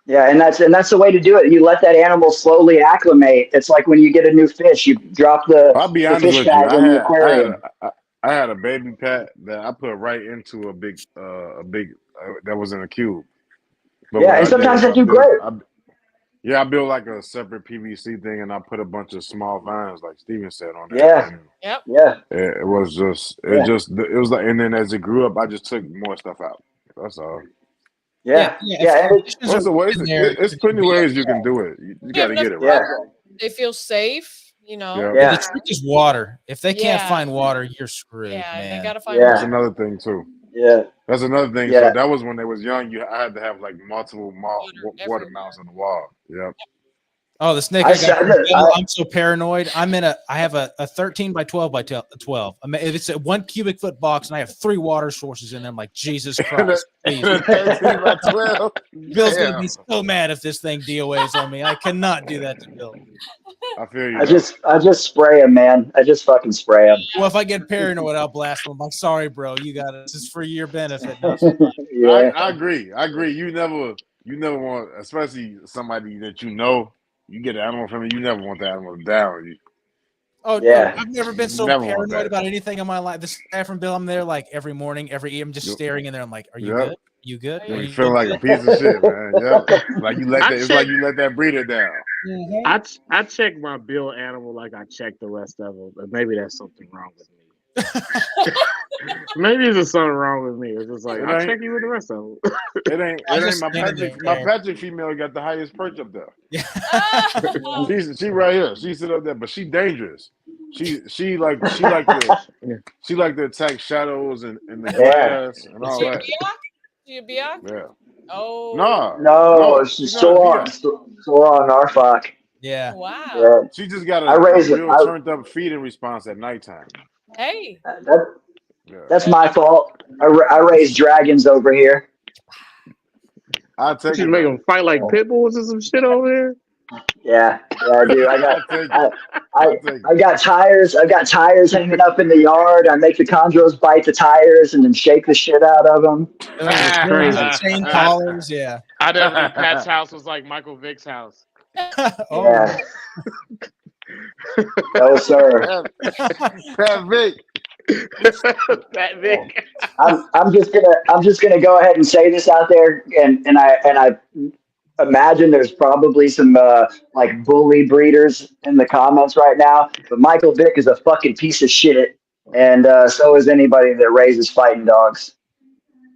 Yeah, and that's the way to do it. You let that animal slowly acclimate. It's like when you get a new fish, you drop I'll be the honest fish with bag you. in the aquarium. I had a baby pet that I put right into a big that was in a cube. But yeah, and sometimes they do great. I built like a separate PVC thing, and I put a bunch of small vines, like Steven said, on there. Yeah. Yep. Yeah. It was like, and then as it grew up, I just took more stuff out. That's all. Yeah. It's plenty ways you can do it. You got to get it right. They feel safe, you know. Yeah. The trick is water. If they can't find water, you're screwed. Yeah, man. they gotta find water. That's another thing too. Yeah. That's another thing. Yeah. So that was when they was young. I had to have like multiple water mounts on the wall. Yep. Oh, the snake! I'm so paranoid. I have a 13 by 12 by 12. I mean, it's a 1 cubic foot box, and I have 3 water sources in there. I'm like, Jesus Christ! 13 by 12. Bill's gonna be so mad if this thing DOAs on me. I cannot do that to Bill. I feel you. I just spray him, man. I just fucking spray him. Well, if I get paranoid, I'll blast him. I'm like, sorry, bro. You got it. This is for your benefit. Yeah. I agree. You never want, especially somebody that you know. You get an animal from it, you never want the animal down. Oh, yeah. I've never been so paranoid about anything in my life. This guy from Bill, I'm there like every morning, I'm just staring in there. I'm like, are you good? You good? You feel like a piece of shit, man. Yep. Like it's like you let that breeder down. Mm-hmm. I check my Bill animal like I check the rest of them, but maybe that's something wrong with me. Maybe there's something wrong with me. It's just like I'll check you with the rest of them. It ain't my Patrick female got the highest perch up there. Yeah. she right here. She sit up there, but she dangerous. She like to attack shadows and the grass and all that. She a Biak? Yeah. Oh. No, she's still on Norfolk. Yeah. Wow. Yeah. She just got a real turned up feeding response at nighttime. Hey. That's my fault. I raise dragons over here. She's making them fight like pit bulls or some shit over there. Yeah, I do. I'll take it. I'll take I it. got tires. I got tires hanging up in the yard. I make the chondros bite the tires and then shake the shit out of them. That's crazy. Chain I, collars, yeah. I never knew Pat's house was like Michael Vick's house. Oh, Yeah. No, sir. Pat Vic. Pat Vick. I'm just gonna go ahead and say this out there, and I imagine there's probably some like bully breeders in the comments right now. But Michael Vick is a fucking piece of shit, and so is anybody that raises fighting dogs.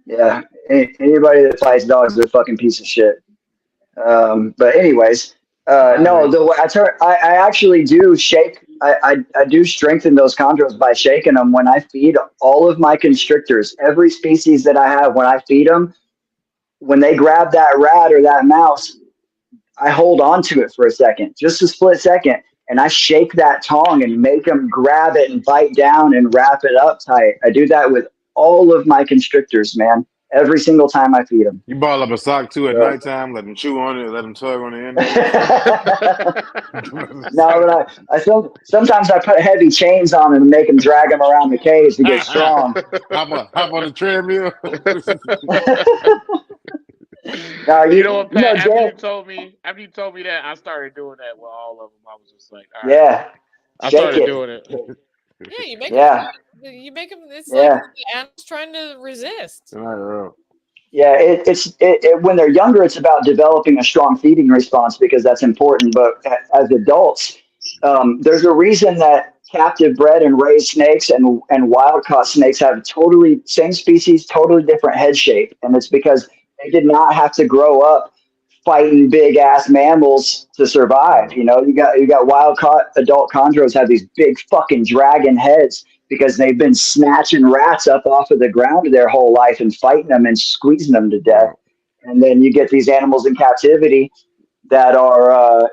Yeah, anybody that fights dogs is a fucking piece of shit. But anyways, no, I actually do shake. I do strengthen those chondros by shaking them when I feed all of my constrictors. Every species that I have, when I feed them, when they grab that rat or that mouse, I hold on to it for a second, just a split second, and I shake that tongue and make them grab it and bite down and wrap it up tight. I do that with all of my constrictors, man. Every single time I feed them. You ball up a sock too at nighttime, let them chew on it, let them tug on the end of it. No, but sometimes I put heavy chains on them and make them drag them around the cage to get strong. Hop on the treadmill. No, You know what, Pat? After Dan, you told me that, I started doing that with all of them. I was just like, all right. yeah, I shake started it. doing it. Yeah, you make Yeah. them. You make them. It's Yeah. like the animal's trying to resist. Yeah, it's when they're younger, it's about developing a strong feeding response because that's important. But as adults, there's a reason that captive bred and raised snakes and wild caught snakes have totally same species, totally different head shape, and it's because they did not have to grow up fighting big ass mammals to survive. You know, you got wild caught adult chondros have these big fucking dragon heads because they've been snatching rats up off of the ground their whole life and fighting them and squeezing them to death. And then you get these animals in captivity that are,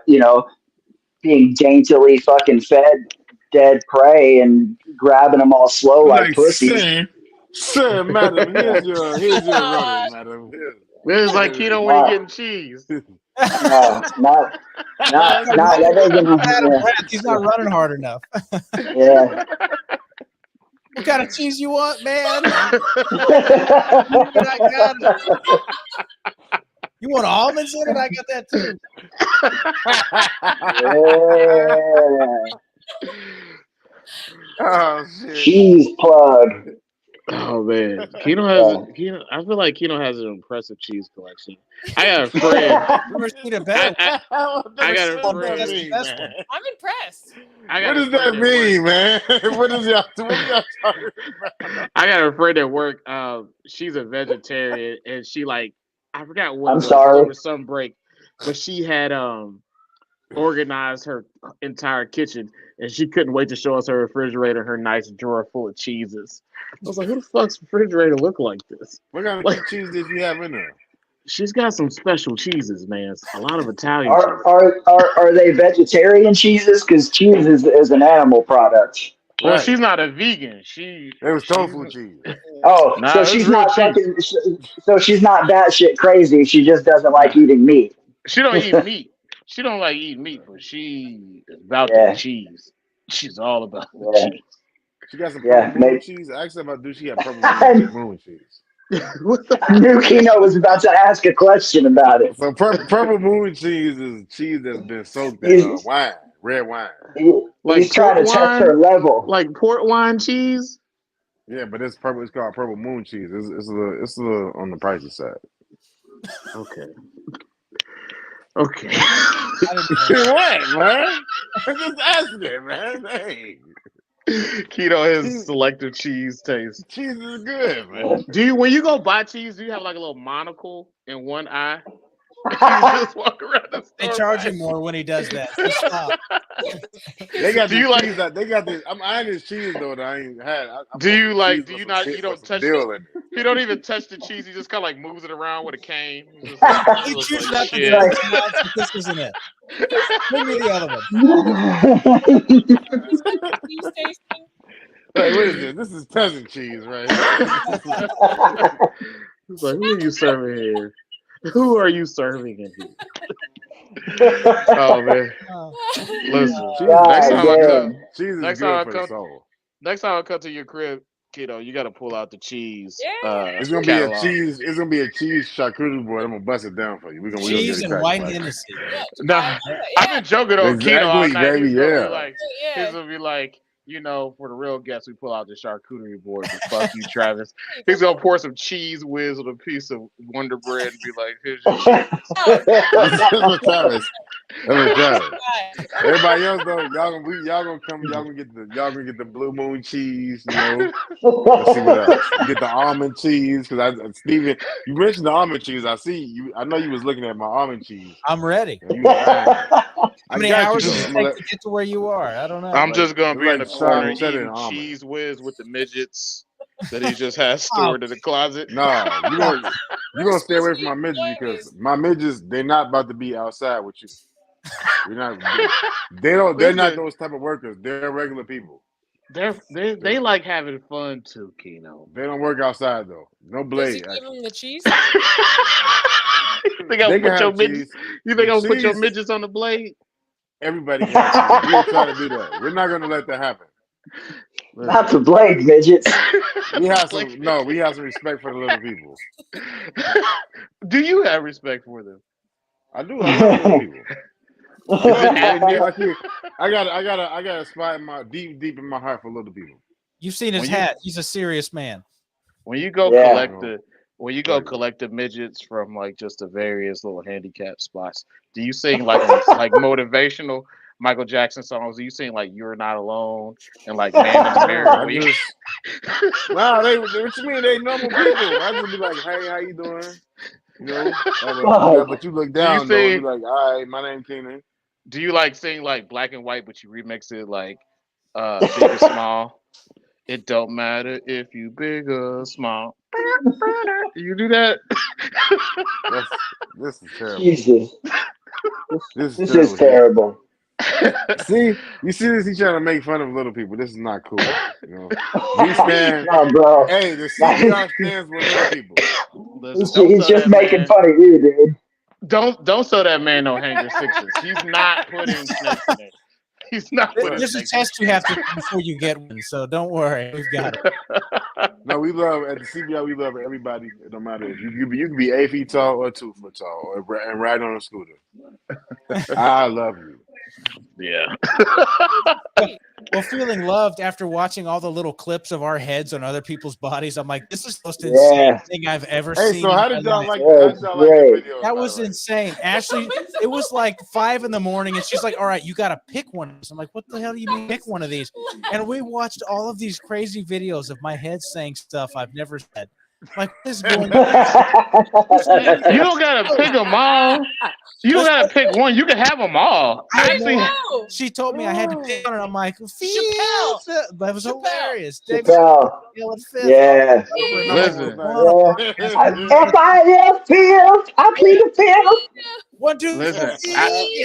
being daintily fucking fed dead prey and grabbing them all slow like pussies. Sir, madam, here's your rubber, madam. It's like keto when you're getting cheese. No, not that doesn't. He's not running hard enough. Yeah. What kind of cheese you want, man? You want almonds in it? I got that too. Yeah. Oh shit. Cheese plug. Oh man, Keno has. I feel like Keno has an impressive cheese collection. I got a friend. Never seen a better. I got a friend. I'm impressed. What does that mean, man? What is y'all talking about? I got a friend at work. She's a vegetarian, and she I forgot what. I'm sorry. Over some break, but she had organized her entire kitchen, and she couldn't wait to show us her refrigerator, her nice drawer full of cheeses. I was like, "Who the fuck's refrigerator look like this?" What kind of cheese did you have in there? She's got some special cheeses, man. A lot of Italian cheese. Are they vegetarian cheeses? Because cheese is an animal product. Well, she's not a vegan. It was tofu cheese. Oh, so she's not fucking. So she's not batshit crazy. She just doesn't like eating meat. She don't eat meat. She don't like eating meat, but she is about the cheese. She's all about the cheese. She got some purple moon cheese. I asked her about, do she have purple moon cheese? I knew Keno was about to ask a question about it. So purple moon cheese is cheese that's been soaked in wine, red wine. He's trying to test her level. Like port wine cheese? Yeah, but it's purple. It's called purple moon cheese. It's a little on the pricey side. Okay. Okay. What, man? I'm just asking, man. Hey. Keto has selective cheese taste. Cheese is good, man. When you go buy cheese, do you have like a little monocle in one eye? You just walk around the store. They charge him more when he does that. They got cheese that they got this. I'm eyeing this cheese though that I ain't had. You don't touch it? You don't even touch the cheese. You just kind of like moves it around with a cane. He chews it up and this isn't it. Bring me the other one. Hey, what is this? This is peasant cheese, right? It's like, who are you serving here? Who are you serving in here? Oh man, listen. Next God time I come, damn. Cheese is next good time I for the come, soul. next time I come to your crib, kiddo, you got to pull out the cheese Yeah. It's gonna be a catalog. cheese. It's gonna be a cheese charcuterie board. I'm gonna bust it down for you. We're gonna get Cheese it and cracking white right now. Hennessy. Yeah. Nah, I've Yeah. been joking on Keno all Exactly, night. baby. He's gonna be Yeah. like, he's Yeah. gonna be like, for the real guests, we pull out the charcuterie board. But fuck you, Travis. He's gonna pour some cheese whiz on a piece of Wonder Bread and be like, here's your cheese. Oh, That's what Travis. That's what Travis. God. Everybody else though, y'all gonna come. Y'all gonna get the Blue Moon cheese. Let's see what else. Get the almond cheese because Steven, you mentioned the almond cheese. I see you. I know you was looking at my almond cheese. I'm ready. And you was eyeing it. How many got hours you, does though. it take to get to where you are? I don't know. I'm just gonna it's be in like the corner sharp cheddar and eating almond. cheese whiz with the midgets that he just has stored in the closet. Nah, you gonna stay away from my midgets because my midgets they're not about to be outside with you. You're not. They're Listen, not those type of workers. They're regular people. they like having fun too, Keno. They don't work outside though. No Does he blade. give him the cheese? You think I'll They can put your have midgets? cheese. You think The I'll put your cheese- midgets on the blade? Everybody has cheese. We'll try to do that. We're not gonna let that happen. Not the blade midgets. We have some respect for the little people. Do you have respect for them? I do. I love little people. Is I got a spot in my deep in my heart for little people. You've seen his hat. He's a serious man. When you go Yeah. collect the midgets from like just the various little handicap spots, do you sing like motivational Michael Jackson songs? Do you sing like "You're Not Alone" and like "Man in the Mirror"? Nah, what you mean? They normal people. I just be like, hey, how you doing? But you look down though, and be like, all right, my name Keenan. Do you like sing like Black and White, but you remix it like big or small? It don't matter if you big or small. You do that? This is terrible. Jesus. This is terrible. See, you see this? He's trying to make fun of little people. This is not cool. We stand. No, bro. Hey, the CBR stands with little people. He's just making fun of you, dude. Don't sell that man no hanger sixes. He's not putting snakes in it. He's not putting. There's a test you have to do before you get one, so don't worry, we've got it. No, we love at the CBR. We love everybody. It don't matter if you can be 8 feet tall or 2 foot tall, and ride on a scooter. I love you. Yeah. Well, feeling loved after watching all the little clips of our heads on other people's bodies, I'm like, this is the most insane thing I've ever seen. Hey, so how did y'all like that video? That was insane. Ashley, it was like 5 a.m, and she's like, all right, you got to pick one. I'm like, what the hell do you mean pick one of these? And we watched all of these crazy videos of my head saying stuff I've never said. Like, what is going on? You don't gotta pick them all. You don't gotta pick one. You can have them all. She told me I had to pick one, and I'm like, Chappelle. That was hilarious. Chappelle. Yeah. Listen. If I feel, I plead the fifth. 1, 2, Listen, 3.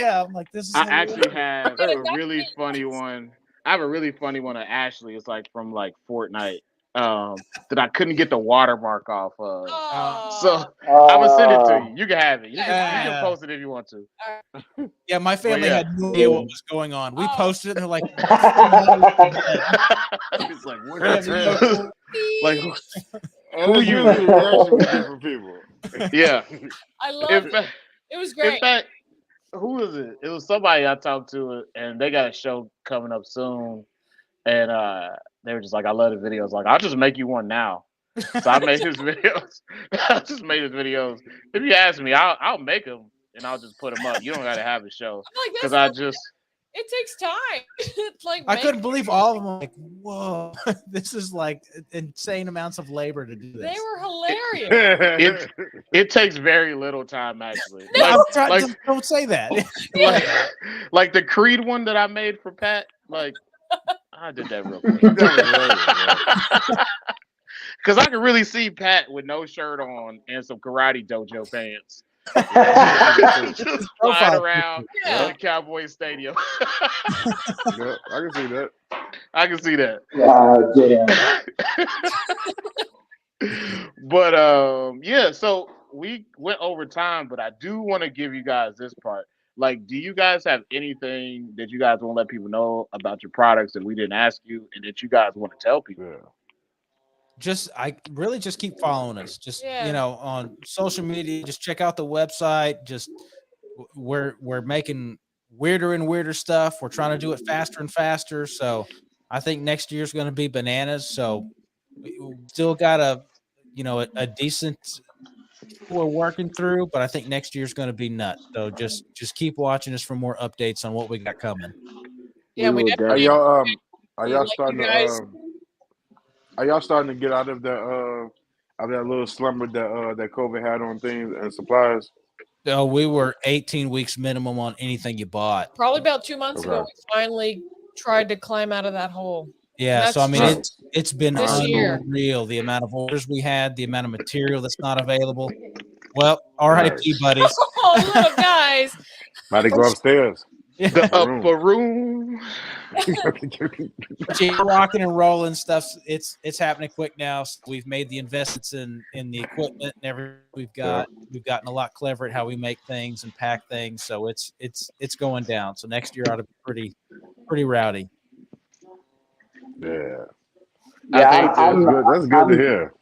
I'm like, this is. I actually have a really funny one. I have a really funny one of Ashley. It's like from like Fortnite. That I couldn't get the watermark off of. So I'm gonna send it to you. You can have it. You can post it if you want to. Yeah, my family had no idea what was going on. We posted it, and they're like, it's like, what is that? Like, who you different people? Yeah. I love it. It was great. In fact, who was it? It was somebody I talked to, and they got a show coming up soon. And they were just like, I love the videos. Like, I'll just make you one now. So I made his videos. I just made his videos. If you ask me, I'll make them and I'll just put them up. You don't got to have a show because it takes time. Like I couldn't believe all of them. I'm like, whoa, this is like insane amounts of labor to do this. They were hilarious. It takes very little time actually. Don't say that. like the Creed one that I made for Pat. Like I did that real quick. Because I can really see Pat with no shirt on and some karate dojo pants. Just flying around the Cowboys Stadium. Yeah, I can see that. I can see that. Damn. But yeah, so we went over time, but I do want to give you guys this part. Like, do you guys have anything that you guys want to let people know about your products that we didn't ask you, and that you guys want to tell people? I really just keep following us. Just on social media. Just check out the website. Just we're making weirder and weirder stuff. We're trying to do it faster and faster. So I think next year's going to be bananas. So we still got a decent we're working through, but I think next year's going to be nuts. So just keep watching us for more updates on what we got coming. Yeah, we Are definitely. y'all Like starting you guys. to are y'all starting to get out of the of that little slumber that COVID had on things and supplies? So we were 18 weeks minimum on anything you bought. Probably about 2 months ago, we finally tried to climb out of that hole. Yeah, so I mean it's been this year. unreal, the amount of orders we had, the amount of material that's not available. Well, RIP, buddies. Oh, little guys. About to go upstairs. The upper room. But yeah, rocking and rolling stuff. It's happening quick now. So we've made the investments in the equipment and everything we've got. We've gotten a lot clever at how we make things and pack things. So it's going down. So next year ought to be pretty rowdy. Yeah. That's good to hear.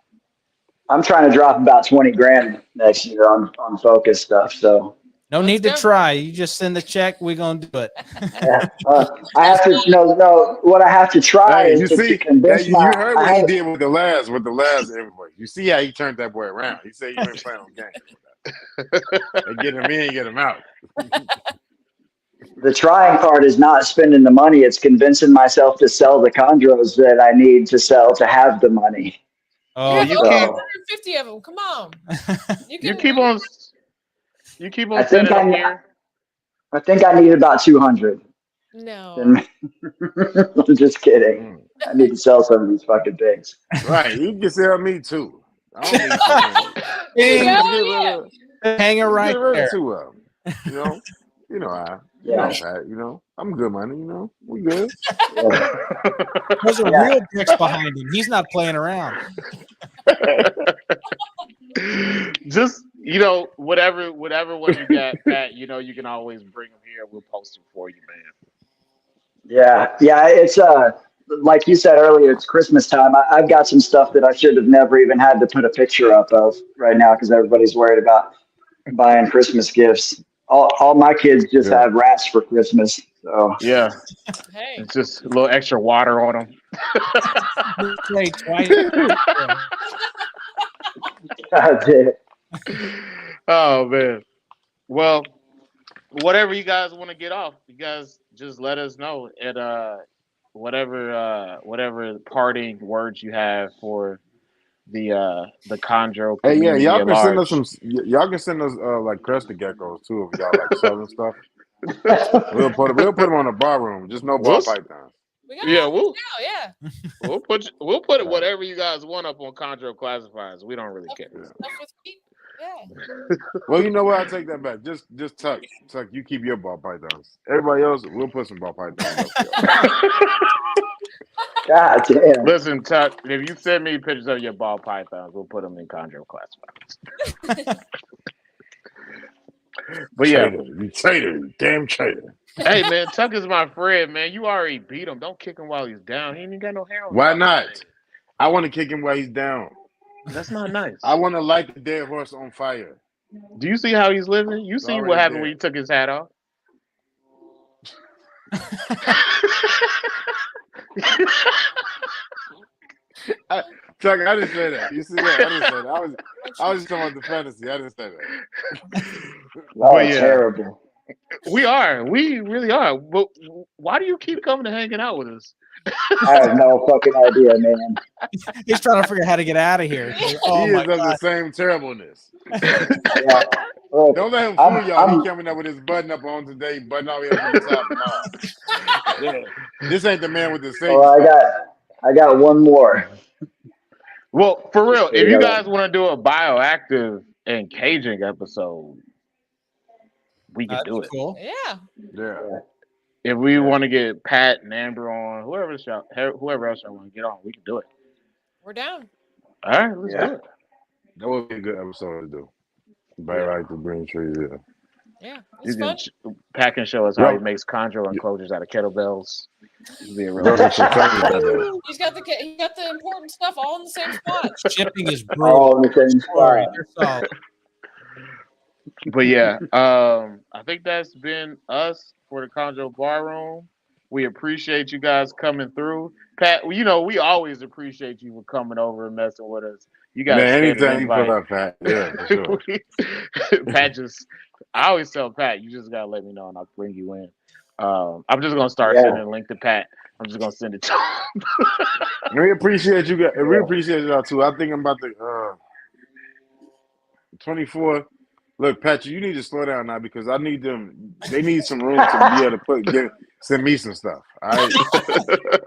I'm trying to drop about 20 grand next year on focus stuff. So no need to try. You just send the check. We're gonna do it. I have to no. What I have to try is to convince you heard what he did with the last invoice. You see how he turned that boy around. He said you ain't playing on games. They get him in, get him out. The trying part is not spending the money. It's convincing myself to sell the chondros that I need to sell to have the money. Oh, you keep 150 of them. Come on. You keep on I think I need about 200. No. I'm just kidding. I need to sell some of these fucking things. Right. You can sell me too. I don't need Hanging right there. Two of them. You know, I'm good money, we good. There's a real bricks behind him. He's not playing around. Just, whatever one you got, Pat, you can always bring them here. We'll post them for you, man. Yeah. It's like you said earlier, it's Christmas time. I've got some stuff that I should have never even had to put a picture up of right now because everybody's worried about buying Christmas gifts. All my kids just have rats for Christmas. So yeah, it's just a little extra water on them. Oh man. Well, whatever you guys want to get off, you guys just let us know at whatever parting words you have for the Chondro community. Hey, y'all can send us y'all can send us like crested geckos too if y'all like selling stuff. We'll put them on the bar room. Just no ball pythons. We'll put whatever you guys want up on Chondro classifieds. We don't really care. Well, you know what? I'll take that back. Just Tuck, you keep your ball pythons. Everybody else, we'll put some ball pythons up. God damn. Listen, Tuck, if you send me pictures of your ball pythons, we'll put them in Chondro classifieds. But you traitor, damn traitor. Hey man, Tuck is my friend, man. You already beat him. Don't kick him while he's down. He ain't even got no hair on. Why not? I want to kick him while he's down. That's not nice. I want to light the dead horse on fire. Do you see how he's living? You see what happened when he took his hat off? Chuck, I didn't say that. You see that? I didn't say that. I was just talking about the fantasy. I didn't say that. Terrible. We are. We really are. But why do you keep coming and hanging out with us? I have no fucking idea, man. He's trying to figure out how to get out of here. Oh, he is of the same terribleness. Look, don't let him fool y'all. He coming up with his button up on today, button all the way up to the top. This ain't the man with the safety. Oh, I got one more. Well, for real, if you guys want to do a bioactive and caging episode, we can do it. Cool. Yeah. If we want to get Pat and Amber on, whoever else y'all want to get on, we can do it. We're down. All right, let's do it. That would be a good episode to do. Bioactive green trees, Yeah, it's fun. Pat can show us how he makes chondro enclosures out of kettlebells. Be a real He's the He's got the important stuff all in the same spot. Shipping is brutal. All in the same Sorry, spot. they're solid. But yeah, I think that's been us for the Chondro Bar Room. We appreciate you guys coming through. Pat, you know, we always appreciate you for coming over and messing with us. You got a standard anytime you invite. put up, Pat. Yeah, for sure. Pat I always tell Pat, you just gotta let me know and I'll bring you in. I'm just gonna start sending a link to Pat. I'm just gonna send it to him. We appreciate you guys. We appreciate y'all too. I think I'm about to 24. Look, Patrick, you need to slow down now because I need them. They need some room to be able to send me some stuff. All right,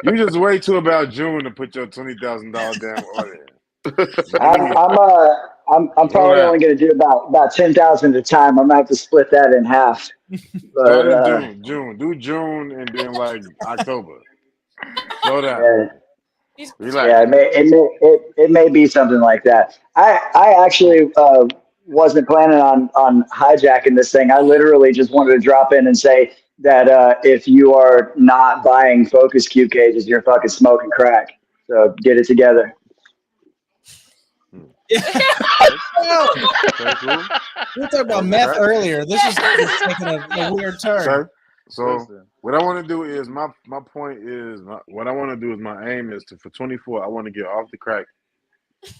you just wait till about June to put your $20,000 damn order in. I'm probably only going to do about 10,000 at a time. I'm gonna have to split that in half. Start in June. Do June and then like October. Slow down. Relax. Yeah, it may be something like that. I actually wasn't planning on hijacking this thing. I literally just wanted to drop in and say that if you are not buying focus cube cages, you're fucking smoking crack. So get it together. We were talking about meth earlier. This is taking a weird turn. Okay. So what I want to do is my point is what I want to do is my aim is for 24. I want to get off the crack,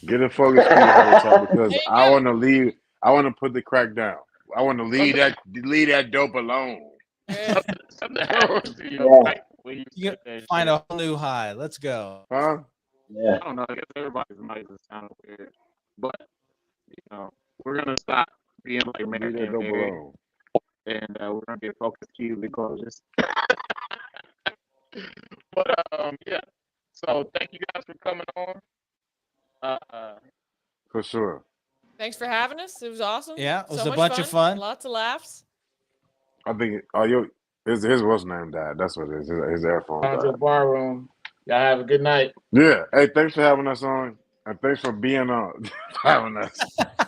get a focus because I want to leave. I want to put the crack down. I want to leave that dope alone. You find a whole new high. Let's go. Huh? Yeah. I don't know. I guess everybody's mic is kind of weird, but you know, we're gonna stop being like Mary and we're gonna get focused cube enclosures. But yeah. So thank you guys for coming on. For sure. Thanks for having us. It was awesome. Yeah, it was a bunch of fun. Lots of laughs. I think his what's name died. That's what it is. His earphone died. Chondro Bar Room. Y'all have a good night. Yeah. Hey, thanks for having us on, and thanks for being on having us.